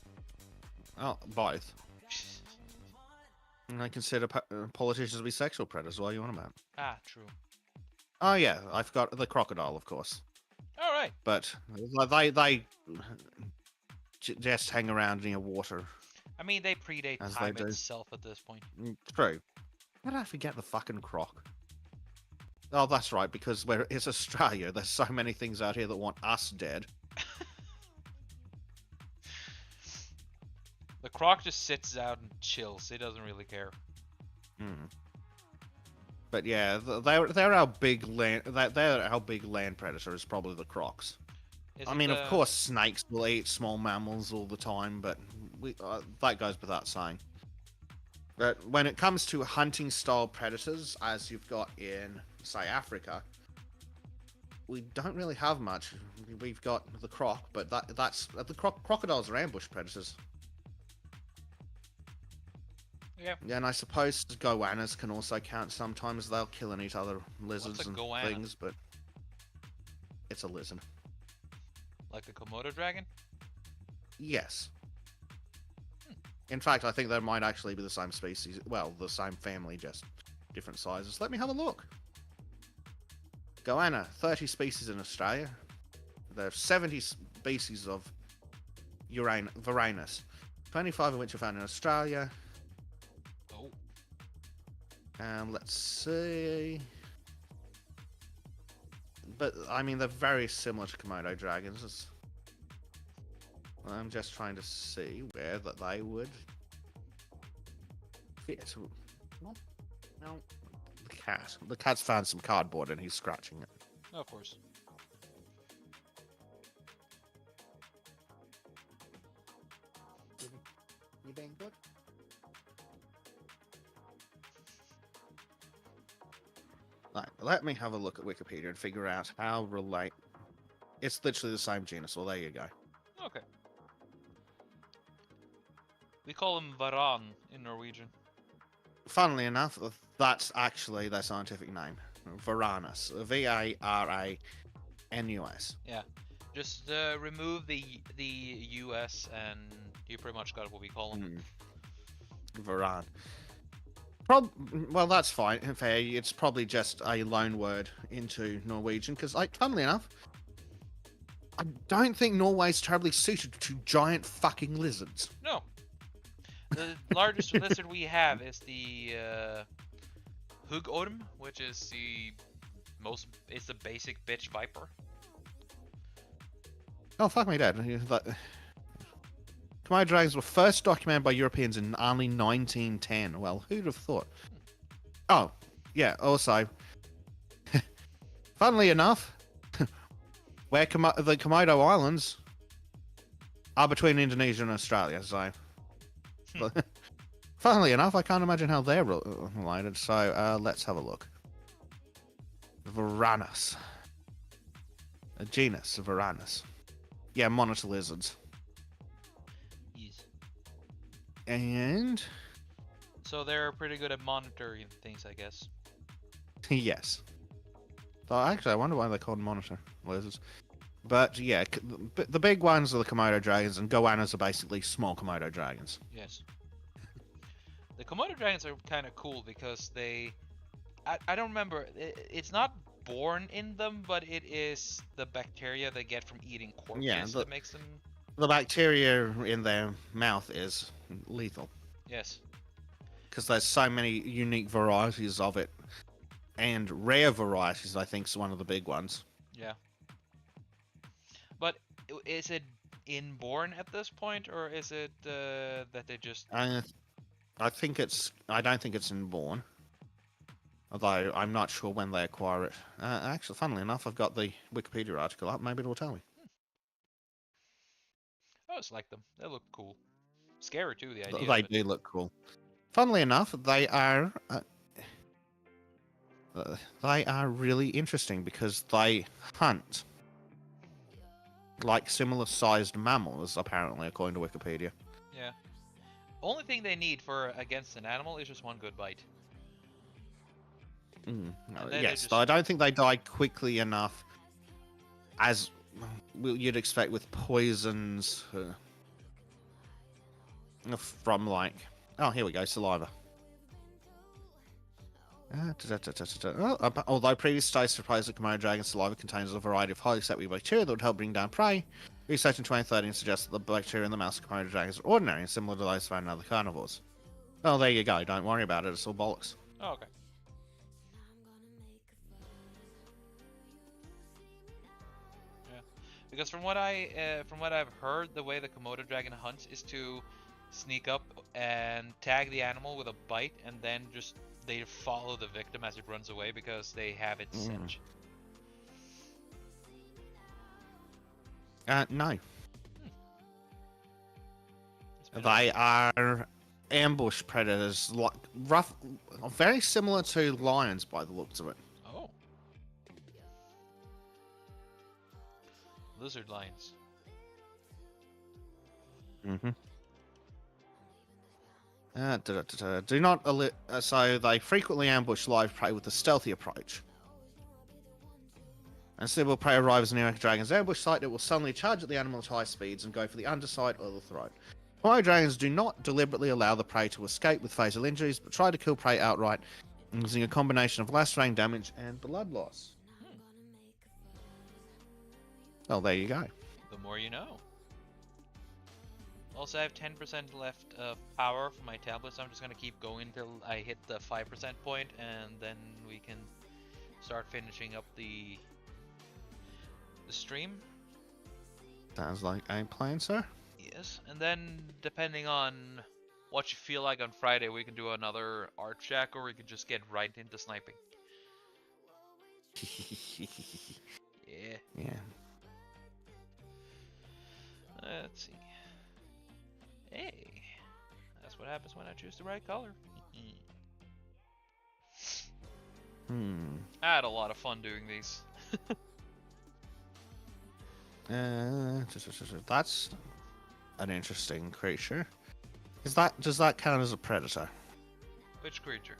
Oh, both. And I consider politicians to be sexual predators. What are you on about? Ah, true. Oh yeah, I forgot the crocodile, of course. All right. But they just hang around near water. I mean, they predate As time they do. itself at this point. True. How did I forget the fucking croc? Oh, that's right, because it's Australia. There's so many things out here that want us dead. The croc just sits out and chills. He doesn't really care. But yeah, they're our big land. They're our big land predator. Is probably the crocs. Is I it mean, the- of course, snakes will eat small mammals all the time, but that goes without saying. But when it comes to hunting style predators, as you've got in, say, Africa, we don't really have much. We've got the croc, but that's the crocodiles are ambush predators. Yeah. Yeah, and I suppose goannas can also count. Sometimes they'll kill and eat other lizards What's a and goanna? things, but it's a lizard. Like the Komodo dragon? Yes. In fact, I think they might actually be the same species. Well, the same family, just different sizes. Let me have a look. Goanna, 30 species in Australia. There are 70 species of Varanus, 25 of which are found in Australia. Oh. Let's see. But, I mean, they're very similar to Komodo dragons. I'm just trying to see where that they would fit. What? No. The cat. The cat's found some cardboard and he's scratching it. Of course. Right, let me have a look at Wikipedia and figure out how relate. It's literally the same genus. Well, there you go. Okay. We call him Varan in Norwegian. Funnily enough, that's actually their scientific name, Varanus. Varanus. Yeah. Just remove the US and you pretty much got what we call him. Varan. Well, that's fine. Fair. It's probably just a loan word into Norwegian because, like, funnily enough, I don't think Norway's terribly suited to giant fucking lizards. No. The largest lizard we have is the Hugorm, which is it's the basic bitch viper. Oh, fuck me dead. Komodo dragons were first documented by Europeans in only 1910. Well, who'd have thought? Oh, yeah, also, funnily enough, where the Komodo Islands are between Indonesia and Australia, so... Funnily enough, I can't imagine how they're related, so let's have a look. Varanus. A genus, Varanus. Yeah, monitor lizards. Yes. And... So they're pretty good at monitoring things, I guess. yes. So actually, I wonder why they're called monitor lizards. But yeah, the big ones are the Komodo dragons, and goannas are basically small Komodo dragons. Yes. The Komodo dragons are kind of cool because I don't remember, it's not born in them, but it is the bacteria they get from eating corpses that makes them... The bacteria in their mouth is lethal. Yes. Because there's so many unique varieties of it. And rare varieties, I think, is one of the big ones. Yeah. But is it inborn at this point, or is it that they just... I don't think it's inborn. Although I'm not sure when they acquire it. Actually, funnily enough, I've got the Wikipedia article up. Maybe it'll tell me. I just like them. They look cool. Scary too, the idea. They do look cool. Funnily enough, they are really interesting because they hunt like similar-sized mammals, apparently, according to Wikipedia. Yeah. Only thing they need for against an animal is just one good bite. Yes, I don't think they die quickly enough as you'd expect with poisons from, like... Oh, here we go, saliva. Although previous studies proposed that Komodo dragon saliva contains a variety of highly acceptable bacteria that would help bring down prey, research in 2013 suggests that the bacteria in the mouth of Komodo dragons are ordinary and similar to those found in other carnivores. Oh, there you go. Don't worry about it. It's all bollocks. Oh, okay. Yeah, because from what I've heard, the way the Komodo dragon hunts is to sneak up and tag the animal with a bite, and then just they follow the victim as it runs away because they have its scent. No. They are ambush predators, very similar to lions by the looks of it. Oh. Lizard lions. Do not so they frequently ambush live prey with a stealthy approach. And suitable prey arrives near a dragon's ambush site, it will suddenly charge at the animal at high speeds and go for the underside or the throat. Komodo dragons do not deliberately allow the prey to escape with fatal injuries, but try to kill prey outright using a combination of lacerating damage and blood loss. Well, there you go. The more you know. Also, I have 10% left of power for my tablet, so I'm just going to keep going until I hit the 5% point, and then we can start finishing up the stream. Sounds like a plan, sir. Yes, and then depending on what you feel like on Friday, we can do another art shack, or we can just get right into sniping. Yeah. Yeah. Let's see. Hey, that's what happens when I choose the right color. I had a lot of fun doing these. That's an interesting creature. Does that count as a predator? Which creature?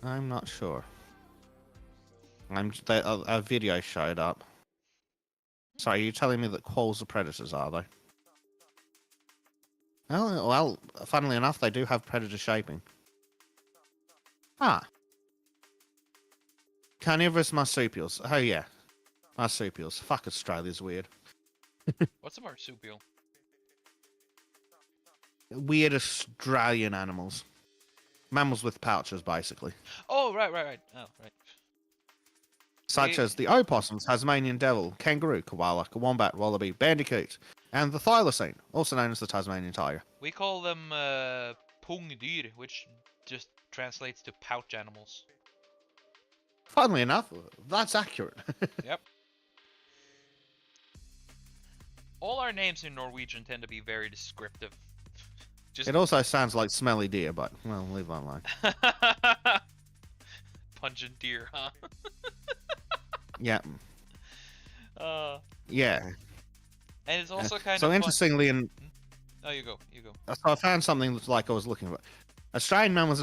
I'm not sure. A video showed up. So are you telling me that quolls are predators, are they? Oh, well, funnily enough, they do have predator shaping. Ah. Carnivorous marsupials. Oh, yeah. Marsupials. Fuck, Australia's weird. What's a marsupial? Weird Australian animals. Mammals with pouches, basically. Oh, right. Oh, right. Such as the opossum, Tasmanian devil, kangaroo, koala, wombat, wallaby, bandicoot, and the thylacine, also known as the Tasmanian tiger. We call them pungdyr, which just translates to pouch animals. Funnily enough, that's accurate. Yep. All our names in Norwegian tend to be very descriptive. Just It also sounds like smelly deer, but, well, leave that alone. pungent deer, huh? Yeah. Yeah. And it's also kind so of interestingly, Oh, you go. so I found something that's like I was looking for. Australian mammals'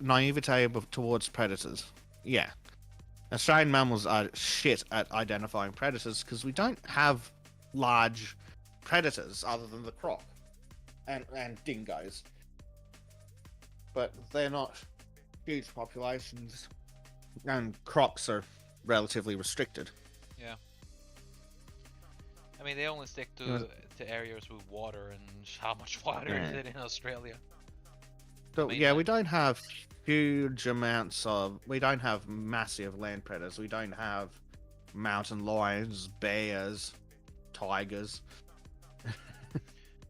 naivete towards predators. Yeah. Australian mammals are shit at identifying predators because we don't have large predators other than the croc and dingoes. But they're not huge populations, and crocs are relatively restricted. Yeah. I mean, they only stick to areas with water, and how much water is it in Australia? So, I mean, yeah, we don't have huge amounts of... We don't have massive land predators. We don't have mountain lions, bears, tigers.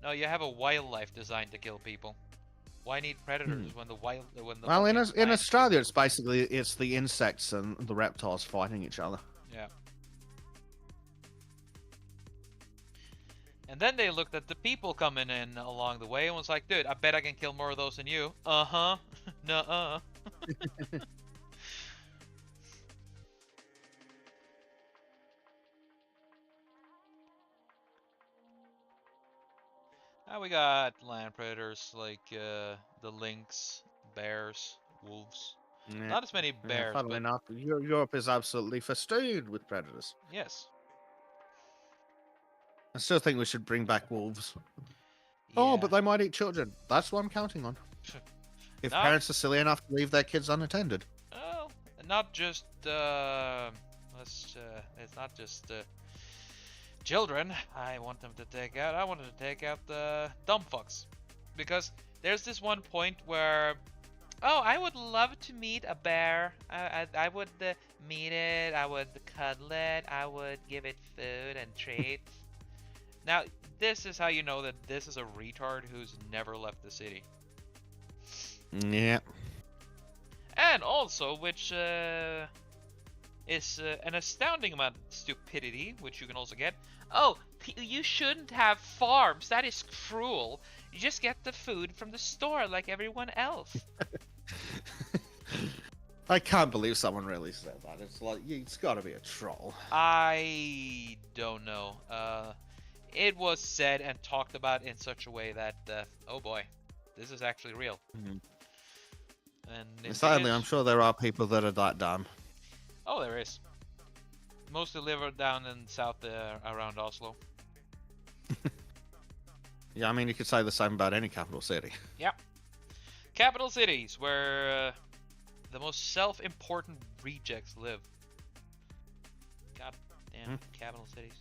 No, you have a wildlife designed to kill people. Why need predators when the Well, fucking in plants Australia, kill it's basically the insects and the reptiles fighting each other. people? Yeah. And then they looked at the people coming in along the way and was like, dude, I bet I can kill more of those than you. Uh-huh. Nuh-uh. Now we got land predators like the lynx, bears, wolves. Yeah. Not as many bears, Funnily but enough, Europe is absolutely festooned with predators. yes. I still think we should bring back wolves. Oh, but Yeah. they might eat children. That's what I'm counting on. If No. parents are silly enough to leave their kids unattended. Oh, not just it's not just children. I want them to take out. I wanted to take out the dumb fucks, because there's this one point where, oh, I would love to meet a bear. I would meet it. I would cuddle it. I would give it food and treats. Now, this is how you know that this is a retard who's never left the city. Yeah. And also, which is an astounding amount of stupidity, which you can also get. Oh, you shouldn't have farms. That is cruel. You just get the food from the store like everyone else. I can't believe someone really said that. It's like, it's got to be a troll. I don't know. It was said and talked about in such a way that, oh boy, this is actually real. Mhm. And Sadly, I'm sure there are people that are that dumb. Oh, there is. Mostly live down in south around Oslo. Yeah, I mean, you could say the same about any capital city. Yep. Capital cities, where the most self-important rejects live. God damn, capital cities.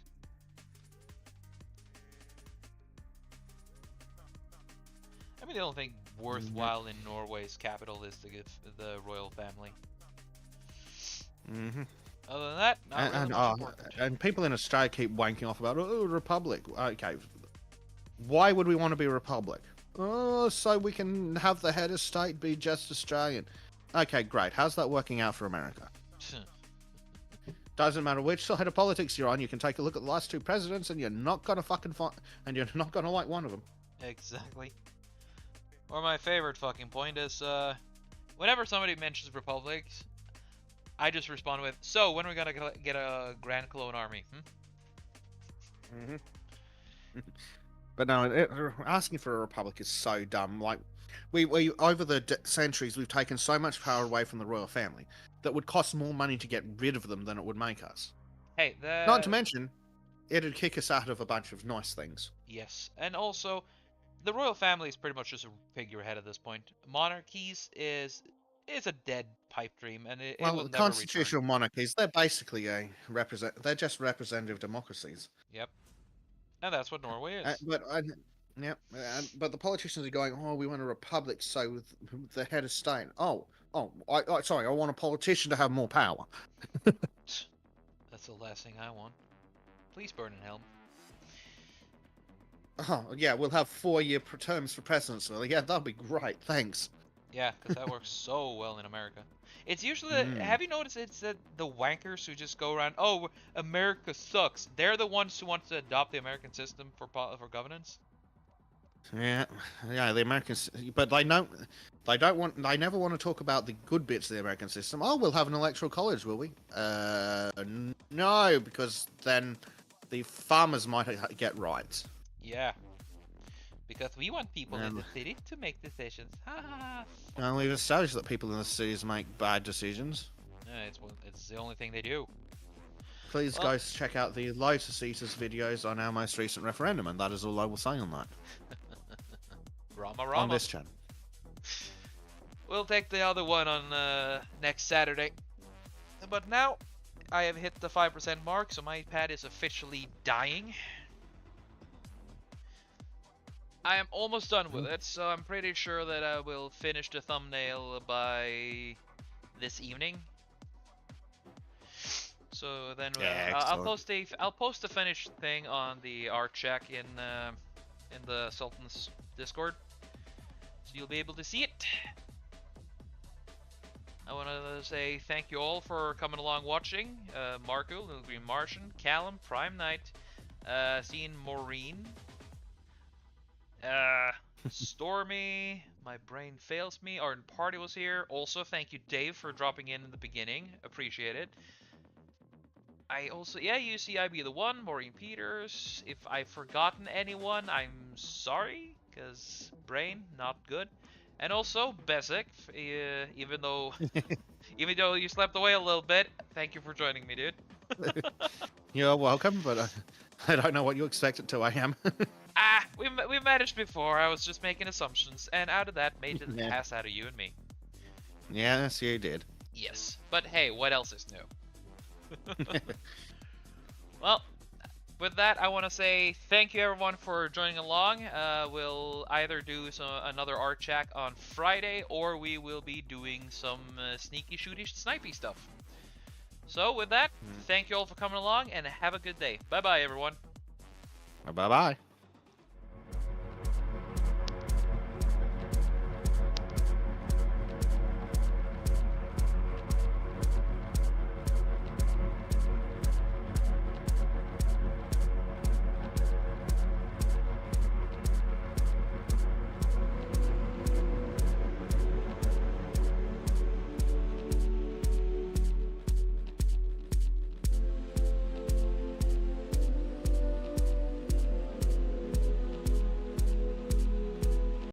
I mean, the only thing worthwhile in Norway's capital is to get the royal family. Mm-hmm. Other than that, not really much important. And people in Australia keep wanking off about, oh, republic. Okay, why would we want to be a republic? Oh, so we can have the head of state be just Australian. Okay, great. How's that working out for America? Doesn't matter which side of politics you're on. You can take a look at the last two presidents, and you're not gonna fucking find, and you're not gonna like one of them. Exactly. Or my favorite fucking point is, whenever somebody mentions republics, I just respond with, "So when are we gonna get a Grand Clone Army?" But no, asking for a republic is so dumb. Like, we over the centuries, we've taken so much power away from the royal family that would cost more money to get rid of them than it would make us. Hey, Not to mention, it'd kick us out of a bunch of nice things. yes, and also, the royal family is pretty much just a figurehead at this point. Monarchies is a dead pipe dream, and it will Well, never constitutional return. monarchies, they're basically they're just representative democracies. Yep, and that's what Norway is. But the politicians are going, oh, we want a republic, so the head of state. Sorry, I want a politician to have more power. That's the last thing I want. Please burn in hell. Oh, yeah, we'll have 4-year terms for presidents. Well, yeah, that'll be great. Thanks. Yeah, because that works so well in America. It's usually, Mm. have you noticed it's the wankers who just go around, oh, America sucks. They're the ones who want to adopt the American system for governance. Yeah, the Americans, but they never want to talk about the good bits of the American system. Oh, we'll have an electoral college, will we? No, because then the farmers might get rights. Yeah. Because we want people in Um, the city to make decisions. Ha ha ha. And we've established that people in the cities make bad decisions. Yeah, it's the only thing they do. Please, Well- guys, check out the Lotus Eaters videos on our most recent referendum, and that is all I will say on that. Rama On Rama. this channel. We'll take the other one on next Saturday. But now, I have hit the 5% mark, so my pad is officially dying. I am almost done with it, so I'm pretty sure that I will finish the thumbnail by this evening. So then Yeah, I'll post the finished thing on the art check in the Sultan's Discord, so you'll be able to see it. I want to say thank you all for coming along watching. Marco, Little Green Martian, Callum, Prime Knight, seeing Maureen, Stormy, my brain fails me, our party was here. Also, thank you, Dave, for dropping in the beginning. Appreciate it. I also, you see I be the one, Maureen Peters. If I've forgotten anyone, I'm sorry, because brain, not good. And also, Besic, even though you slept away a little bit, thank you for joining me, dude. You're welcome, but I don't know what you expected to. I am. We managed before. I was just making assumptions, and out of that, made an Yeah. ass out of you and me. Yes, you did. Yes, but hey, what else is new? Well, with that, I want to say thank you everyone for joining along. We'll either do another art check on Friday, or we will be doing some sneaky shooty snipey stuff. So with that, thank you all for coming along, and have a good day. Bye bye everyone. Bye bye.